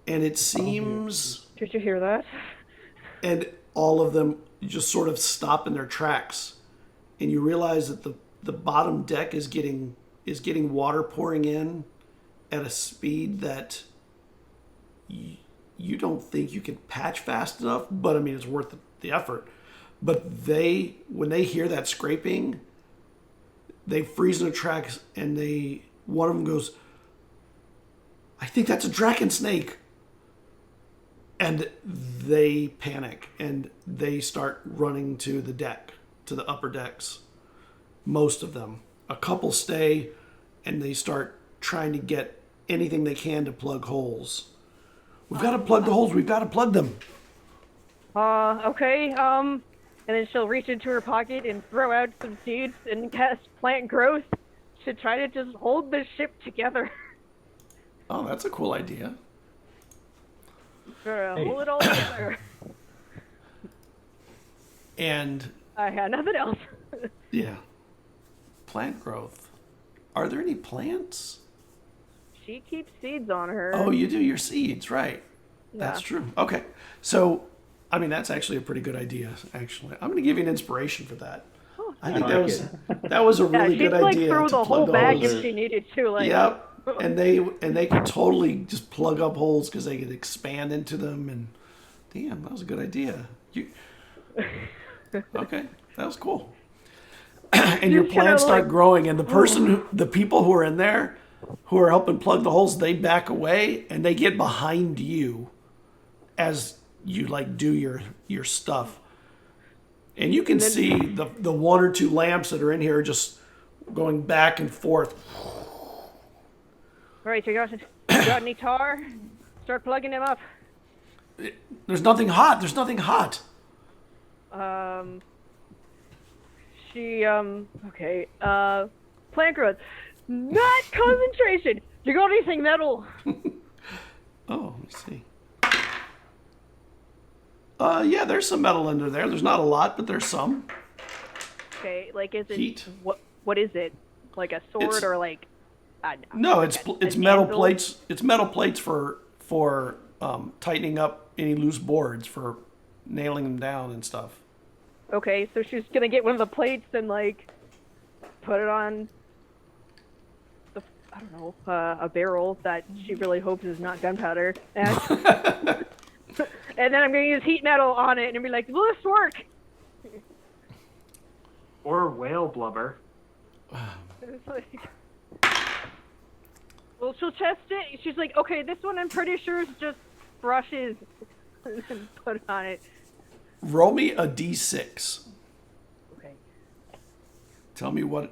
And it seems...
Did you hear that?
And all of them just sort of stop in their tracks. And you realize that the bottom deck is getting water pouring in at a speed that you don't think you can patch fast enough, but I mean, it's worth the effort. But when they hear that scraping, they freeze in their tracks, and one of them goes, "I think that's a dragon snake." And they panic, and they start running to the deck, to the upper decks. Most of them. A couple stay, and they start trying to get anything they can to plug holes. We've got to plug the holes. We've got to plug them.
Okay, and then she'll reach into her pocket and throw out some seeds and cast plant growth to try to just hold the ship together.
Oh, that's a cool idea.
Hold it all together.
And
I had nothing else.
yeah, plant growth. Are there any plants?
She keeps seeds on her.
Oh, you do your seeds, right? That's
Yeah.
true. Okay, so I mean that's actually a pretty good idea. Actually, I'm going to give you an inspiration for that.
Oh,
I think
I like
that was a
yeah,
really
she'd
good
like
idea.
throw
to
the
plug
whole bag
holes.
if she needed to. Like,
Yep. And they can totally just plug up holes because they can expand into them. And damn, that was a good idea. Okay, that was cool. And your
Just kinda
plants start
like-
growing, and the people who are in there, who are helping plug the holes, they back away and they get behind you as you like do your stuff. And you can see the one or two lamps that are in here just going back and forth.
All right, you got any tar? Start plugging them up.
There's nothing hot. There's nothing hot.
Okay. Plant growth. Not concentration. You got anything metal?
Oh, let's see. Yeah, there's some metal under there. There's not a lot, but there's some.
Okay, like is it
Heat.
What is it? Like a sword
It's-
or like?
No,
like
it's
an
metal
anvil?
plates. It's metal plates for tightening up any loose boards, for nailing them down and stuff.
Okay, so she's gonna get one of the plates and like put it on I don't know, a barrel that she really hopes is not gunpowder. And, and then I'm gonna use heat metal on it and be like, will this work?
Or whale blubber.
It's like, well, she'll test it. She's like, okay, this one I'm pretty sure is just brushes. And then put it on it.
Roll me a d6.
Okay.
Tell me what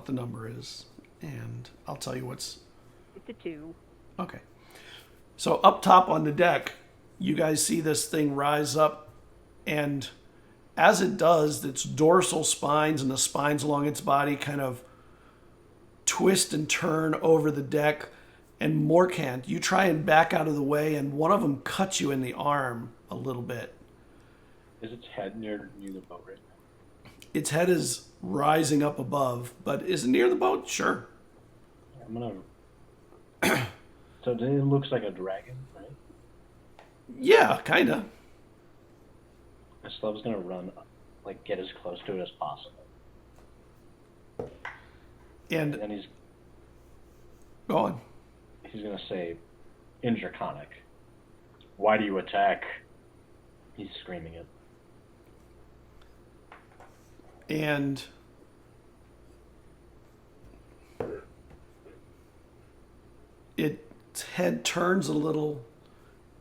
the number is, and I'll tell you what's...
It's a 2.
Okay. So up top on the deck, you guys see this thing rise up, and as it does, its dorsal spines and the spines along its body kind of twist and turn over the deck. And Morcant, you try and back out of the way, and one of them cuts you in the arm a little bit.
Is its head near the boat right now?
Its head is rising up above, but is it near the boat? Sure.
I'm gonna. So it looks like a dragon, right?
Yeah, kinda.
Eslov's gonna run, like, get as close to it as possible.
And
And then he's
go on.
gonna say, in Draconic, "Why do you attack?" He's screaming it.
And its head turns a little,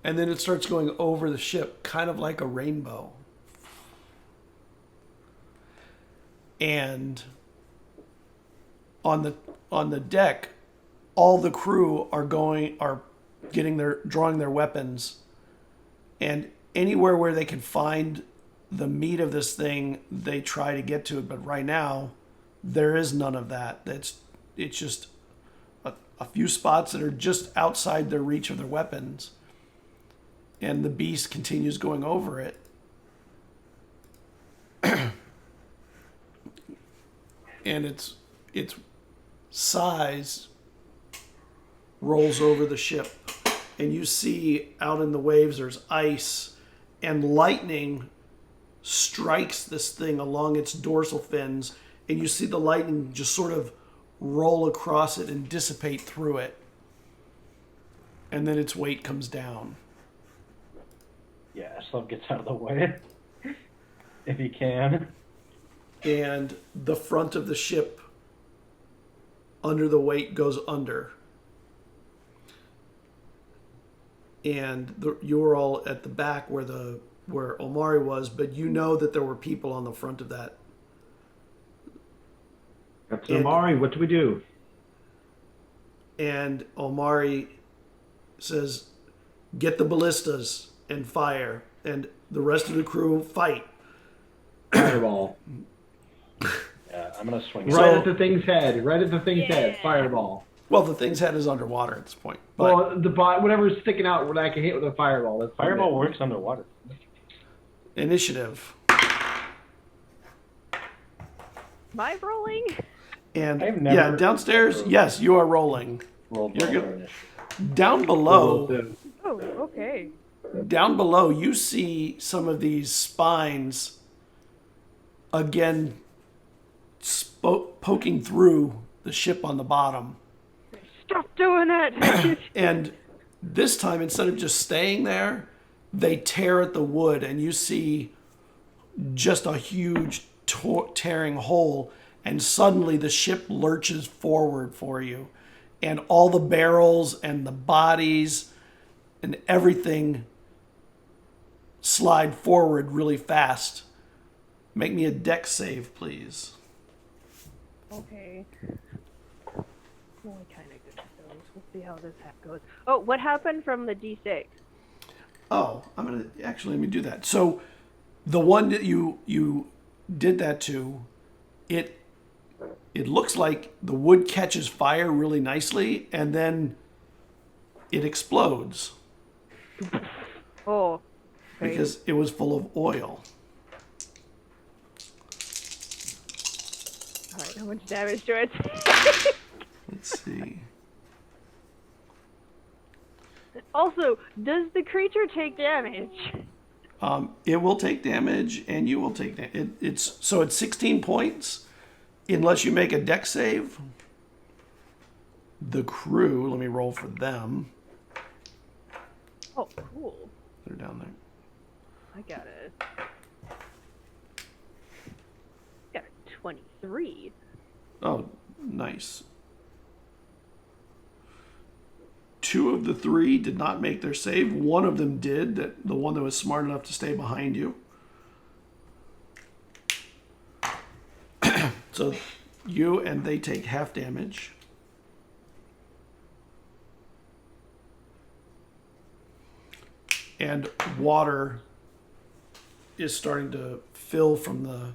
and then it starts going over the ship, kind of like a rainbow. And on the deck, all the crew are drawing their weapons, and anywhere where they can find the meat of this thing, they try to get to it. But right now, there is none of that. It's just a few spots that are just outside their reach of their weapons, and the beast continues going over it. And its size rolls over the ship, and you see out in the waves there's ice, and lightning strikes this thing along its dorsal fins, and you see the lightning just sort of roll across it and dissipate through it, and then its weight comes down.
Yeah, Eslov gets out of the way if he can.
And the front of the ship under the weight goes under. And you're all at the back where Omari was, but you know that there were people on the front of that.
Captain Omari, what do we do?
And Omari says, "Get the ballistas and fire." And the rest of the crew fight.
Fireball.
Yeah, I'm gonna swing.
Right at the thing's head. Right at the thing's head. Fireball.
Well, the thing's head is underwater at this point. But
Well, whatever's sticking out, what I can hit with a fireball. That's
Fireball works underwater.
initiative.
Am I rolling?
And
I've never-
downstairs, yes, you are rolling.
Rolled
You're
well
good.
for initiative.
Down below,
Oh, okay.
you see some of these spines again poking through the ship on the bottom.
Stop doing it!
And this time, instead of just staying there, they tear at the wood, and you see just a huge tearing hole, and suddenly the ship lurches forward for you, and all the barrels and the bodies and everything slide forward really fast. Make me a dex save, please.
Okay. Oh, I kind of good at those. We'll see how this goes. Oh, what happened from the D6?
Oh, let me do that. So the one that you did that to, it looks like the wood catches fire really nicely, and then it explodes
Oh. Okay.
because it was full of oil.
Alright, how much damage do it?
Let's see.
Also, does the creature take damage?
It will take damage, and you will take damage. It's 16 points, unless you make a dex save. The crew, let me roll for them.
Oh, cool.
They're down there.
I got it. Got a 23.
Oh, nice. 2 of the 3 did not make their save. One of them did, the one that was smart enough to stay behind you. So you and they take half damage. And water is starting to fill from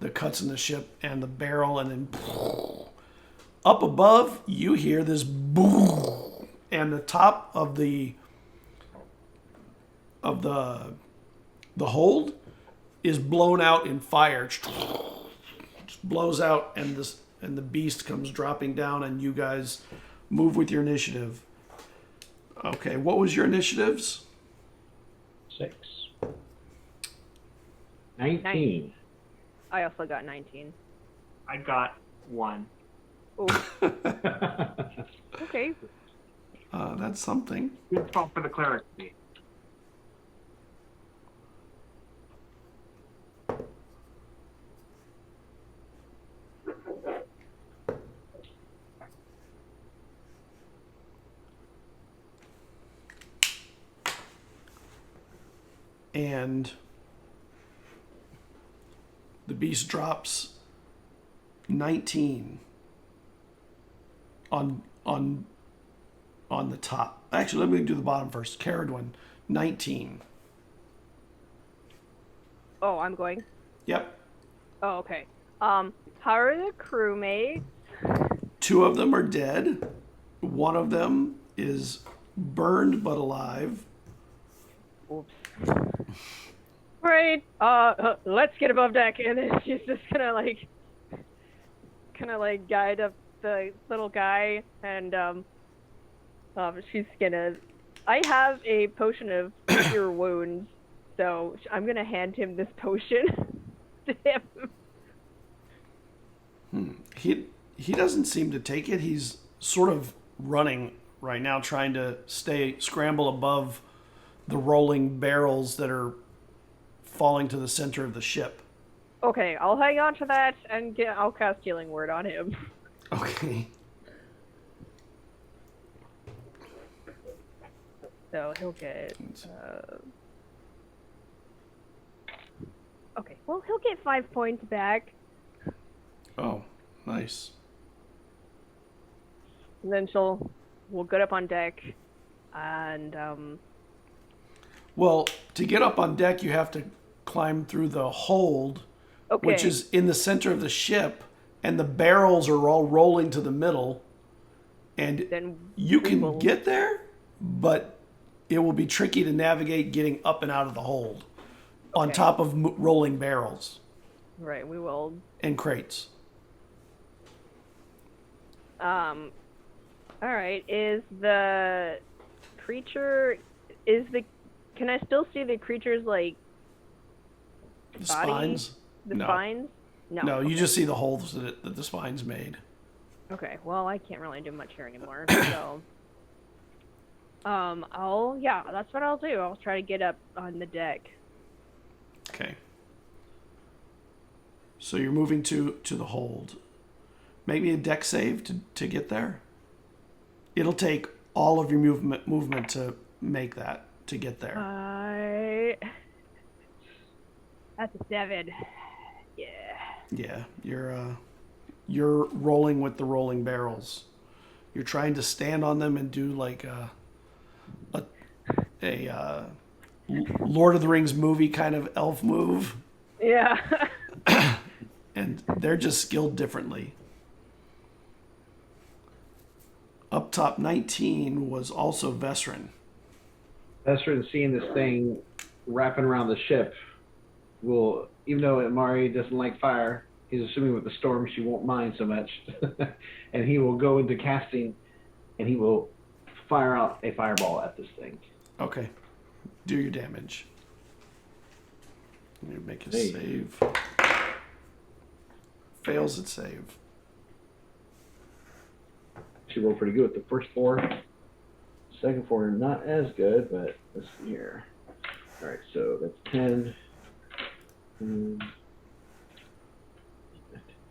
the cuts in the ship and the barrel, and then up above you hear this boom, and the top of the hold is blown out in fire. Just blows out, and the beast comes dropping down, and you guys move with your initiative. Okay, what was your initiatives?
6.
19.
I also got 19.
I got 1.
Oh, okay.
That's something.
Good fault for the cleric.
And the beast drops 19 on the top. Actually, let me do the bottom first. Cerridwen, 19.
Oh, I'm going.
Yep.
Oh, okay. How are the crewmates?
2 of them are dead. 1 of them is burned but alive.
Oops. Right. Let's get above deck, and then she's just gonna guide up the little guy, and she's gonna. I have a potion of cure wounds, so I'm gonna hand him this potion to him.
He doesn't seem to take it. He's sort of running right now, trying to scramble above the rolling barrels that are falling to the center of the ship.
Okay, I'll hang on to that, and I'll cast Healing Word on him.
Okay.
So he'll get. Okay, well, he'll get 5 points back.
Oh, nice.
And then we'll get up on deck, and
Well, to get up on deck, you have to climb through the hold,
okay.
which is in the center of the ship, and the barrels are all rolling to the middle. And
Then
you
we
can
will-
get there, but it will be tricky to navigate getting up and out of the hold on
Okay.
top of rolling barrels
Right, we will.
and crates.
All right. Is the creature? Can I still see the creature's like
The
body?
spines?
The
No.
spines? No.
No, you
okay.
just see the holes that the spine's made.
Okay. Well, I can't really do much here anymore. So, that's what I'll do. I'll try to get up on the deck.
Okay. So you're moving to the hold. Make me a deck save to get there. It'll take all of your movement to make that, to get there.
That's a 7. Yeah.
Yeah, you're rolling with the rolling barrels. You're trying to stand on them and do like a Lord of the Rings movie kind of elf move,
Yeah.
and they're just skilled differently. Up top 19 was also Vesryn.
Vesryn, seeing this thing wrapping around the ship, will, even though Mari doesn't like fire, he's assuming with the storm she won't mind so much. And he will go into casting, and he will fire out a fireball at this thing.
Okay, do your damage. You make a
Save.
save. Fails at save.
She rolled pretty good with the first 4. Second 4, not as good, but let's see here. All right, so that's 10.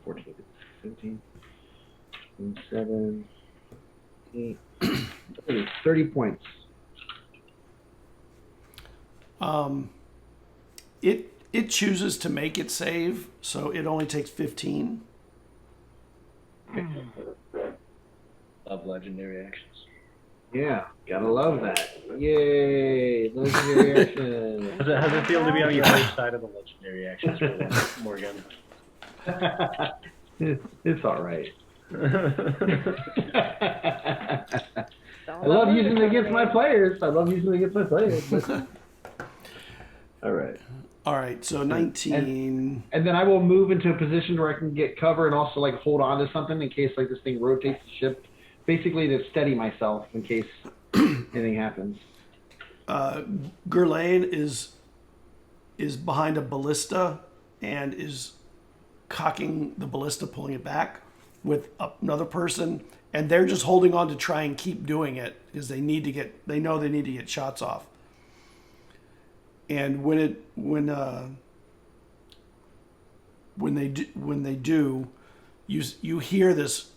14, 15, 7, 8, 30 points.
It chooses to make it save, so it only takes 15.
Love legendary actions.
Yeah, gotta love that. Yay! Legendary action.
How's it feel to be on your first side of the legendary actions for once, Morgan?
It's all right.
Don't
I love
know
using
what
it against my players. But... All right.
All right, so 19.
And then I will move into a position where I can get cover and also like hold on to something in case like this thing rotates the ship. Basically to steady myself in case anything happens.
Gurlane is behind a ballista and is cocking the ballista, pulling it back with another person, and they're just holding on to try and keep doing it because they know they need to get shots off. And when they do, you hear this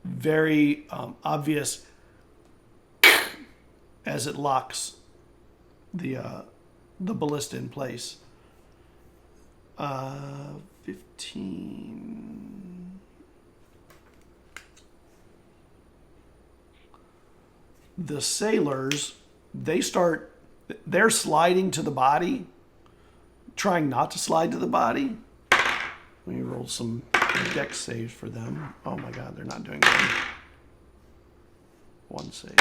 very obvious as it locks the ballista in place. 15. The sailors, they're sliding to the body, trying not to slide to the body. Let me roll some dex saves for them. Oh my god, they're not doing good. One save.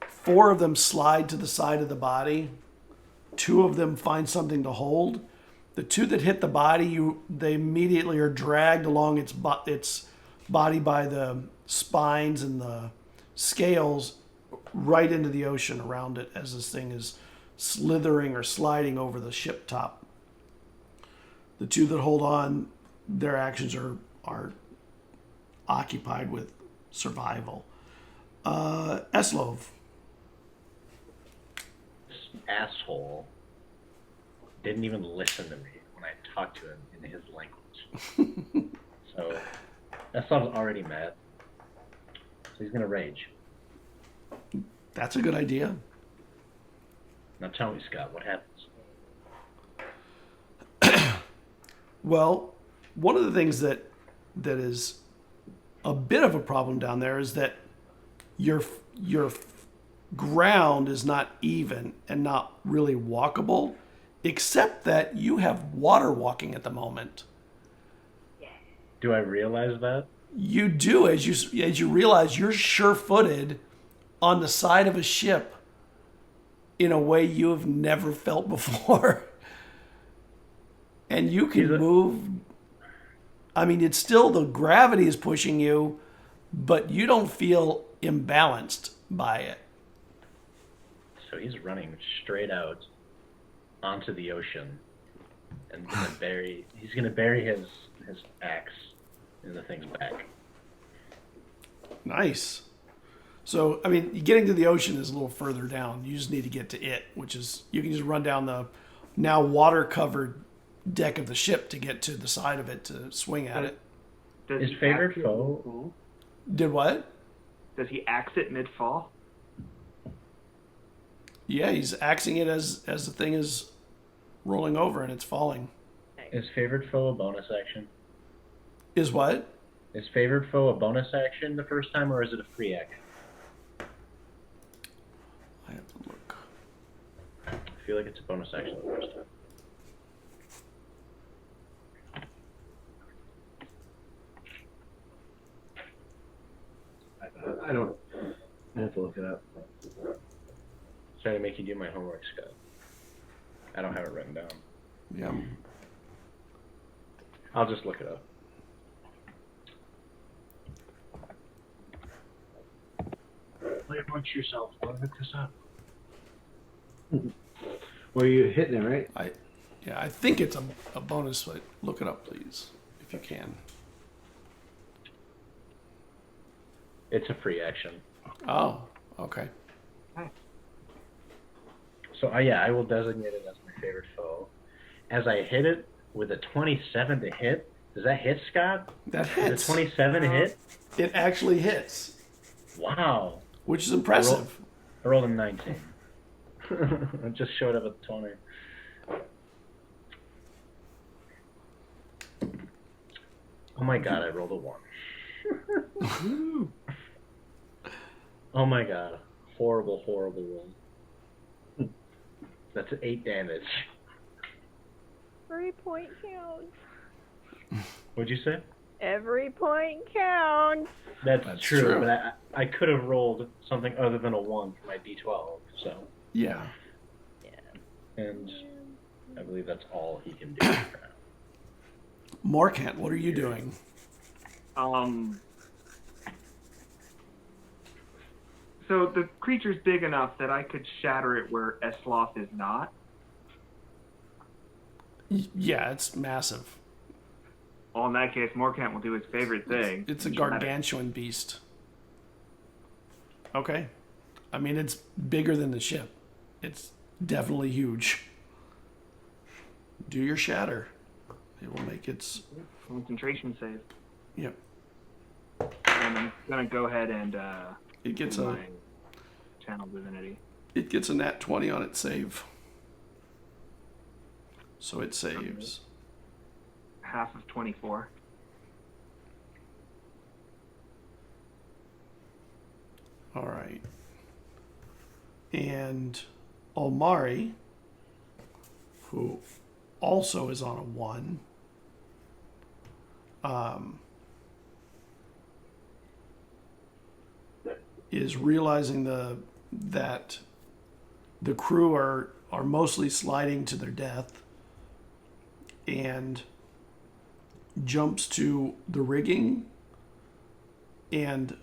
4 of them slide to the side of the body. 2 of them find something to hold. The 2 that hit the body, they immediately are dragged along its body by the spines and the scales right into the ocean around it as this thing is slithering or sliding over the ship top. The 2 that hold on, their actions are occupied with survival. Eslov.
This asshole didn't even listen to me when I talked to him in his language. So Eslov's already mad. So he's gonna rage.
That's a good idea.
Now tell me, Scott, what happens?
Well, one of the things that is a bit of a problem down there is that your ground is not even and not really walkable, except that you have water walking at the moment.
Do I realize that?
You do, as you realize you're sure-footed on the side of a ship in a way you have never felt before. And you can move. I mean, it's still the gravity is pushing you, but you don't feel imbalanced by it.
So he's running straight out onto the ocean and he's gonna bury his axe in the thing's back.
Nice. So, I mean, getting to the ocean is a little further down. You just need to get to it, which is, you can just run down the now water-covered deck of the ship to get to the side of it to swing at it.
His favorite foe?
Did what?
Does he axe it mid-fall?
Yeah, he's axing it as the thing is rolling over and it's falling.
Is favorite foe a bonus action?
Is what?
Is favorite foe a bonus action the first time, or is it a free action?
I have to look.
I feel like it's a bonus action the first time.
I don't. I have to look it up.
Trying to make you do my homework, Scott. I don't have it written down.
Yeah.
I'll just look it up.
Play amongst yourselves. Don't look this up.
Well, you're hitting it, right?
I think it's a bonus, but look it up, please, if you can.
It's a free action.
Oh, okay.
So, I will designate it as my favorite foe. As I hit it with a 27 to hit, does that hit, Scott?
That hits.
Does a 27 hit?
It actually hits.
Wow.
Which is impressive.
I rolled a 19. I just showed up at 20. Oh my god, I rolled a 1. Oh my god. Horrible, horrible roll. That's 8 damage.
3 point count.
What'd you say?
Every point counts.
That's
true.
true, but I could have rolled something other than a 1 for my d12, so.
Yeah.
And I believe that's all he can do for now.
Morcant, what are you doing?
So the creature's big enough that I could shatter it where Eslov is not.
Yeah, it's massive.
Well, in that case, Morcant will do his favorite thing.
It's a
shatter.
gargantuan beast. Okay. I mean, it's bigger than the ship. It's definitely huge. Do your shatter. It will make its...
Concentration save.
Yep.
And I'm going to go ahead and
It gets
do
a...
my Channel Divinity.
It gets a nat 20 on its save. So it saves.
Half of 24.
All right. And Omari, who also is on a 1, is realizing that the crew are mostly sliding to their death, and jumps to the rigging and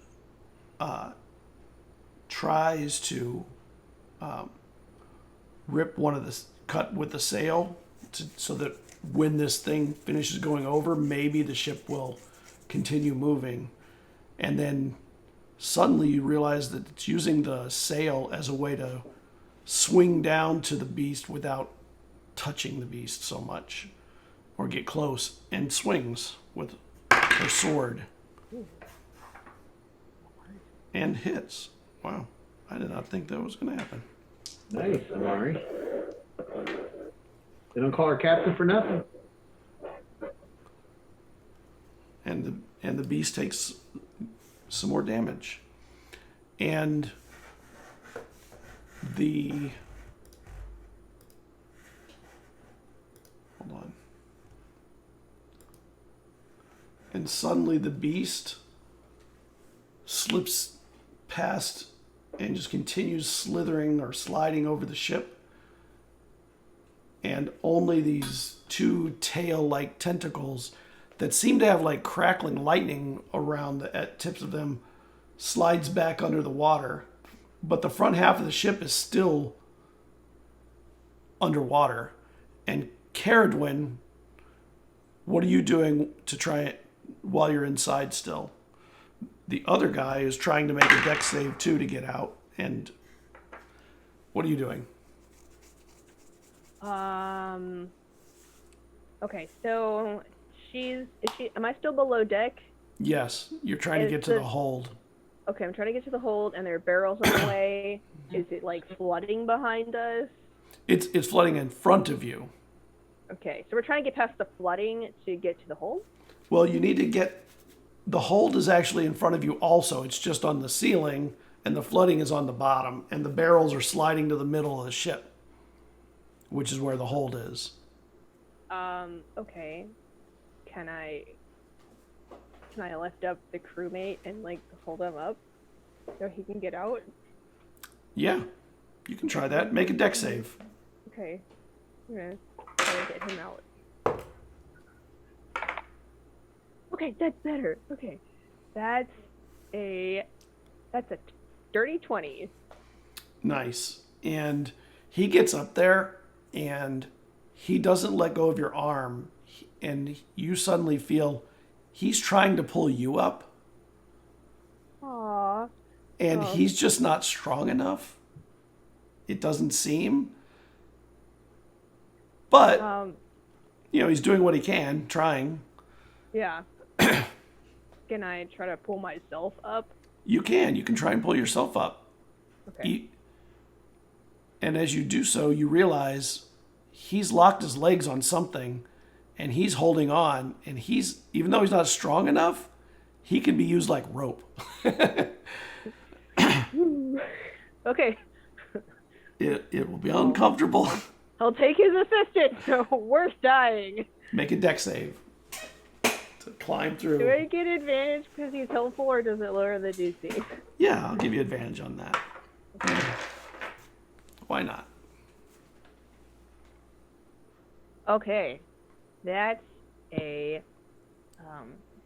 tries to rip one of the cut with the sail so that when this thing finishes going over, maybe the ship will continue moving. And then suddenly you realize that it's using the sail as a way to swing down to the beast without touching the beast so much, or get close, and swings with her sword and hits. Wow, I did not think that was going to happen.
Nice, Amari. They don't call her captain for nothing.
And the beast takes some more damage. And hold on. And suddenly the beast slips past and just continues slithering or sliding over the ship. And only these 2 tail-like tentacles that seem to have like crackling lightning around the tips of them slides back under the water. But the front half of the ship is still underwater. And Cerridwen, what are you doing to try it while you're inside still? The other guy is trying to make a dex save too to get out. And what are you doing?
Okay, so am I still below deck?
Yes, you're trying to get to the hold.
Okay, I'm trying to get to the hold, and there are barrels on the way. Is it like flooding behind us?
It's flooding in front of you.
Okay, so we're trying to get past the flooding to get to the hold?
Well, you need to get... The hold is actually in front of you also. It's just on the ceiling, and the flooding is on the bottom, and the barrels are sliding to the middle of the ship, which is where the hold is.
Okay. Can I lift up the crewmate and, like, hold him up so he can get out?
Yeah, you can try that. Make a dex save.
Okay. I'm gonna try to get him out. Okay, that's better. Okay. That's a dirty 20.
Nice. And he gets up there, and he doesn't let go of your arm, and you suddenly feel he's trying to pull you up.
Aww.
And he's just not strong enough. It doesn't seem. But, he's doing what he can, trying.
Yeah. Can I try to pull myself up?
You can. You can try and pull yourself up.
Okay.
And as you do so, you realize he's locked his legs on something, and he's holding on, and even though he's not strong enough, he can be used like rope.
Okay.
It will be uncomfortable.
I'll take his assistant. Worth dying.
Make a deck save to climb through.
Do I get advantage because he's helpful, or does it lower the DC?
Yeah, I'll give you advantage on that. Why not?
Okay. That's a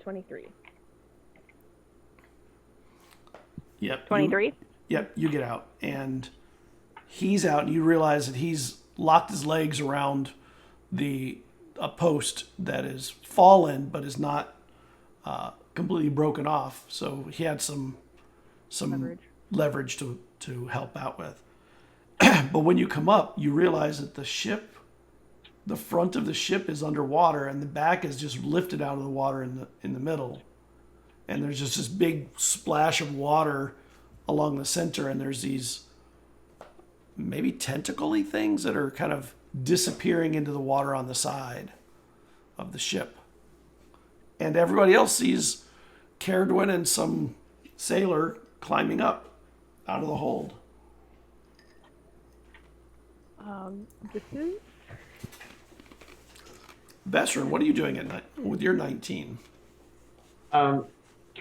23.
Yep.
23?
Yep, you get out. And he's out, and you realize that he's locked his legs around a post that is fallen, but is not completely broken off. So he had some leverage to help out with. But when you come up, you realize that the front of the ship is underwater, and the back is just lifted out of the water in the middle. And there's just this big splash of water along the center, and there's these maybe tentacle-y things that are kind of disappearing into the water on the side of the ship. And everybody else sees Cerridwen and some sailor climbing up out of the hold.
This is...
Vesryn, what are you doing at night with your 19?
Can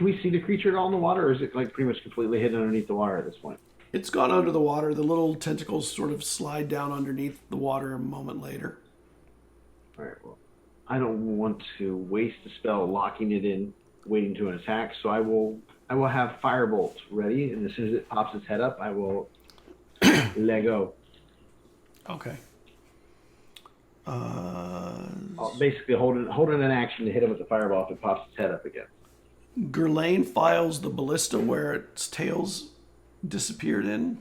we see the creature at all in the water, or is it like pretty much completely hidden underneath the water at this point?
It's gone under the water. The little tentacles sort of slide down underneath the water a moment later.
All right. Well, I don't want to waste a spell locking it in, waiting to an attack. So I will have Firebolt ready, and as soon as it pops its head up, I will let go.
Okay.
I'll basically holding an action to hit him with the fireball if it pops its head up again.
Gurlane files the ballista where its tails disappeared in.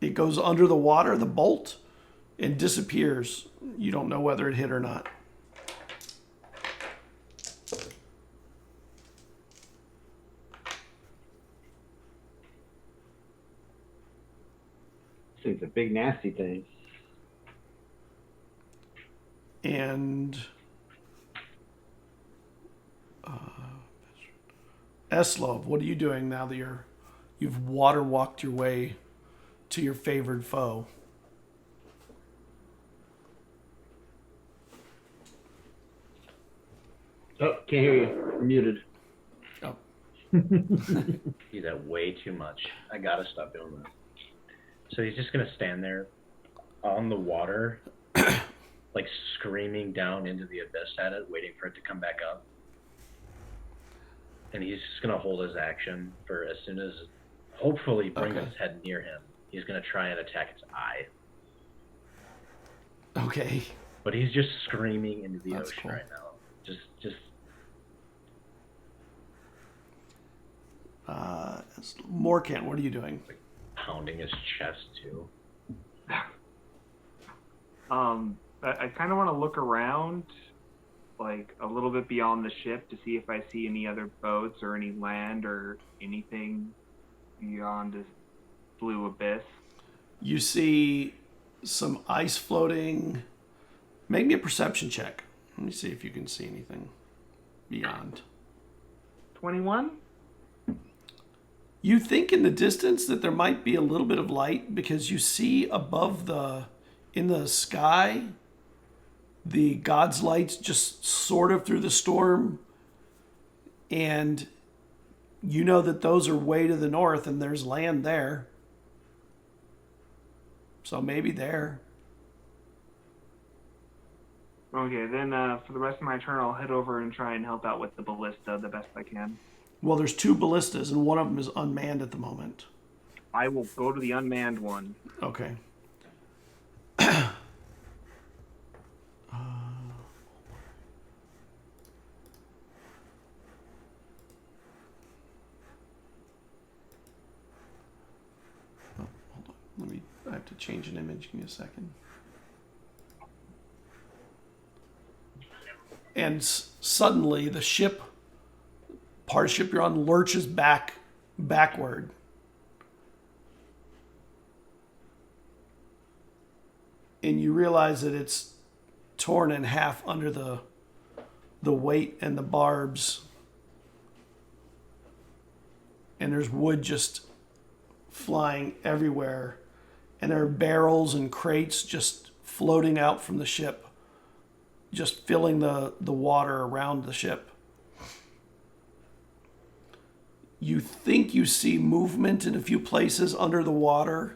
It goes under the water, the bolt, and disappears. You don't know whether it hit or not.
This thing's a big nasty thing.
And Eslov, what are you doing now that you've water walked your way to your favored foe?
Oh, can't hear you. You're muted.
Oh.
He's at way too much. I gotta stop doing that. So he's just gonna stand there on the water, like screaming down into the abyss at it, waiting for it to come back up. And he's just gonna hold his action for as soon as, hopefully, brings
Okay.
his head near him. He's gonna try and attack its eye.
Okay.
But he's just screaming into the
That's
ocean
cool.
right now. Just
Morcant, what are you doing?
pounding his chest too.
I kind of want to look around, like a little bit beyond the ship, to see if I see any other boats or any land or anything beyond this blue abyss.
You see some ice floating. Make me a perception check. Let me see if you can see anything beyond.
21?
You think in the distance that there might be a little bit of light because you see above in the sky, the God's lights just sort of through the storm. And you know that those are way to the north and there's land there. So maybe there.
Okay, then for the rest of my turn, I'll head over and try and help out with the ballista the best I can.
Well, there's two ballistas and one of them is unmanned at the moment.
I will go to the unmanned one.
Okay. Hold on. I have to change an image. Give me a second. And suddenly the ship, part of the ship you're on, lurches backward. And you realize that it's torn in half under the weight and the barbs and there's wood just flying everywhere, and there are barrels and crates just floating out from the ship, just filling the water around the ship. You think you see movement in a few places under the water.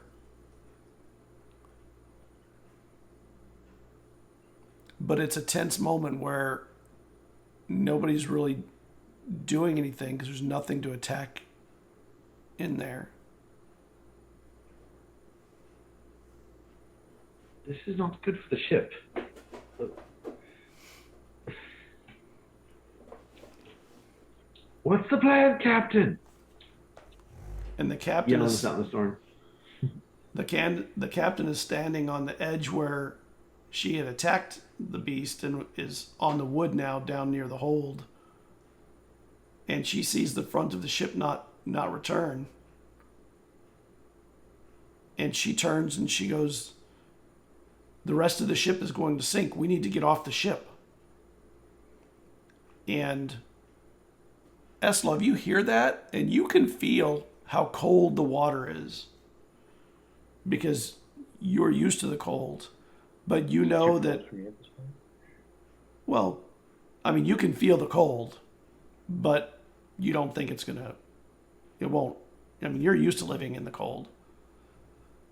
But it's a tense moment where nobody's really doing anything because there's nothing to attack in there.
This is not good for the ship. What's the plan, Captain?
And the captain
Yelling
is
out in the storm.
the captain is standing on the edge where she had attacked the beast and is on the wood now down near the hold. And she sees the front of the ship not return. And she turns and she goes, "The rest of the ship is going to sink. We need to get off the ship." And Eslov, you hear that and you can feel how cold the water is because you're used to the cold. But you know that, well, I mean, you can feel the cold, but you don't think it won't. I mean, you're used to living in the cold.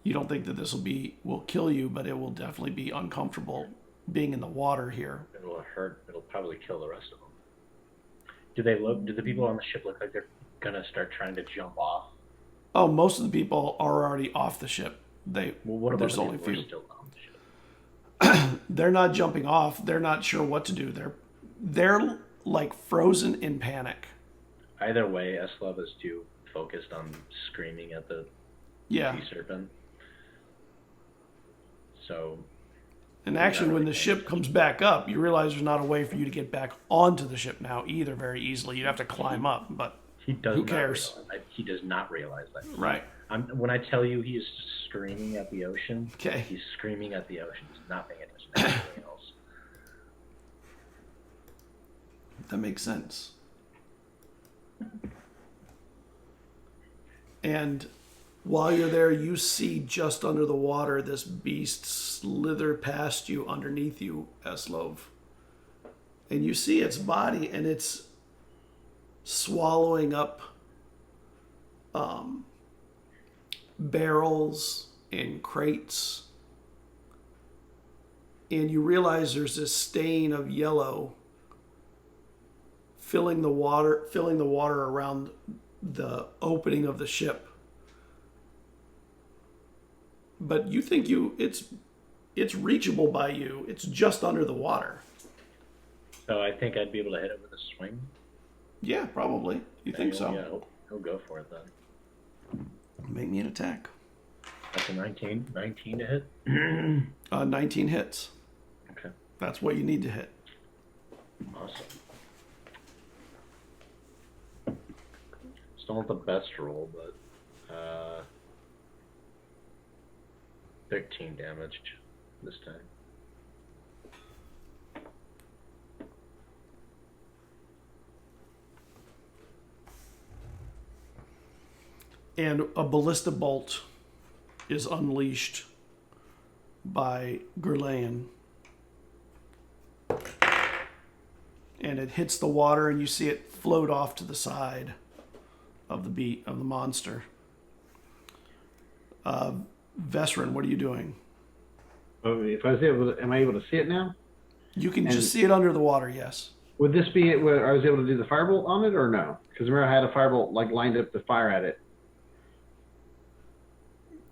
You don't think that this will kill you, but it will definitely be uncomfortable being in the water here.
It'll hurt. It'll probably kill the rest of them. Do the people on the ship look like they're gonna start trying to jump off?
Oh, most of the people are already off the ship.
What about
there's
the
only
people who
few.
are still on the ship?
They're not jumping off. They're not sure what to do. They're like frozen in panic.
Either way, Eslov is too focused on screaming at the
Yeah.
sea serpent. So.
And actually, when the ship comes back up, you realize there's not a way for you to get back onto the ship now either very easily. You'd have to climb up, but
He does
who
not
cares?
realize, he does not realize that.
Right.
When I tell you he is screaming at the ocean,
Okay.
he's screaming at the ocean. He's not paying attention to anything else.
That makes sense. And while you're there, you see just under the water this beast slither past you underneath you, Eslov. And you see its body, and it's swallowing up barrels and crates. And you realize there's this stain of yellow filling the water around the opening of the ship. But you think it's reachable by you. It's just under the water.
So I think I'd be able to hit it with a swing.
Yeah, probably. You think so?
Yeah, he'll go for it then.
Make me an attack.
That's a 19. 19 to hit.
19 hits.
Okay.
That's what you need to hit.
Awesome. Still not the best roll, but 13 damage this time.
And a ballista bolt is unleashed by Gurlayan. And it hits the water, and you see it float off to the side of the monster. Vesryn, what are you doing?
If I was able to, am I able to see it now?
You can just see it under the water, yes.
Would this be it where I was able to do the firebolt on it or no? Because remember I had a firebolt like lined up to fire at it.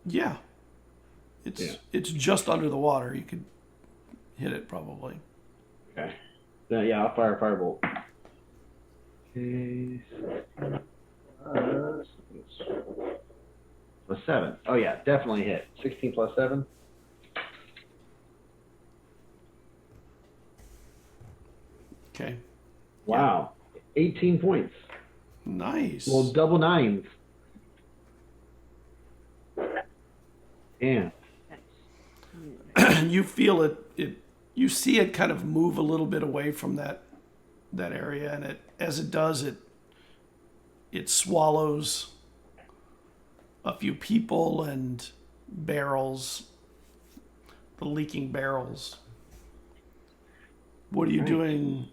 Yeah. It's just under the water. You could hit it probably.
Okay. Then yeah, I'll fire a firebolt. Okay. Plus 7. Oh yeah, definitely hit. 16 plus 7.
Okay.
Wow. 18 points.
Nice.
Well, double nines. Yeah.
You feel it. You see it kind of move a little bit away from that area, and as it does, it swallows a few people and barrels, the leaking barrels. What are you doing,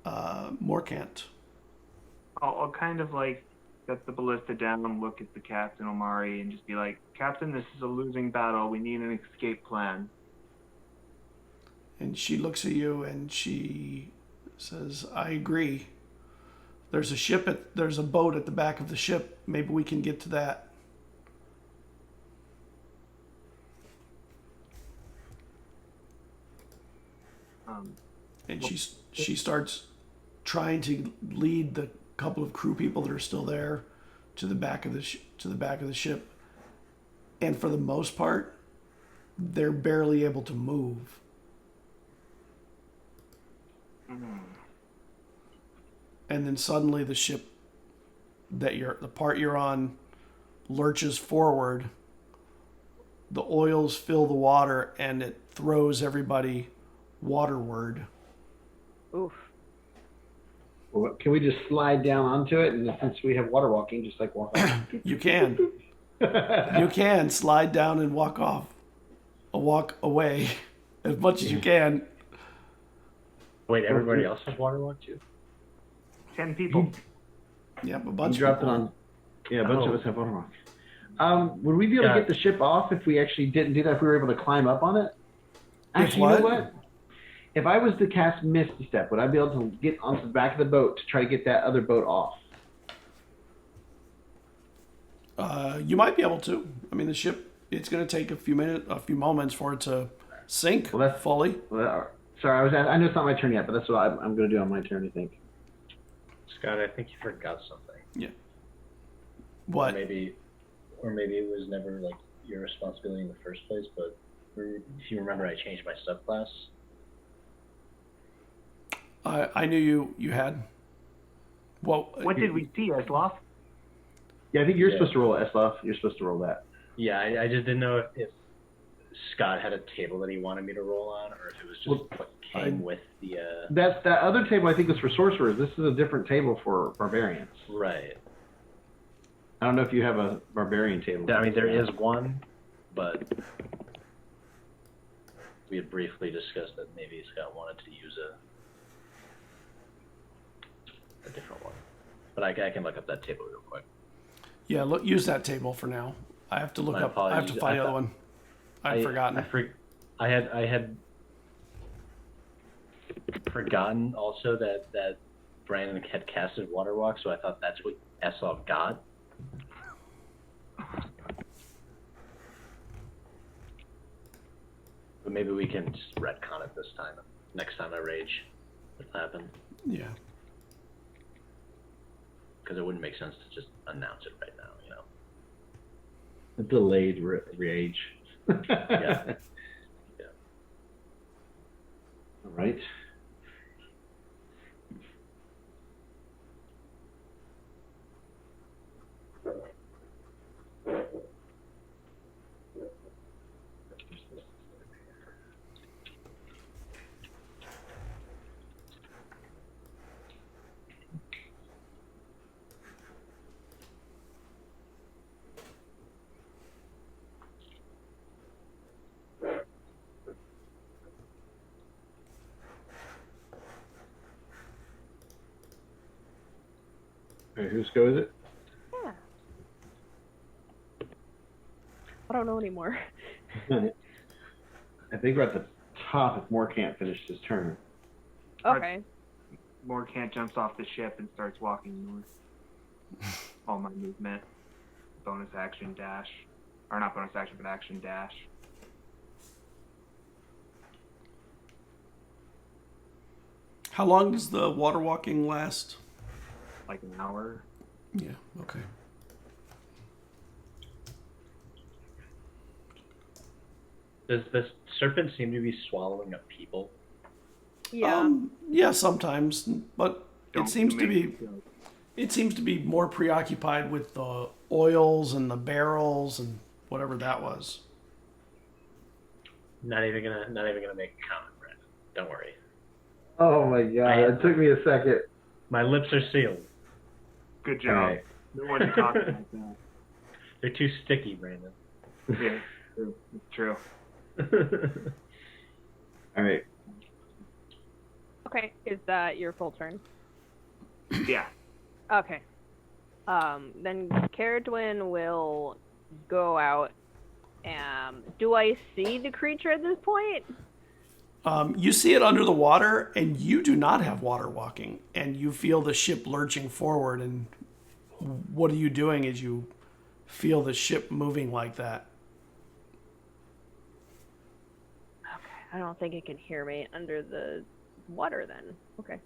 Morcant?
I'll kind of like set the ballista down and look at the Captain Omari and just be like, Captain, this is a losing battle. We need an escape plan.
And she looks at you and she says, I agree. There's a boat at the back of the ship. Maybe we can get to that. And she starts trying to lead the couple of crew people that are still there to the back of the ship. And for the most part, they're barely able to move. And then suddenly the ship the part you're on lurches forward. The oils fill the water and it throws everybody waterward.
Oof.
Well, can we just slide down onto it? And since we have water walking, just like walk off.
You can. You can slide down and walk away as much as you can.
Wait, everybody else has waterlogged too?
10 people.
Yep, a bunch
You dropped
of
it
people.
on. Yeah, a bunch of us have water walk. Would we be able to get the ship off if we actually didn't do that? If we were able to climb up on it? Actually, you know what? If I was to cast Misty Step, would I be able to get onto the back of the boat to try to get that other boat off?
You might be able to. I mean, the ship, it's going to take a few moments for it to sink fully.
Sorry, I know it's not my turn yet, but that's what I'm going to do on my turn, I think.
Scott, I think you forgot something.
Yeah. What?
Or maybe it was never like your responsibility in the first place, but if you remember, I changed my subclass.
I knew you had. Well,
What did we see, Eslov?
Yeah, I think you're supposed to roll Eslov. You're supposed to roll that.
Yeah, I just didn't know if Scott had a table that he wanted me to roll on, or if it was just what came with the...
That other table, I think, was for sorcerers. This is a different table for barbarians.
Right.
I don't know if you have a barbarian table.
I mean, there is one, but we had briefly discussed that maybe Scott wanted to use a different one. But I can look up that table real quick.
Yeah, use that table for now. I have to look up. I have to find the other one. I've forgotten.
I had forgotten also that Brandon had casted Waterwalk, so I thought that's what Eslov got. But maybe we can just retcon it this time. Next time I rage, it'll happen.
Yeah.
Because it wouldn't make sense to just announce it right now, you know.
A delayed rage.
Yeah. Yeah.
All right. All right, whose go is it?
Yeah. I don't know anymore.
I think we're at the top if Morcant finished his turn.
Okay.
Morcant jumps off the ship and starts walking north. All my movement. Bonus action dash. Or not bonus action, but action dash.
How long does the water walking last?
Like an hour.
Yeah, okay.
Does the serpent seem to be swallowing up people?
Yeah.
Yeah, sometimes, but
Don't
it seems to
make
be
me feel-
it seems to be more preoccupied with the oils and the barrels and whatever that was.
Not even gonna make a comment, Brandon. Don't worry.
Oh my god, it took me a second.
My lips are sealed.
Good job.
All right.
No one to talk about that.
They're too sticky, Brandon.
Yeah, true. It's true.
All right.
Okay, is that your full turn?
Yeah.
Okay. Then Cerridwen will go out. Do I see the creature at this point?
You see it under the water, and you do not have water walking, and you feel the ship lurching forward. And what are you doing as you feel the ship moving like that?
Okay, I don't think it can hear me under the water then. Okay.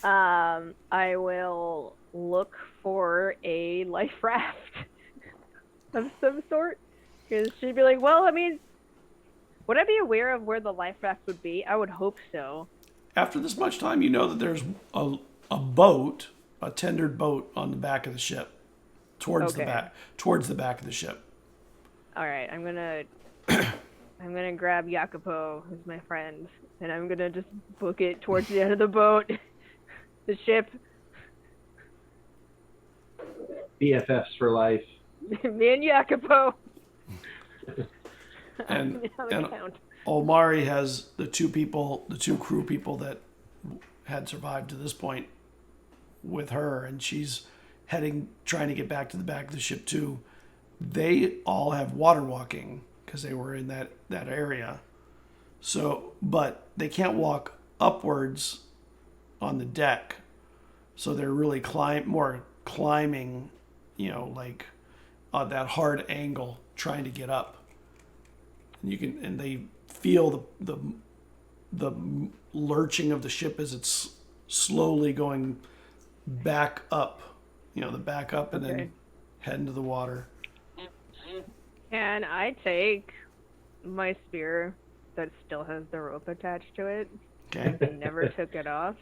I will look for a life raft of some sort. Because she'd be like, well, I mean, would I be aware of where the life raft would be? I would hope so.
After this much time, you know that there's a boat, a tendered boat on the back of the ship, towards the back of the ship.
All right, I'm gonna grab Jacopo, who's my friend, and I'm gonna just book it towards the end of the boat, the ship.
BFFs for life.
Me and Jacopo.
And Omari has the two crew people that had survived to this point with her, and she's trying to get back to the back of the ship too. They all have water walking because they were in that area. So, but they can't walk upwards on the deck. So they're really climbing, like that hard angle trying to get up. And they feel the lurching of the ship as it's slowly going back up, and then head into the water.
And I take my spear that still has the rope attached to it.
Okay.
I never took it off.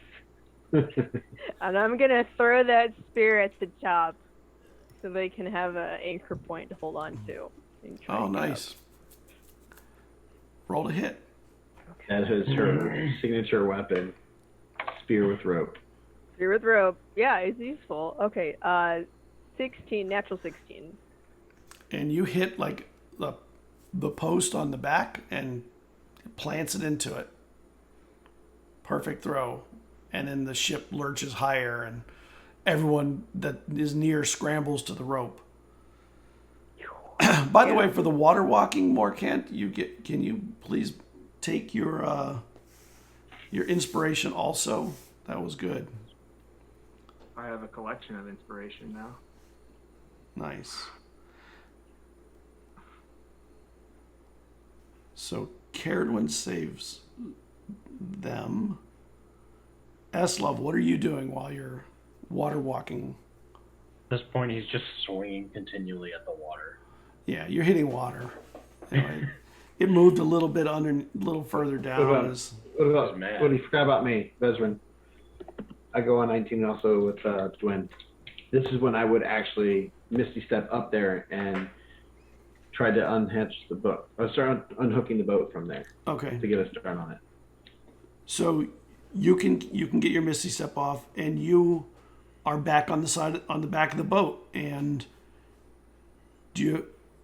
And I'm gonna throw that spear at the top so they can have an anchor point to hold on to.
Oh, nice. Roll to hit.
That is her signature weapon. Spear with rope.
Spear with rope. Yeah, it's useful. Okay, 16, natural 16.
And you hit like the post on the back and plants it into it. Perfect throw. And then the ship lurches higher, and everyone that is near scrambles to the rope. By the way, for the water walking, Morcant, can you please take your inspiration also? That was good.
I have a collection of inspiration now.
Nice. So Cerridwen saves them. Eslov, what are you doing while you're water walking?
At this point, he's just swinging continually at the water.
Yeah, you're hitting water. It moved a little bit a little further down.
What do you forgot about me, Vesryn? I go on 19 also with Dwyn. This is when I would actually Misty Step up there and try to unhitch the boat. Or start unhooking the boat from there.
Okay.
To get a start on it.
So you can get your Misty Step off, and you are back on the back of the boat, and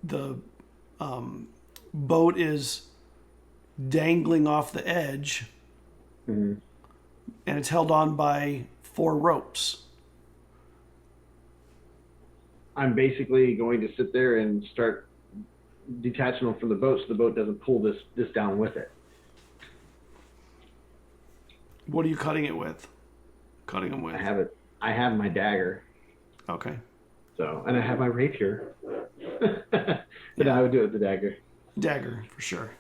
the boat is dangling off the edge,
Mm-hmm.
and it's held on by 4 ropes.
I'm basically going to sit there and start detaching them from the boat so the boat doesn't pull this down with it.
What are you cutting it with? Cutting them with?
I have it. I have my dagger.
Okay.
So, and I have my rapier. But I would do it with the dagger.
Dagger, for sure.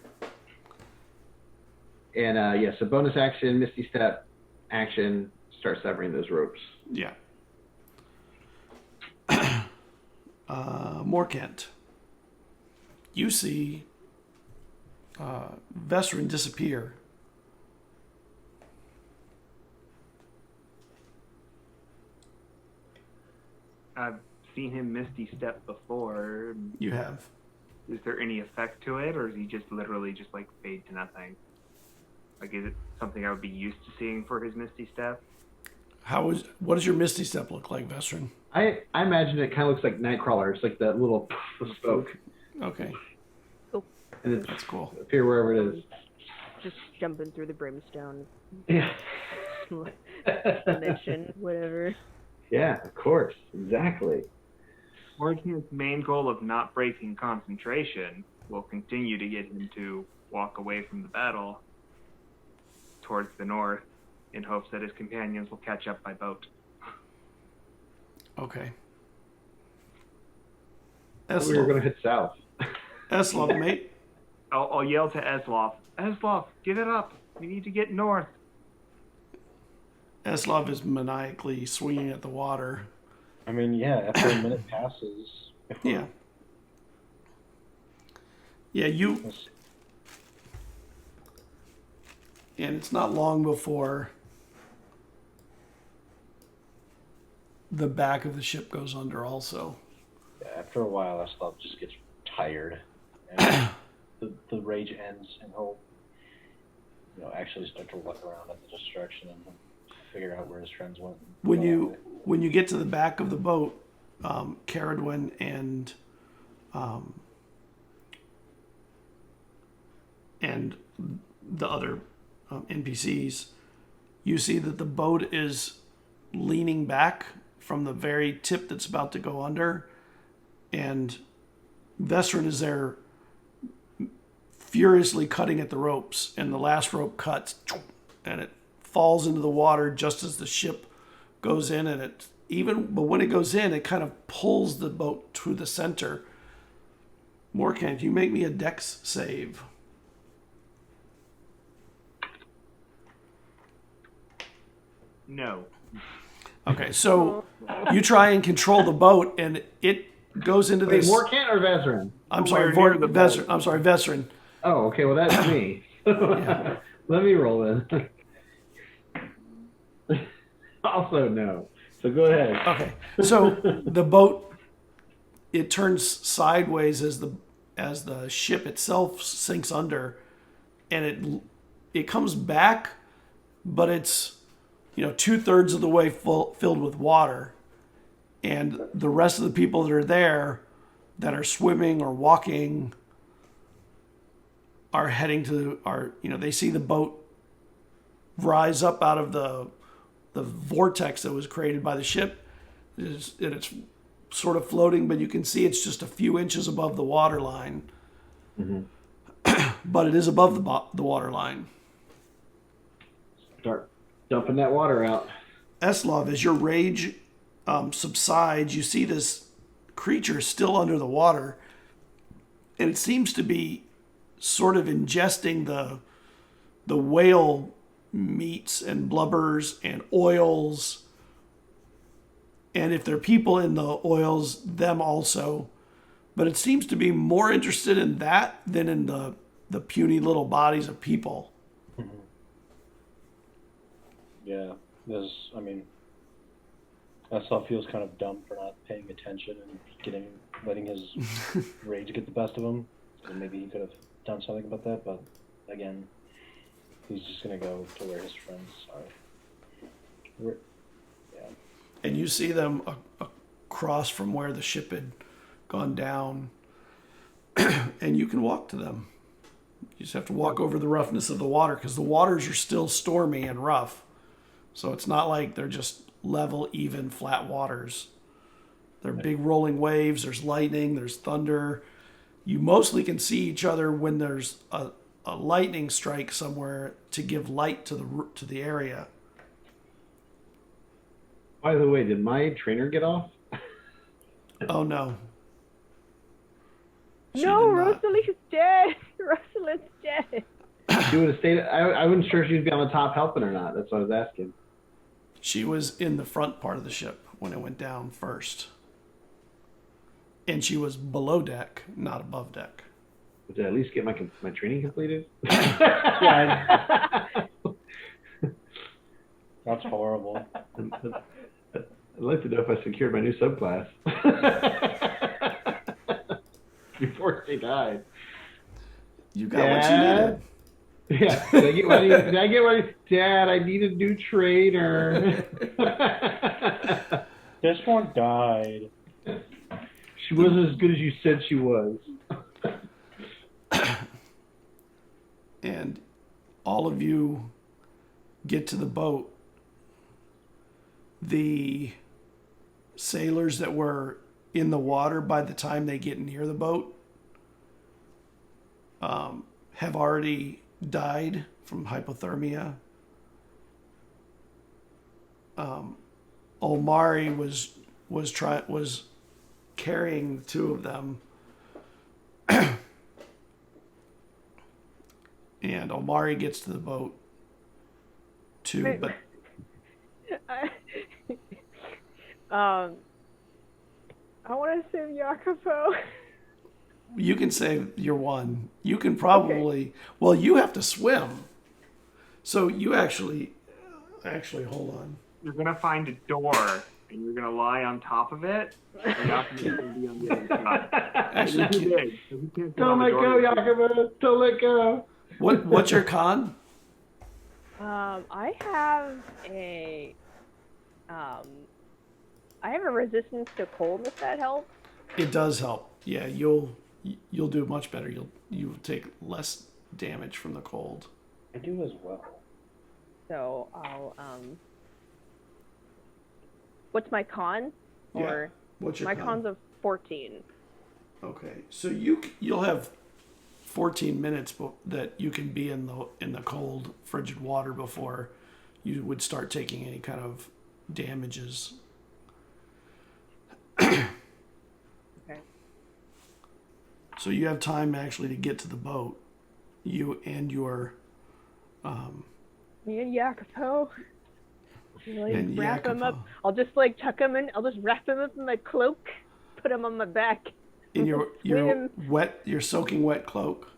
And yes, a bonus action, Misty Step action, start severing those ropes.
Yeah. Morcant. You see Vesryn disappear.
I've seen him Misty Step before.
You have.
Is there any effect to it, or is he just literally just like fade to nothing? Like, is it something I would be used to seeing for his Misty Step?
What does your Misty Step look like, Vesryn?
I imagine it kind of looks like Nightcrawler. It's like that little spoke.
Okay.
And it's
That's cool.
appear wherever it is.
Just jumping through the brimstone.
Yeah.
Connection, whatever.
Yeah, of course. Exactly.
Morcant's main goal of not breaking concentration will continue to get him to walk away from the battle towards the north in hopes that his companions will catch up by boat.
Okay.
We were
Eslov,
going to head south.
Eslov, mate.
I'll yell to Eslov, Eslov, give it up. We need to get north.
Eslov is maniacally swinging at the water.
I mean, yeah, after a minute passes.
Yeah. Yeah, and it's not long before the back of the ship goes under also.
Yeah, after a while, Eslov just gets tired. And the rage ends, and he'll actually start to look around at the destruction and figure out where his friends went.
When you get to the back of the boat, Cerridwen and the other NPCs, you see that the boat is leaning back from the very tip that's about to go under, and Vesryn is there furiously cutting at the ropes, and the last rope cuts, and it falls into the water just as the ship goes in, and but when it goes in, it kind of pulls the boat to the center. Morcant, you make me a dex save.
No.
Okay, so you try and control the boat, and it goes into
Wait,
this.
Morcant or Vesryn?
I'm sorry,
Nowhere near the
Vesryn.
boat.
I'm sorry, Vesryn.
Oh, okay. Well, that's me. Let me roll in. Also, no. So go ahead.
Okay, so the boat, it turns sideways as the ship itself sinks under, and it comes back, but it's 2/3 of the way filled with water, and the rest of the people that are there, that are swimming or walking, are heading to they see the boat rise up out of the vortex that was created by the ship. It's sort of floating, but you can see it's just a few inches above the water line. Mm-hmm. But it is above the water line.
Start dumping that water out.
Eslov, as your rage subsides, you see this creature still under the water, and it seems to be sort of ingesting the whale meats and blubbers and oils, and if there are people in the oils, them also. But it seems to be more interested in that than in the puny little bodies of people.
Mm-hmm. Yeah, Eslov feels kind of dumb for not paying attention and letting his rage get the best of him. So maybe he could have done something about that, but again, he's just gonna go to where his friends are. Yeah.
And you see them across from where the ship had gone down, and you can walk to them. You just have to walk over the roughness of the water, because the waters are still stormy and rough. So it's not like they're just level, even, flat waters. They're big rolling waves, there's lightning, there's thunder. You mostly can see each other when there's a lightning strike somewhere to give light to the area.
By the way, did my trainer get off?
Oh no. She
No,
did not.
Rosalie's dead. Rosalie's dead.
She would have stayed. I wasn't sure if she'd be on the top helping or not. That's what I was asking.
She was in the front part of the ship when it went down first. And she was below deck, not above deck.
Did I at least get my training completed?
Yeah. That's horrible.
I'd like to know if I secured my new subclass before she died.
You got what you needed.
Yeah. Did I get money? Dad, I need a new trainer.
This one died.
She wasn't as good as you said she was.
And all of you get to the boat. The sailors that were in the water by the time they get near the boat have already died from hypothermia. Omari was carrying two of them, and Omari gets to the boat too.
Wait.
But
I want to save Jacopo.
you can save your one. You can probably. Well, you have to swim, so you actually hold on.
You're gonna find a door, and you're gonna lie on top of it. And Jacopo's gonna be on the other side.
Actually,
It's too big, so he can't fit
Don't
on the
let
door.
go, Jacobo. Don't let go.
what's your con?
I have a resistance to cold, if that helps.
It does help. Yeah, you'll do much better. You'll take less damage from the cold.
I do as well.
So I'll what's my con? Or
What's your
my
con?
con's of 14.
Okay, so you'll have 14 minutes that you can be in the cold, frigid water before you would start taking any kind of damages.
Okay.
So you have time actually to get to the boat. You and your
Me and Jacopo. Like,
And
wrap him up.
Jacopo.
I'll just like tuck him in. I'll just wrap him up in my cloak, put him on my back.
in your
Swim.
your soaking wet cloak.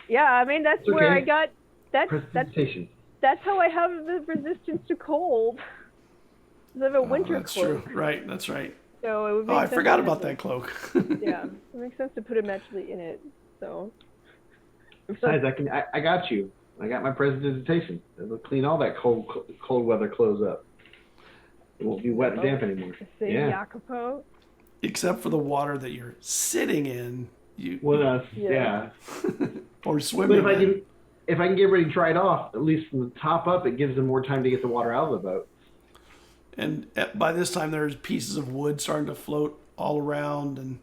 Yeah, I mean that's
It's
where
okay.
I got that's
Presentation.
that's how I have the resistance to cold. 'Cause I have a winter
That's
cloak.
true. Right, that's right.
So it would
Oh,
make
I
sense
forgot
to
about
actually-
that cloak.
Yeah, it makes sense to put him actually in it. So.
Besides, I got you. I got my presentation. It'll clean all that cold weather clothes up. It won't be wet and damp anymore.
Say
Yeah.
Jacopo.
Except for the water that you're sitting in,
Well,
Yeah.
yeah.
or
But
swimming in.
if I can get everything dried off, at least from the top up, it gives them more time to get the water out of the boat.
And by this time, there's pieces of wood starting to float all around, and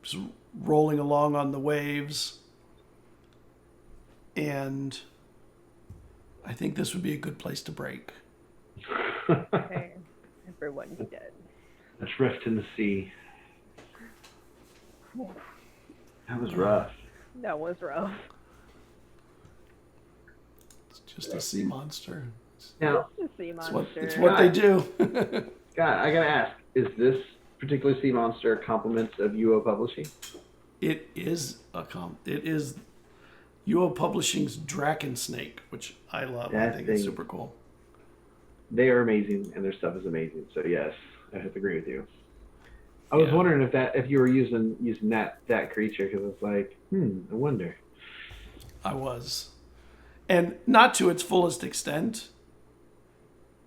just rolling along on the waves. And I think this would be a good place to break.
Okay. Everyone's dead.
A drift in the sea. That was rough.
That was rough.
It's just a sea monster.
Now,
It's a sea
It's
monster.
what they do.
God, I gotta ask: is this particular sea monster compliments of UO Publishing?
It is It is UO Publishing's Draken Snake, which I love. I
That
think it's
thing-
super cool.
They are amazing, and their stuff is amazing. So yes, I have to agree with you. I was
Yeah.
wondering if you were using that creature, because it's like, I wonder.
I was. And not to its fullest extent.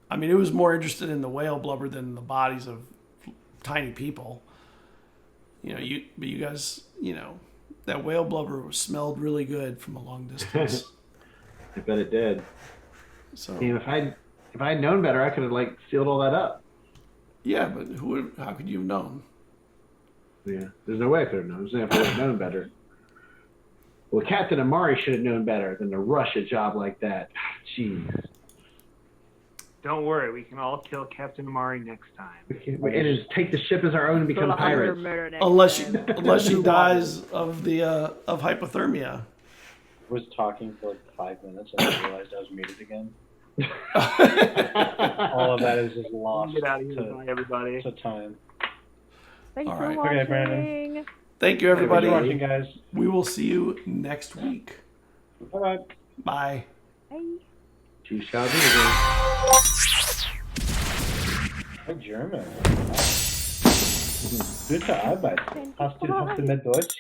I mean, it was more interested in the whale blubber than the bodies of tiny people. But you guys, that whale blubber smelled really good from a long distance.
I bet it did.
So
And if I had known better, I could have sealed all that up.
yeah, but how could you have known?
Yeah, there's no way I could have known. There's no way I would have known better. Well, Captain Amari should have known better than to rush a job like that. Jeez.
Don't worry, we can all kill Captain Amari next time.
And just take the ship as our own and become
Well, I'm gonna
pirates.
murder next
Unless
time.
she dies of hypothermia.
I was talking for like 5 minutes and I realized I was muted again. All of that is just lost
Get out of here, bye, everybody.
to time.
Thanks
All
for
right.
watching.
Okay, Brandon.
Thank you,
Thanks for
everybody.
watching, guys.
We will see you next week.
Bye-bye.
Bye.
Bye.
You shall be again.
Hi, German. Gute Arbeit. Hast du mit Deutsch?